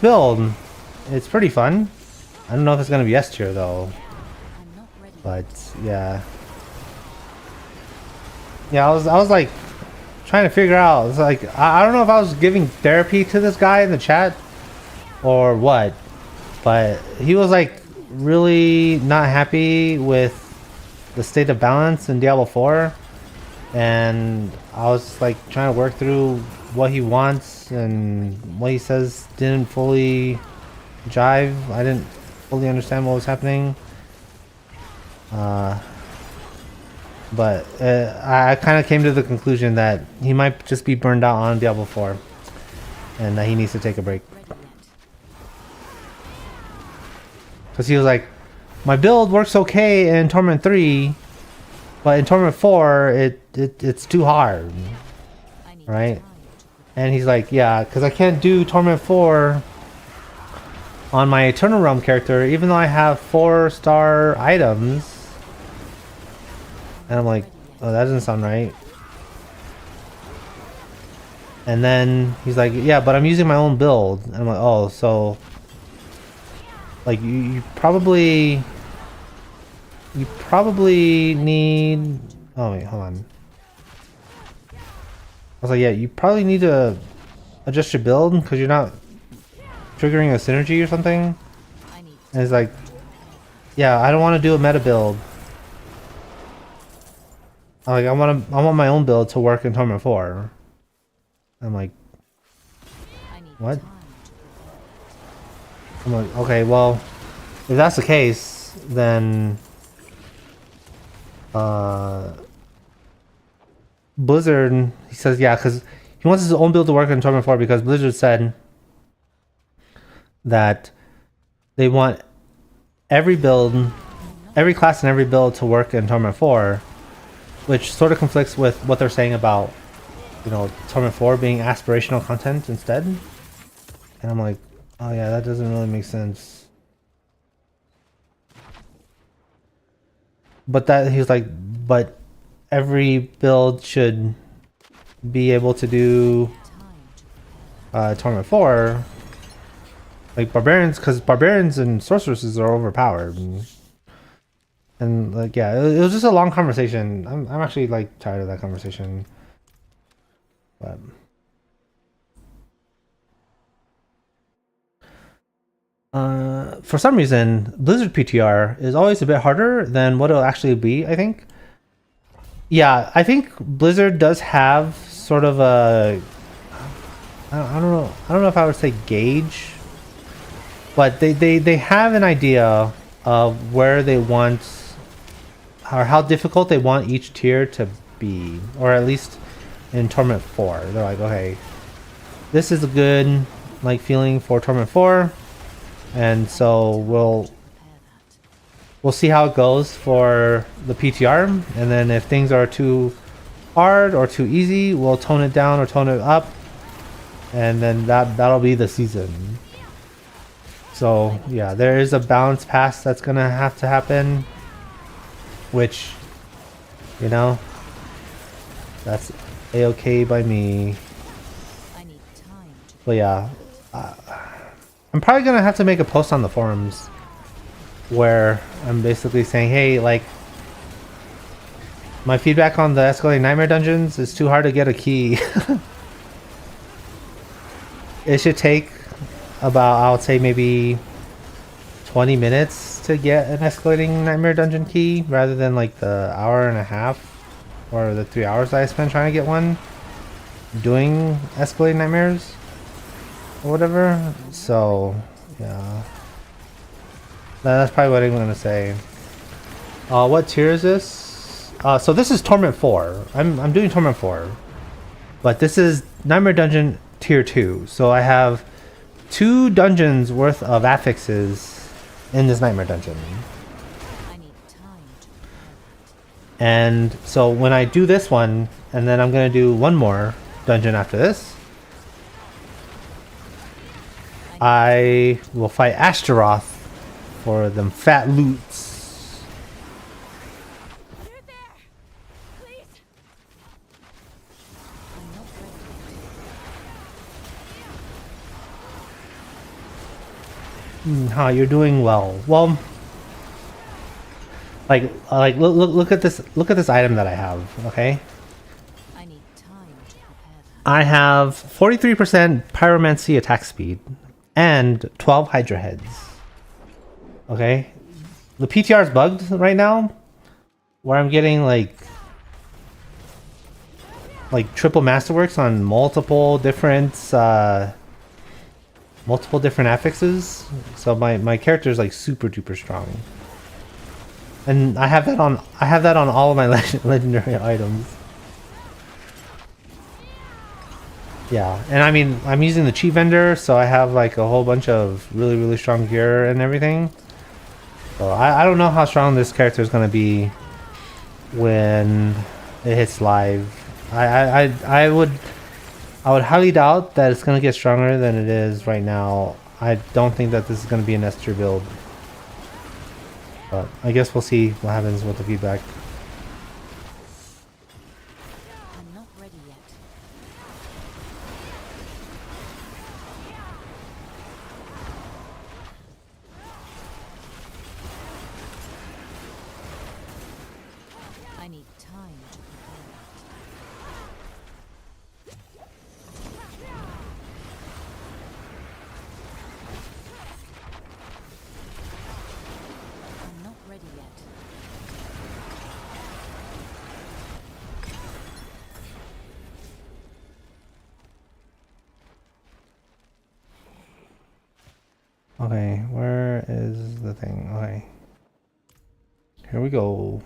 build, it's pretty fun. I don't know if it's gonna be S tier though. But yeah. Yeah, I was like trying to figure out. It's like I don't know if I was giving therapy to this guy in the chat or what, but he was like really not happy with the state of balance in Diablo 4, and I was like trying to work through what he wants, and what he says didn't fully jive. I didn't fully understand what was happening. But I kind of came to the conclusion that he might just be burned out on Diablo 4, and that he needs to take a break. Because he was like, my build works okay in Torment 3, but in Torment 4, it's too hard, right? And he's like, yeah, because I can't do Torment 4 on my Eternal Realm character, even though I have 4-star items. And I'm like, oh, that doesn't sound right. And then he's like, yeah, but I'm using my own build. And I'm like, oh, so like you probably need, oh wait, hold on. I was like, yeah, you probably need to adjust your build because you're not triggering a synergy or something. And it's like, yeah, I don't want to do a meta build. Like I want my own build to work in Torment 4. I'm like, what? I'm like, okay, well, if that's the case, then Blizzard, he says, yeah, because he wants his own build to work in Torment 4 because Blizzard said that they want every build, every class and every build to work in Torment 4, which sort of conflicts with what they're saying about, you know, Torment 4 being aspirational content instead. And I'm like, oh yeah, that doesn't really make sense. But that, he was like, but every build should be able to do Torment 4. Like barbarians, because barbarians and sorceresses are overpowered. And like, yeah, it was just a long conversation. I'm actually like tired of that conversation. But for some reason, Blizzard PTR is always a bit harder than what it'll actually be, I think. Yeah, I think Blizzard does have sort of a I don't know. I don't know if I would say gauge, but they have an idea of where they want or how difficult they want each tier to be, or at least in Torment 4. They're like, okay, this is a good like feeling for Torment 4, and so we'll see how it goes for the PTR, and then if things are too hard or too easy, we'll tone it down or tone it up, and then that'll be the season. So yeah, there is a balance pass that's gonna have to happen, which, you know, that's a-okay by me. But yeah, I'm probably gonna have to make a post on the forums where I'm basically saying, hey, like, my feedback on the escalating nightmare dungeons is too hard to get a key. It should take about, I would say, maybe 20 minutes to get an escalating nightmare dungeon key rather than like the hour and a half or the 3 hours that I spent trying to get one doing escalating nightmares or whatever. So yeah, that's probably what I'm gonna say. What tier is this? So this is Torment 4. I'm doing Torment 4, but this is Nightmare Dungeon tier 2. So I have 2 dungeons worth of affixes in this Nightmare Dungeon. And so when I do this one, and then I'm gonna do one more dungeon after this, I will fight Astaroth for them fat loots. Huh, you're doing well. Well, like look at this. Look at this item that I have. Okay. I have 43% pyromancy attack speed and 12 hydra heads. Okay. The PTR is bugged right now, where I'm getting like triple masterworks on multiple different affixes. So my character is like super duper strong, and I have that on all of my legendary items. Yeah, and I mean I'm using the cheat vendor, so I have like a whole bunch of really strong gear and everything. So I don't know how strong this character is gonna be when it hits live. I would highly doubt that it's gonna get stronger than it is right now. I don't think that this is gonna be an S tier build, but I guess we'll see what happens with the feedback. I'm not ready yet. I need time to prepare that. I'm not ready yet. Okay, where is the thing? Okay, here we go.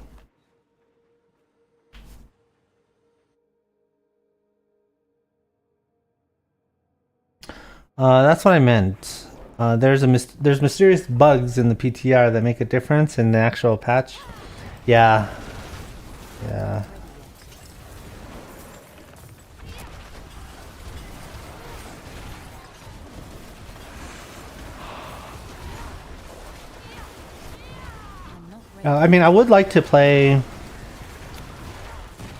That's what I meant. There's mysterious bugs in the PTR that make a difference in the actual patch. Yeah. Yeah. I mean, I would like to play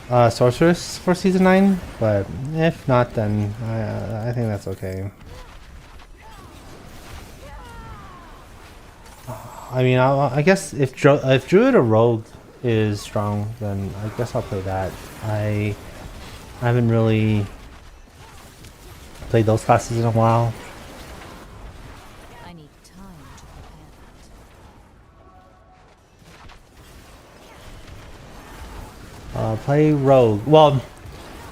sorceress for season 9, but if not, then I think that's okay. I mean, I guess if Druid or Rogue is strong, then I guess I'll play that. I haven't really played those classes in a while. I need time to prepare that. Play Rogue. Well,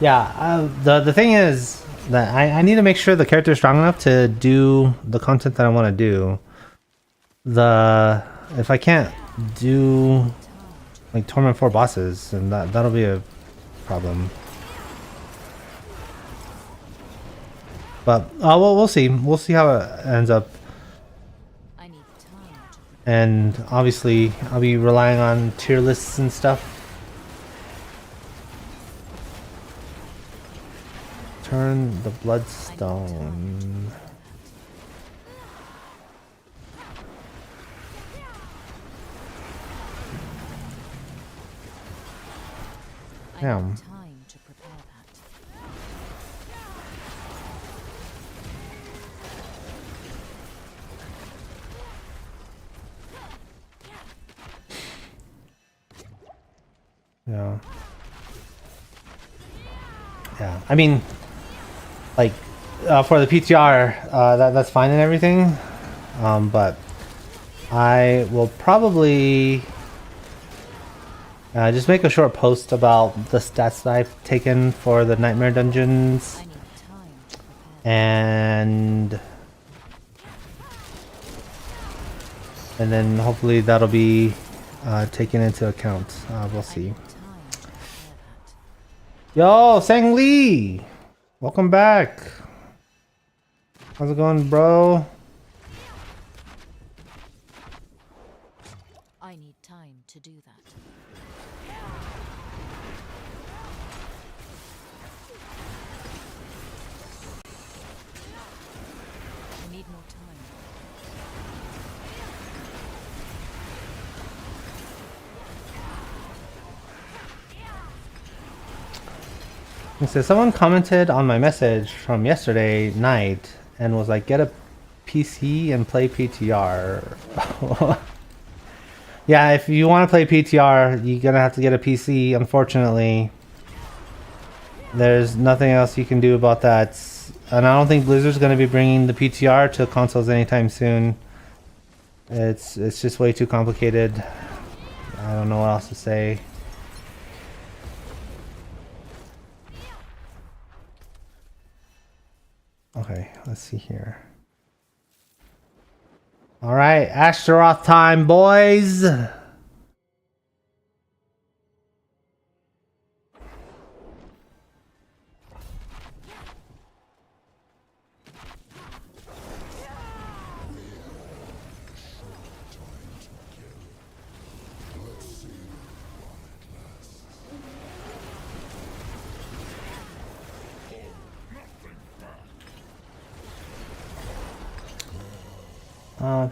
yeah. The thing is that I need to make sure the character is strong enough to do the content that I want to do. If I can't do like Torment 4 bosses, then that'll be a problem. But we'll see. We'll see how it ends up. I need time to prepare. And obviously, I'll be relying on tier lists and stuff. Turn the Bloodstone. I Damn. need time to prepare that. Yeah. Yeah. I mean, like, for the PTR, that's fine and everything. But I will probably just make a short post about the stats that I've taken for the Nightmare Dungeons. I need time to prepare. And then hopefully that'll be taken into account. We'll see. Time to prepare that. Yo, Sang Lee! Welcome back. How's it going, bro? I need time to do that. I need more time. He says someone commented on my message from yesterday night and was like, get a PC and play PTR. Yeah, if you want to play PTR, you're gonna have to get a PC, unfortunately. There's nothing else you can do about that. And I don't think Blizzard's gonna be bringing the PTR to consoles anytime soon. It's just way too complicated. I don't know what else to say. Okay, let's see here. All right, Astaroth time, boys.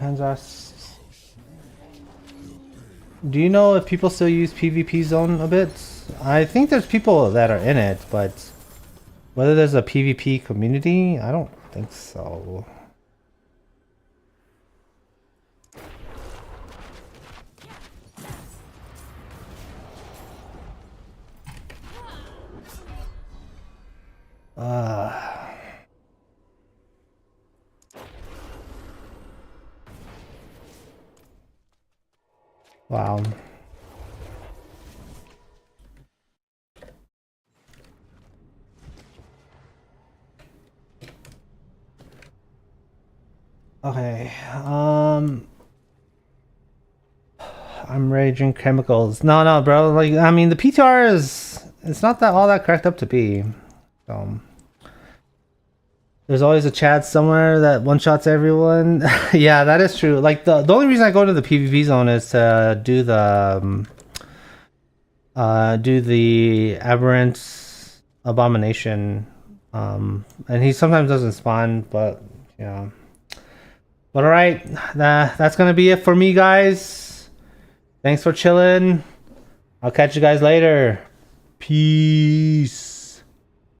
Panzas. Do you know if people still use PvP zone a bit? I think there's people that are in it, but whether there's a PvP community, I don't think so. Wow. Okay. I'm raging chemicals. No, bro. Like, I mean, the PTR it's not that all that cracked up to be. So there's always a Chad somewhere that one shots everyone. Yeah, that is true. Like the only reason I go to the PvP zone is to do the aberrant abomination. And he sometimes doesn't spawn, but yeah. But all right, that's gonna be it for me, guys. Thanks for chilling. I'll catch you guys later. Peace.